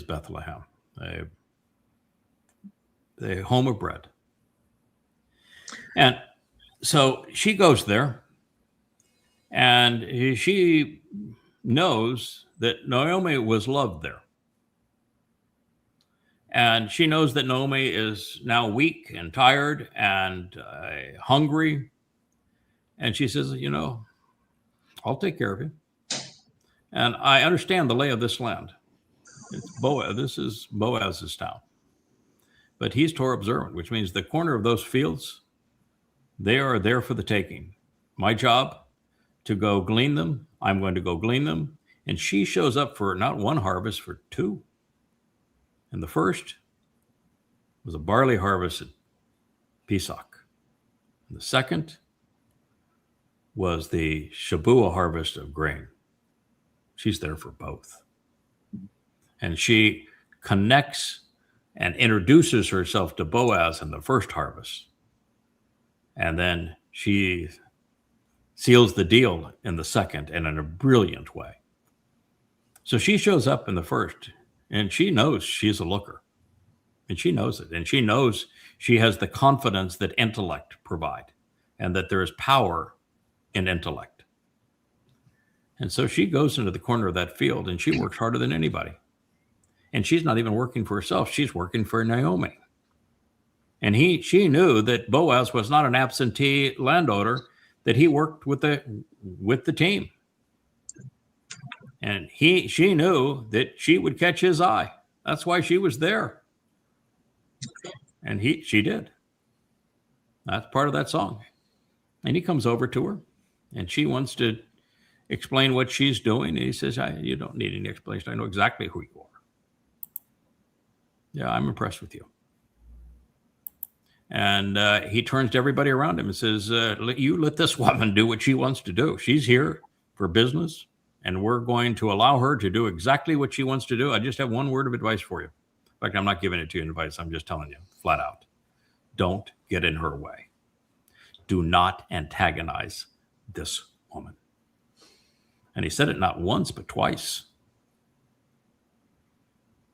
Bethlehem, the home of bread. And so she goes there, and she knows that Naomi was loved there. And she knows that Naomi is now weak and tired and hungry. And she says, I'll take care of you. And I understand the lay of this land. It's Boaz. This is Boaz's town. But he's Torah observant, which means the corner of those fields, they are there for the taking. My job to go glean them, I'm going to go glean them. And she shows up for not one harvest, for two. And the first was a barley harvest at Pesach. And the second was the Shabuw'ah harvest of grain. She's there for both. And she connects and introduces herself to Boaz in the first harvest. And then she seals the deal in the second, and in a brilliant way. So she shows up in the first, and she knows she's a looker. And she knows it. And she knows she has the confidence that intellect provide, and that there is power in intellect. And so she goes into the corner of that field, and she works harder than anybody. And she's not even working for herself. She's working for Naomi. And she knew that Boaz was not an absentee landowner, that he worked with the team. And she knew that she would catch his eye. That's why she was there. And she did. That's part of that song. And he comes over to her, and she wants to explain what she's doing. And he says, you don't need any explanation. I know exactly who you are. Yeah, I'm impressed with you. And he turns to everybody around him and says, you let this woman do what she wants to do. She's here for business, and we're going to allow her to do exactly what she wants to do. I just have one word of advice for you. In fact, I'm not giving it to you in advice. I'm just telling you flat out. Don't get in her way. Do not antagonize this woman. And he said it not once, but twice.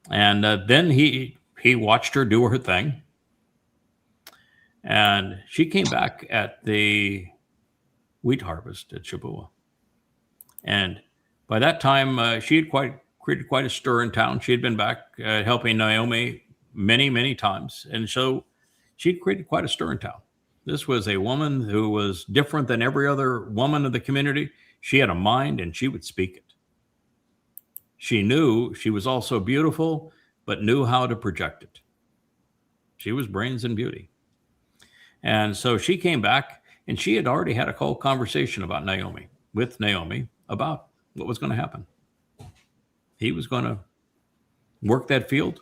And then he watched her do her thing. And she came back at the wheat harvest at Shabuw'ah. And by that time, she had created quite a stir in town. She had been back helping Naomi many, many times. And so she created quite a stir in town. This was a woman who was different than every other woman of the community. She had a mind, and she would speak it. She knew she was also beautiful, but knew how to project it. She was brains and beauty. And so she came back, and she had already had a whole conversation with Naomi about what was going to happen. He was going to work that field,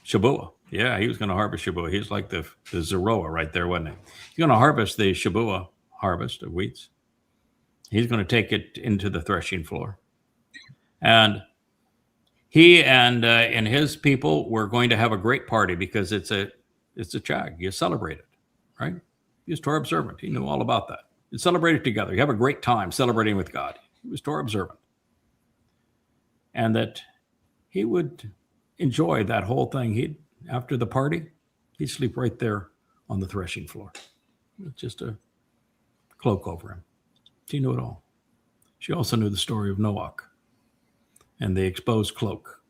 Shabuw'ah. Yeah, he was going to harvest Shabuw'ah. He's like the Zarowa right there, wasn't he? He's going to harvest the Shabuw'ah harvest of wheats. He's going to take it into the threshing floor. And he and his people were going to have a great party because it's a chag. You celebrate it, right? He was Torah observant. He knew all about that. You celebrate it together. You have a great time celebrating with God. He was Torah observant. And that he would enjoy that whole thing. After the party, he'd sleep right there on the threshing floor with just a cloak over him. She knew it all. She also knew the story of Noach and the exposed cloak.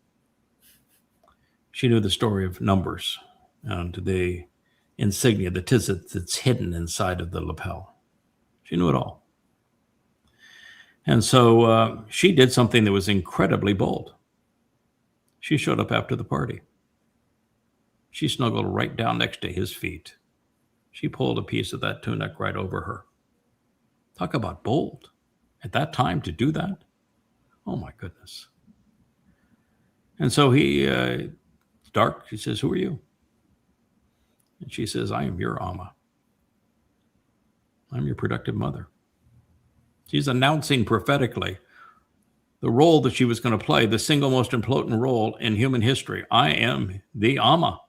She knew the story of Numbers and the insignia, the tzitzit that's hidden inside of the lapel. She knew it all. And so she did something that was incredibly bold. She showed up after the party. She snuggled right down next to his feet. She pulled a piece of that tunic right over her. Talk about bold. At that time to do that? Oh my goodness. And so it's dark. He says, who are you? And she says, I am your Amah. I'm your productive mother. She's announcing prophetically the role that she was going to play, the single most important role in human history. I am the Amah.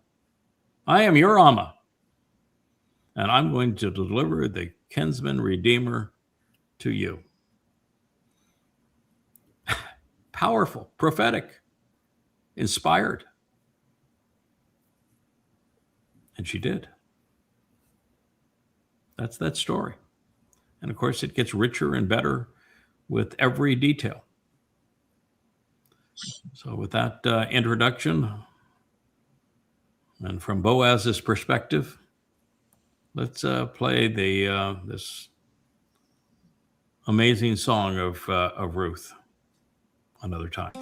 I am your Amah. And I'm going to deliver the kinsman redeemer to you. Powerful, prophetic, inspired. And she did. That's that story. And of course, it gets richer and better with every detail. So with that introduction, and from Boaz's perspective, let's play this amazing song of Ruth another time.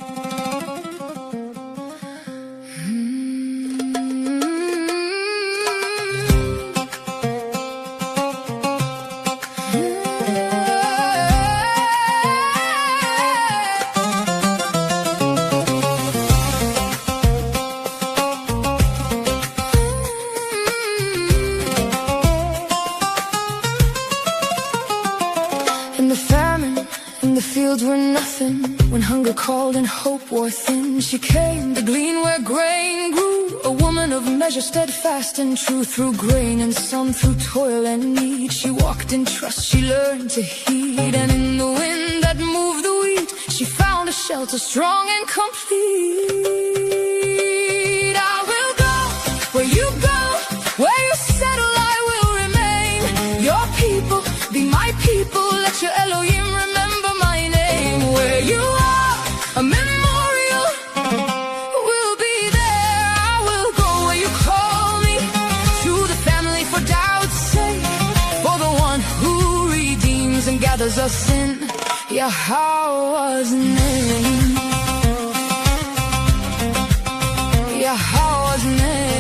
Called and hope wore thin. She came to glean where grain grew, a woman of measure, steadfast and true. Through grain and sun, through toil and need, she walked in trust, she learned to heed. And in the wind that moved the wheat, she found a shelter strong and complete. I will go where you go, where you settle I will remain. Your people be my people, let your Elohim remember my name. Where you are a memorial will be there. I will go where you call me, to the family for Dowd's sake, for the one who redeems and gathers us in Yahowah's name. Yahowah's name.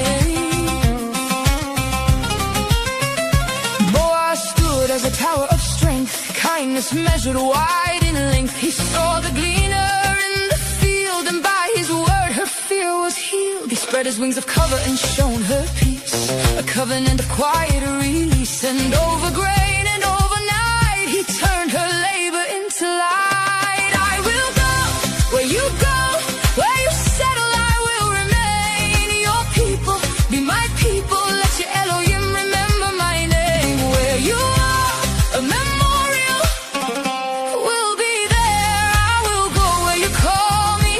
witness measured wide in length. He saw the gleaner in the field, and by his word her fear was healed. He spread his wings of cover and shown her peace, a covenant of quiet release. And over grain and over night, he turned her labor into light. I will go where you go, where you settle I will remain. Your people be my people, let your Elohim remember my name. Where you are, a memorial will be there. I will go where you call me,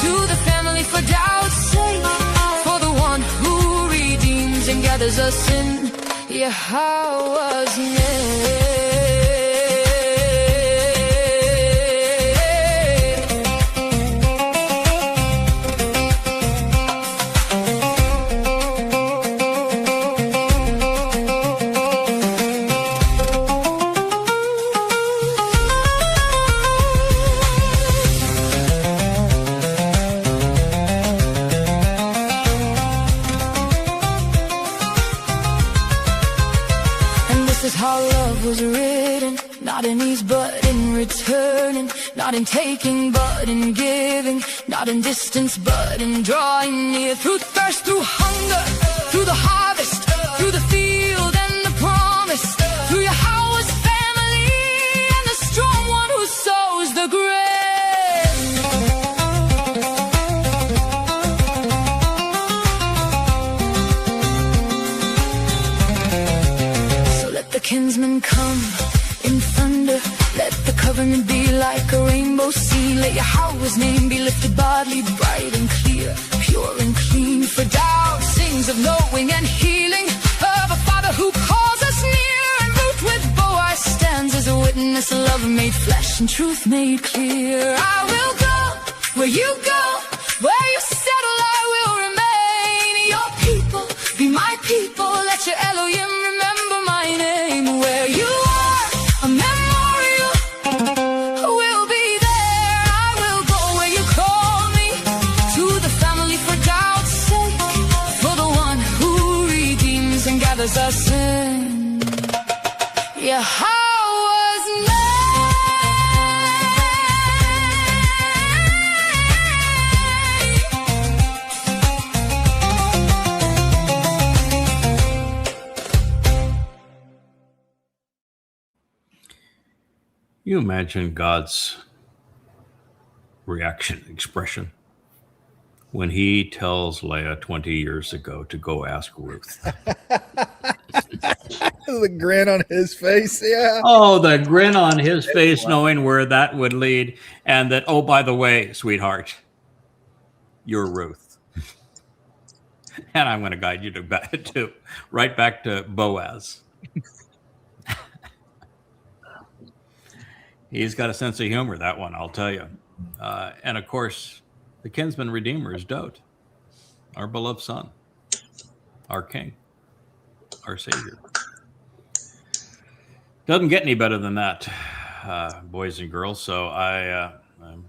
to the family for Dowd's sake, for the one who redeems and gathers us in Yahowah's name. How love was written, not in ease but in returning, not in taking but in giving, not in distance but in drawing near. Through thirst, through hunger, through the harvest, through the field and the promise, through Yahowah's family and the strong one who sows the grain. The kinsman come in thunder, let the covenant be like a rainbow sea. Let Yahowah's name be lifted broadly, bright and clear, pure and clean. For Dowd sings of knowing and healing, of a father who calls us near. And Ruth with Boaz stands as a witness, love made flesh and truth made clear. I will go where you go, where you settle I will remain. Your people be my people, let your Elohim remember my name. Where you are, a memorial will be there. I will go where you call me, to the family for Dowd's sake, for the one who redeems and gathers us in Yahowah's name. You imagine God's reaction, expression, when he tells Leah 20 years ago to go ask Ruth. The grin on his face, yeah. Oh, the grin on his face, knowing where that would lead. And that, oh, by the way, sweetheart, you're Ruth. And I'm going to guide you to right back to Boaz. He's got a sense of humor, that one, I'll tell you. And of course, the kinsman redeemer is Dowd, our beloved son, our king, our savior. Doesn't get any better than that, boys and girls. So I'm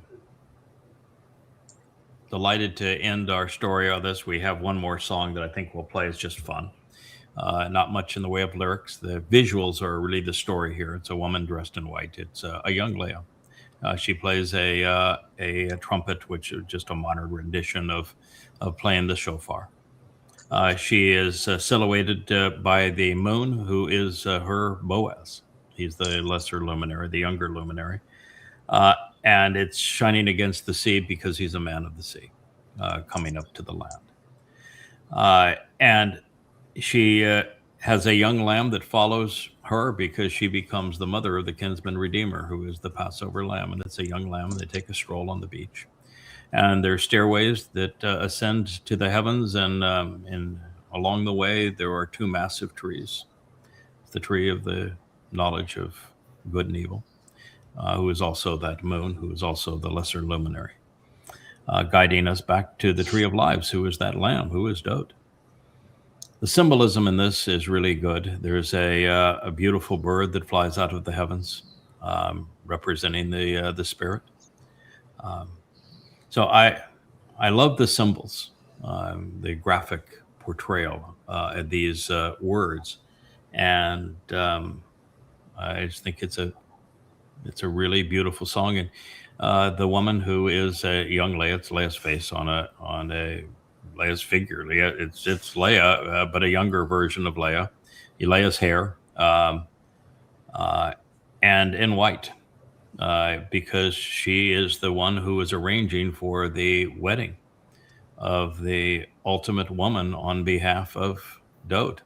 delighted to end our story on this. We have one more song that I think we'll play. It's just fun. Not much in the way of lyrics. The visuals are really the story here. It's a woman dressed in white. It's a young Leah. She plays a trumpet, which is just a modern rendition of playing the shofar. She is silhouetted by the moon, who is her Boaz. He's the lesser luminary, the younger luminary. And it's shining against the sea because he's a man of the sea, coming up to the land. And she has a young lamb that follows her because she becomes the mother of the kinsman redeemer, who is the Passover lamb. And it's a young lamb. They take a stroll on the beach. And there are stairways that ascend to the heavens. And along the way, there are two massive trees. The tree of the knowledge of good and evil, who is also that moon, who is also the lesser luminary, guiding us back to the tree of lives, who is that lamb, who is Dowd. The symbolism in this is really good. There's a beautiful bird that flies out of the heavens, representing the spirit. So I love the symbols, the graphic portrayal of these words, and I just think it's a It's a really beautiful song, and the woman who is a young Leah, it's Leah's face on a Leah's figure. Leah, it's Leah, but a younger version of Leah. Leah's hair, and in white, because she is the one who is arranging for the wedding of the ultimate woman on behalf of Dowd.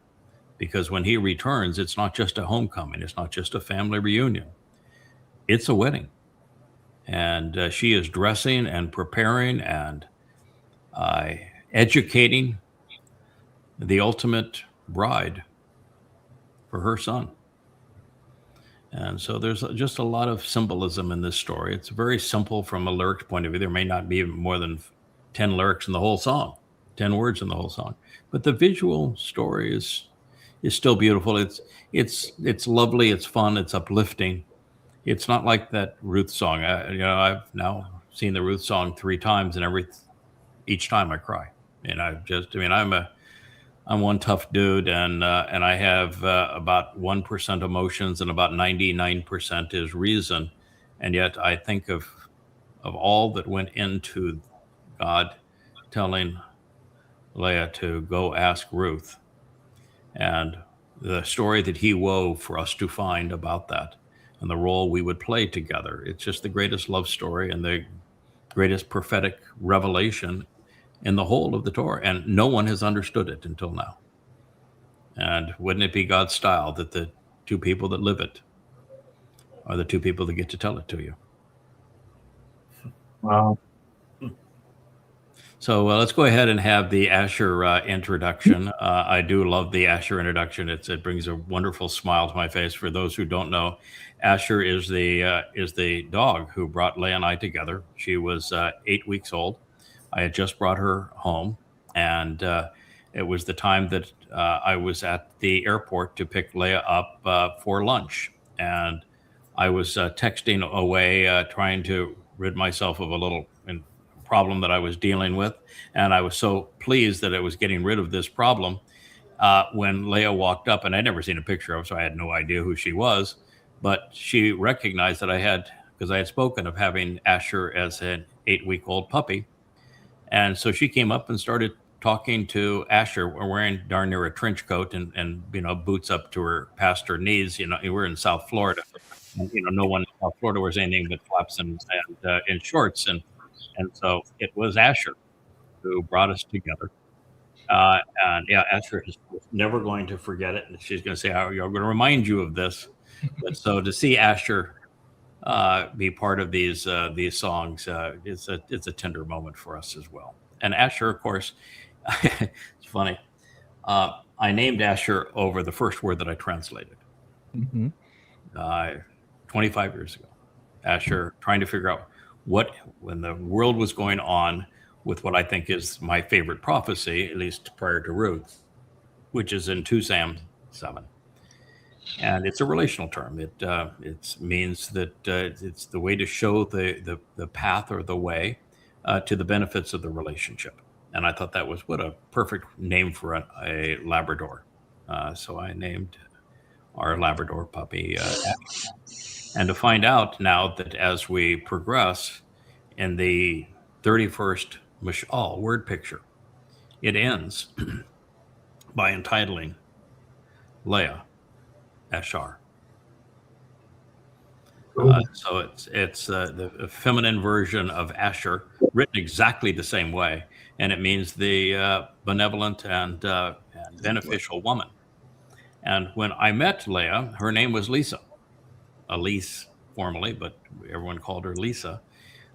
Because when he returns, it's not just a homecoming, it's not just a family reunion, it's a wedding. And she is dressing and preparing and educating the ultimate bride for her son. And so there's just a lot of symbolism in this story. It's very simple from a lyric point of view. There may not be more than 10 lyrics in the whole song, 10 words in the whole song, but the visual story is still beautiful. It's lovely. It's fun. It's uplifting. It's not like that Ruth song. I've now seen the Ruth song 3 times, and each time I cry. And I'm one tough dude, and I have about 1% emotions, and about 99% is reason. And yet I think of all that went into God telling Leah to go ask Ruth, and the story that he wove for us to find about that, and the role we would play together. It's just the greatest love story and the greatest prophetic revelation in the whole of the Torah, and no one has understood it until now. And wouldn't it be God's style that the 2 people that live it are the 2 people that get to tell it to you? Wow. So let's go ahead and have the Asher introduction. I do love the Asher introduction. It brings a wonderful smile to my face. For those who don't know, Asher is the dog who brought Leah and I together. She was 8 weeks old. I had just brought her home, and it was the time that I was at the airport to pick Leah up for lunch. And I was texting away, trying to rid myself of a little problem that I was dealing with. And I was so pleased that I was getting rid of this problem when Leah walked up, and I'd never seen a picture of her, so I had no idea who she was. But she recognized that because I had spoken of having Asher as an 8-week-old puppy. And so she came up and started talking to Asher. We're wearing darn near a trench coat and boots up to her past her knees. We're in South Florida. And, no one in South Florida wears anything but flaps and shorts. And so it was Asher who brought us together. And yeah, Asher is never going to forget it. And she's going to say, I'm going to remind you of this. But so to see Asher be part of these songs, it's a tender moment for us as well. And Asher, of course, it's funny. I named Asher over the first word that I translated. 25 years ago. Asher, trying to figure out when the world was going on with what I think is my favorite prophecy, at least prior to Ruth, which is in 2 Sam 7. And it's a relational term. It means that it's the way to show the path or the way to the benefits of the relationship. And I thought that was what a perfect name for a Labrador. So I named our Labrador puppy Asher. And to find out now that as we progress in the 31st Mashal word picture, it ends by entitling Leah Ashar. So it's the feminine version of Asher, written exactly the same way, and it means the benevolent and beneficial woman. And when I met Leah, her name was Lisa. Elise formally, but everyone called her Lisa.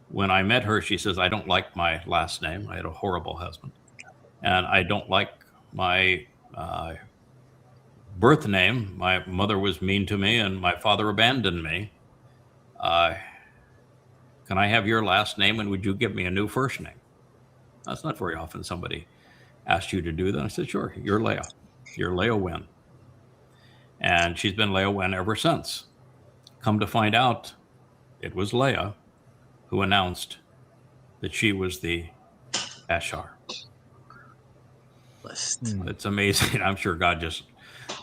When I met her, she says, I don't like my last name. I had a horrible husband. And I don't like my birth name. My mother was mean to me and my father abandoned me. Can I have your last name and would you give me a new first name? That's not very often somebody asks you to do that. I said, sure, you're Leah. You're Leah Wynn. And she's been Leah Wynn ever since. Come to find out, it was Leah who announced that she was the Ashar. It's amazing. I'm sure God just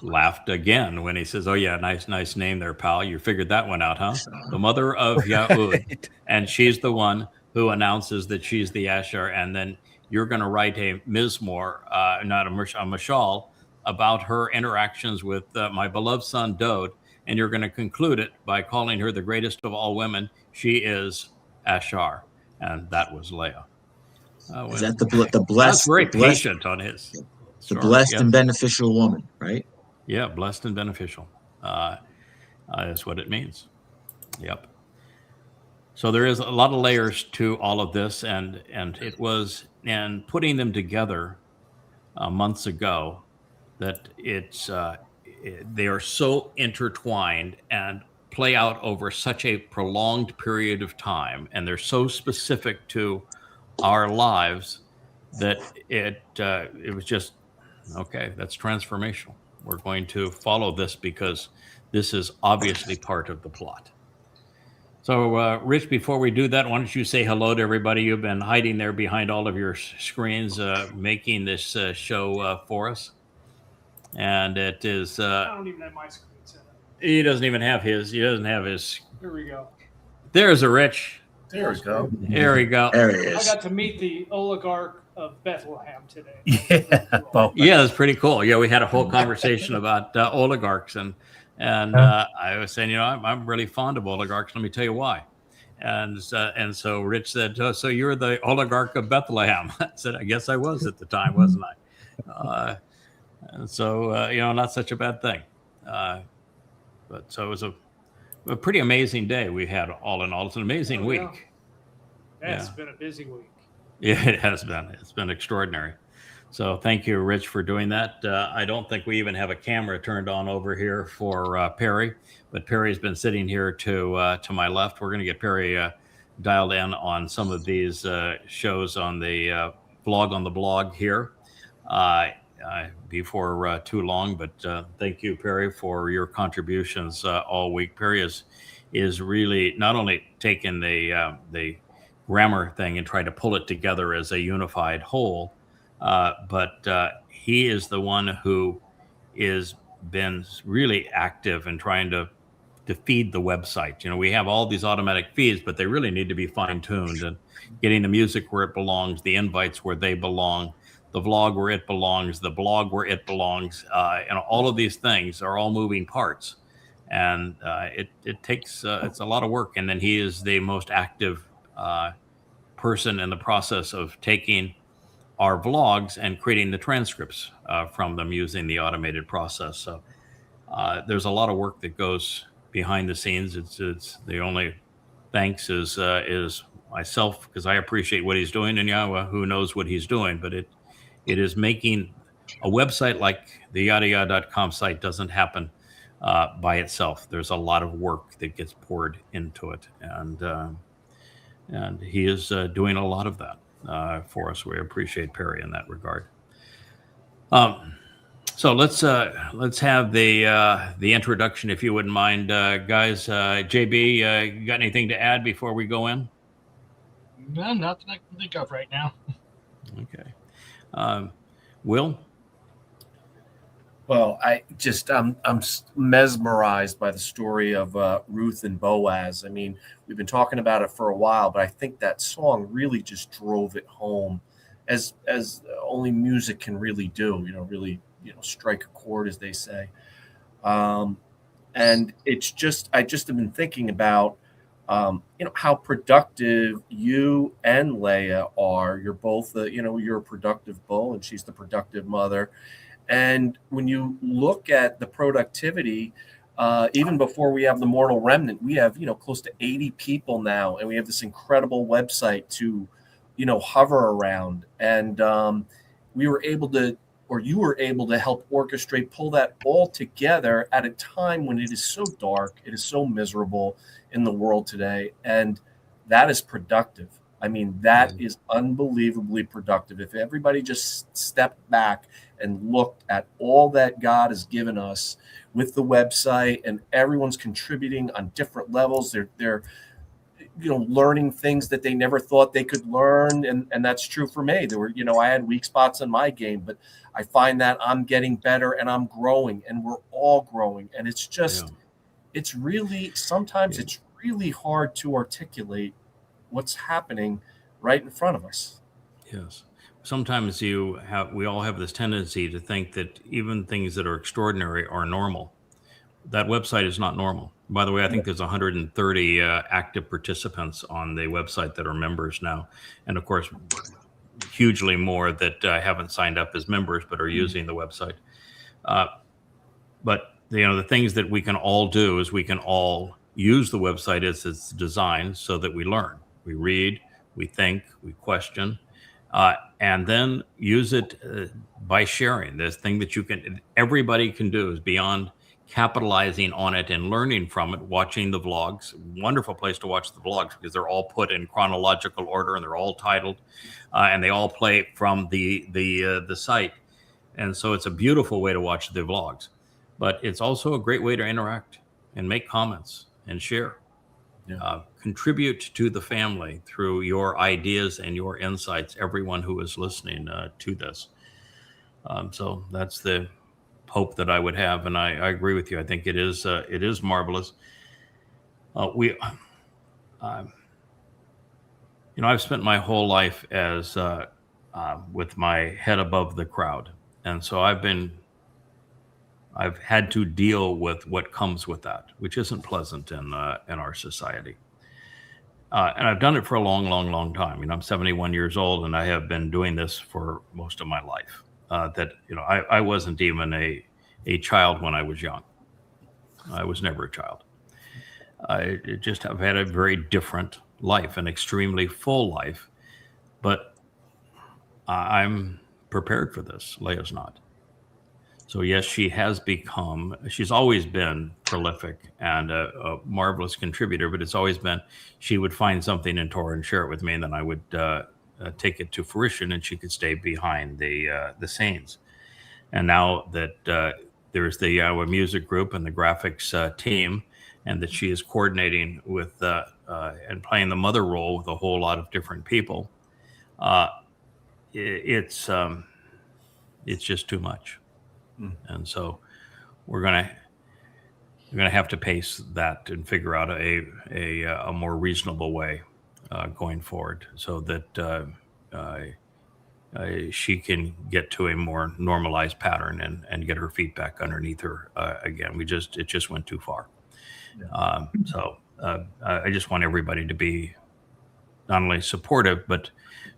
laughed again when he says, "Oh yeah, nice name there, pal. You figured that one out, huh? The mother of Yahweh, and she's the one who announces that she's the Asher, and then you're going to write a Mizmowr, not a mashal, about her interactions with my beloved son Dowd, and you're going to conclude it by calling her the greatest of all women. She is Asher," and that was Leah. Is that the That's blessed? very the blessed, patient on his. the Story. blessed Yes. and beneficial woman, right? Yeah, blessed and beneficial. Is what it means. Yep. So there is a lot of layers to all of this, and it was in putting them together months ago that they are so intertwined and play out over such a prolonged period of time, and they're so specific to our lives that it was just okay. That's transformational. We're going to follow this because this is obviously part of the plot. So, Rich, before we do that, why don't you say hello to everybody? You've been hiding there behind all of your screens, making this show for us. And it is. I don't even have my screen set up. He doesn't even have his. He doesn't have his. Here we go. There's a Rich. There we go. There we go. There he I is. got to meet the oligarch of Bethlehem today. Yeah. Well, Yeah, that's pretty cool. Yeah, we had a whole conversation about oligarchs, and I was saying, I'm really fond of oligarchs. Let me tell you why. And so Rich said, "So you're the oligarch of Bethlehem?" I said, "I guess I was at the time, wasn't I?" And so not such a bad thing. But so it was a pretty amazing day we had. All in all, it's an amazing week. Yeah. It's been a busy week. Yeah, it has been. It's been extraordinary. So thank you, Rich, for doing that. I don't think we even have a camera turned on over here for Perry, but Perry's been sitting here to my left. We're going to get Perry dialed in on some of these shows on the blog here before too long. But thank you, Perry, for your contributions all week. Perry is really not only taking the grammar thing and trying to pull it together as a unified whole, but he is the one who is been really active in trying to feed the website. We have all these automatic feeds, but they really need to be fine-tuned and getting the music where it belongs, the invites where they belong, the vlog where it belongs, the blog where it belongs, and all of these things are all moving parts. And it takes, it's a lot of work. And then he is the most active person in the process of taking our vlogs and creating the transcripts from them using the automated process. So there's a lot of work that goes behind the scenes. It's the only thanks is myself, because I appreciate what he's doing, and Yahowah, who knows what he's doing, but it is making a website like the yadayah.com site doesn't happen by itself. There's a lot of work that gets poured into it, and he is doing a lot of that for us. We appreciate Perry in that regard. So let's have the introduction, if you wouldn't mind, guys. JB, you got anything to add before we go in? No, nothing I can think of right now. Okay. Will? Well, I'm mesmerized by the story of Ruth and Boaz. I mean, we've been talking about it for a while, but I think that song really just drove it home, as only music can really do. Really, strike a chord, as they say. And it's just, I just have been thinking about, how productive you and Leah are. You're both you're a productive bull, and she's the productive mother. And when you look at the productivity, even before we have the mortal remnant, we have, close to 80 people now, and we have this incredible website to, hover around. And you were able to help orchestrate, pull that all together at a time when it is so dark, it is so miserable in the world today. And that is productive. I mean, that is unbelievably productive. If everybody just stepped back and looked at all that God has given us with the website, and everyone's contributing on different levels, they're learning things that they never thought they could learn. And that's true for me. There were, I had weak spots in my game, but I find that I'm getting better and I'm growing, and we're all growing. And it's just, it's really, sometimes it's really hard to articulate what's happening right in front of us. Yes. Sometimes we all have this tendency to think that even things that are extraordinary are normal. That website is not normal. By the way, I think there's 130 active participants on the website that are members now. And of course, hugely more that haven't signed up as members but are using the website. But the things that we can all do is we can all use the website as it's designed so that we learn, we read, we think, we question, and then use it by sharing. This thing that everybody can do is beyond capitalizing on it and learning from it, watching the vlogs. Wonderful place to watch the vlogs because they're all put in chronological order and they're all titled, and they all play from the site. And so it's a beautiful way to watch the vlogs, but it's also a great way to interact and make comments and share. Contribute to the family through your ideas and your insights, everyone who is listening to this. So that's the hope that I would have, and I agree with you. I think it is marvelous. I've spent my whole life as with my head above the crowd, and so I've had to deal with what comes with that, which isn't pleasant in our society. And I've done it for a long, long, long time. I'm 71 years old, and I have been doing this for most of my life. I wasn't even a child when I was young. I was never a child. I just have had a very different life, an extremely full life. But I'm prepared for this. Leah's not. So yes, she's always been prolific and a marvelous contributor, but it's always been, she would find something in Towrah and share it with me, and then I would take it to fruition, and she could stay behind the scenes. And now that there's the Yahowah music group and the graphics team, and that she is coordinating with and playing the mother role with a whole lot of different people, it's just too much. And so we're gonna have to pace that and figure out a more reasonable way going forward, so that she can get to a more normalized pattern and get her feet back underneath her again. It just went too far. So I just want everybody to be not only supportive, but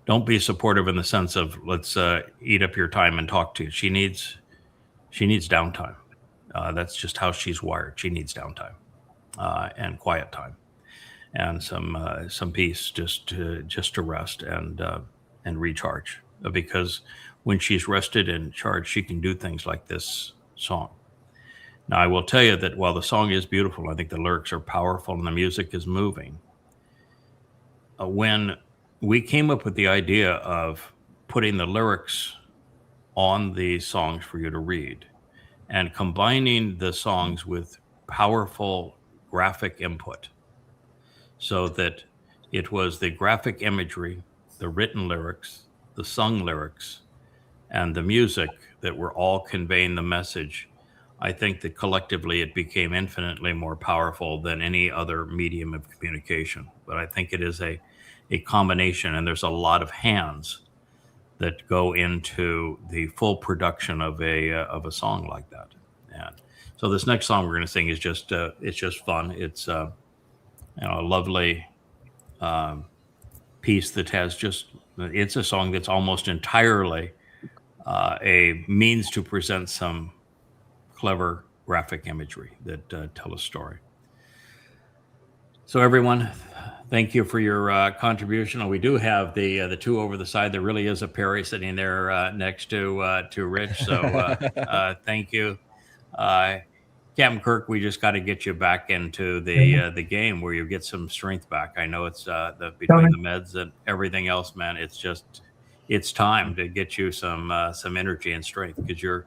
don't be supportive in the sense of let's eat up your time and talk to you. She needs downtime. That's just how she's wired. She needs downtime and quiet time, and some peace, just to rest and recharge. Because when she's rested and charged, she can do things like this song. Now, I will tell you that while the song is beautiful, I think the lyrics are powerful and the music is moving. When we came up with the idea of putting the lyrics on the songs for you to read and combining the songs with powerful graphic input, so that it was the graphic imagery, the written lyrics, the sung lyrics, and the music that were all conveying the message, I think that collectively it became infinitely more powerful than any other medium of communication. But I think it is a combination, and there's a lot of hands that go into the full production of a song like that. And so this next song we're going to sing is just it's just fun. It's a lovely piece that has it's a song that's almost entirely a means to present some clever graphic imagery that tell a story. So everyone, thank you for your contribution. We do have the two over the side. There really is a Perry sitting there next to Rich. So thank you, Captain Kirk. We just got to get you back into the game where you get some strength back. I know it's between the meds and everything else, man. It's time to get you some energy and strength, because you're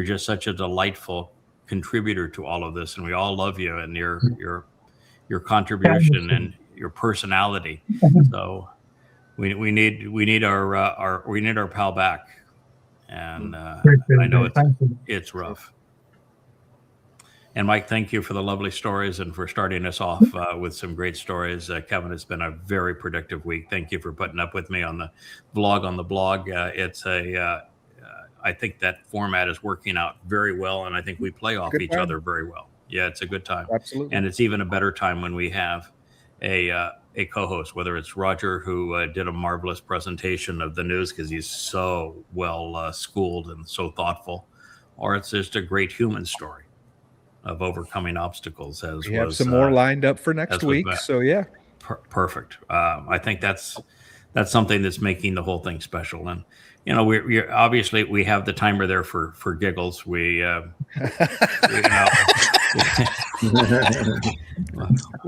just such a delightful contributor to all of this, and we all love you and your contribution, your personality. So we need our pal back, and I know it's rough. And Mike, thank you for the lovely stories and for starting us off with some great stories. Kevin, it's been a very productive week. Thank you for putting up with me on the vlog on the blog. I think that format is working out very well, and I think we play off each other very well. Yeah, it's a good time. Absolutely. And it's even a better time when we have a co-host, whether it's Roger, who did a marvelous presentation of the news because he's so well schooled and so thoughtful, or it's just a great human story of overcoming obstacles. We have some more lined up for next week. So yeah, perfect. I think that's something that's making the whole thing special. And we're obviously we have the timer there for giggles. We're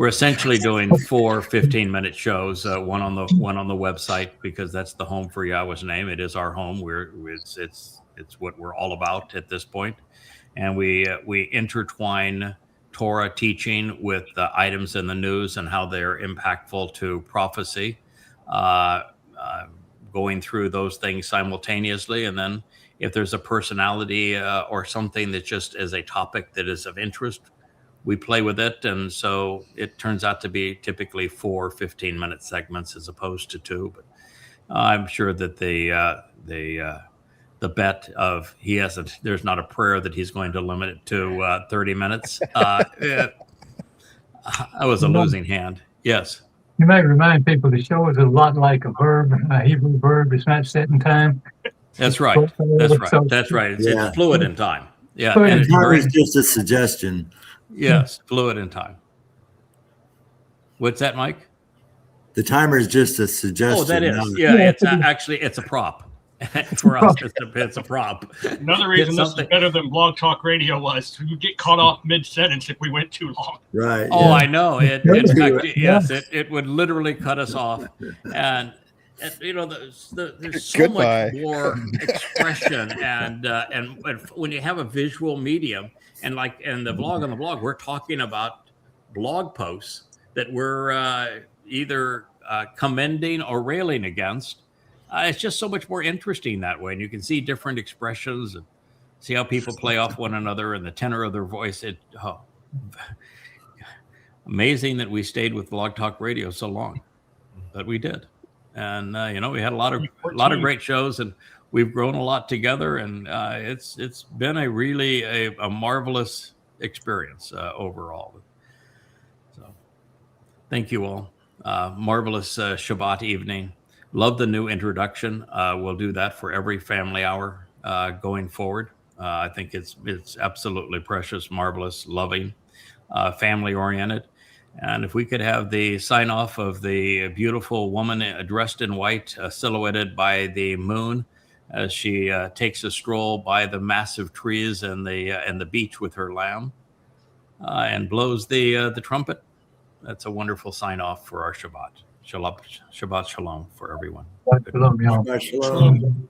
essentially doing 4 15-minute shows, one on the website, because that's the home for Yahweh's name. It is our home. It's what we're all about at this point. And we intertwine Torah teaching with the items in the news and how they're impactful to prophecy, going through those things simultaneously. And then if there's a personality or something that just is a topic that is of interest, we play with it. And so it turns out to be typically 4 15-minute segments as opposed to 2. But I'm sure that the bet of there's not a prayer that he's going to limit it to 30 minutes. I was a losing hand. Yes. You might remind people the show is a lot like a verb, a Hebrew verb. It's not set in time. That's right. That's right. It's fluid in time. Yeah. And time is just a suggestion. Yes. Fluid in time. What's that, Mike? The timer is just a suggestion. Oh, that is. Yeah. It's a prop. For us, it's a prop. Another reason this is better than Blog Talk Radio was you get caught off mid-sentence if we went too long. Right. Oh, yeah. I know. In fact, yes, it would literally cut us off. And there's so much more expression and when you have a visual medium and the blog on the blog, we're talking about blog posts that we're either commending or railing against. It's just so much more interesting that way. And you can see different expressions and see how people play off one another and the tenor of their voice. Amazing that we stayed with Blog Talk Radio so long, but we did. And, we had a lot of great shows, and we've grown a lot together. And it's been a really a marvelous experience overall. So thank you all. Marvelous Shabbat evening. Love the new introduction. We'll do that for every family hour going forward. I think it's absolutely precious, marvelous, loving, family oriented. And if we could have the sign off of the beautiful woman dressed in white, silhouetted by the moon as she takes a stroll by the massive trees and the beach with her lamb and blows the trumpet. That's a wonderful sign off for our Shabbat. Shabbat shalom for everyone. Shabbat shalom.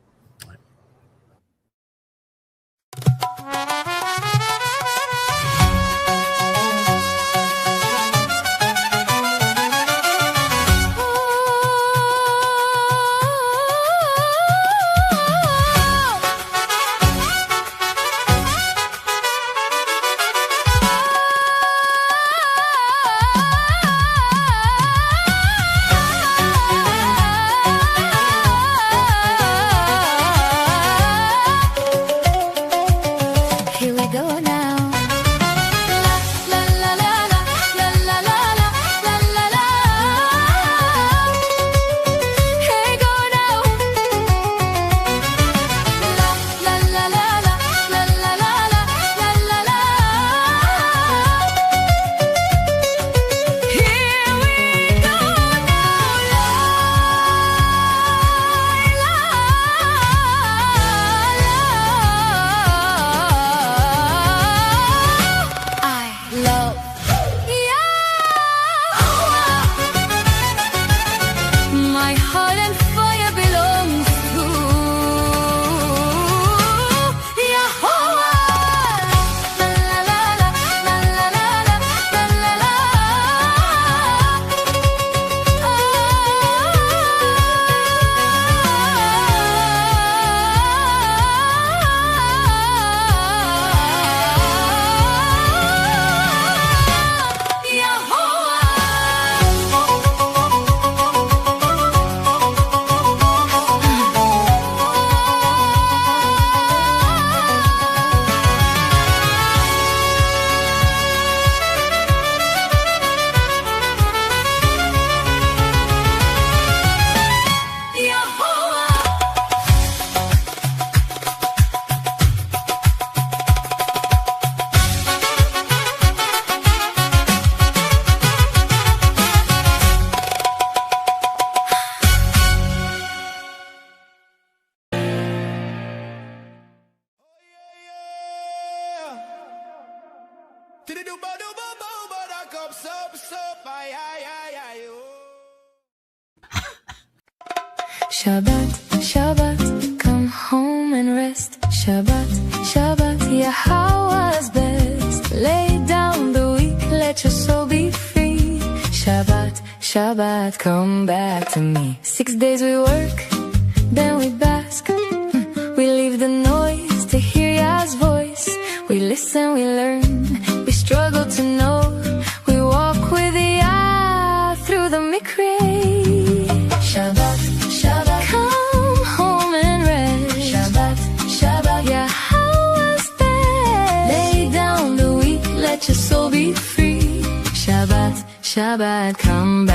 Shabbat, Shabbat, come home and rest. Shabbat, Shabbat, Yahowah's best. Lay down the weak, let your soul be free. Shabbat, Shabbat, come back to me. 6 days we work, then we bask. We leave the noise to hear Yah's voice. We listen, we learn, we struggle to know. We walk with Yah through the mikri. Shabbat, Shabbat, come home and rest. Shabbat, Shabbat, Yahowah's best. Lay down the weak, let your soul be free. Shabbat, Shabbat, come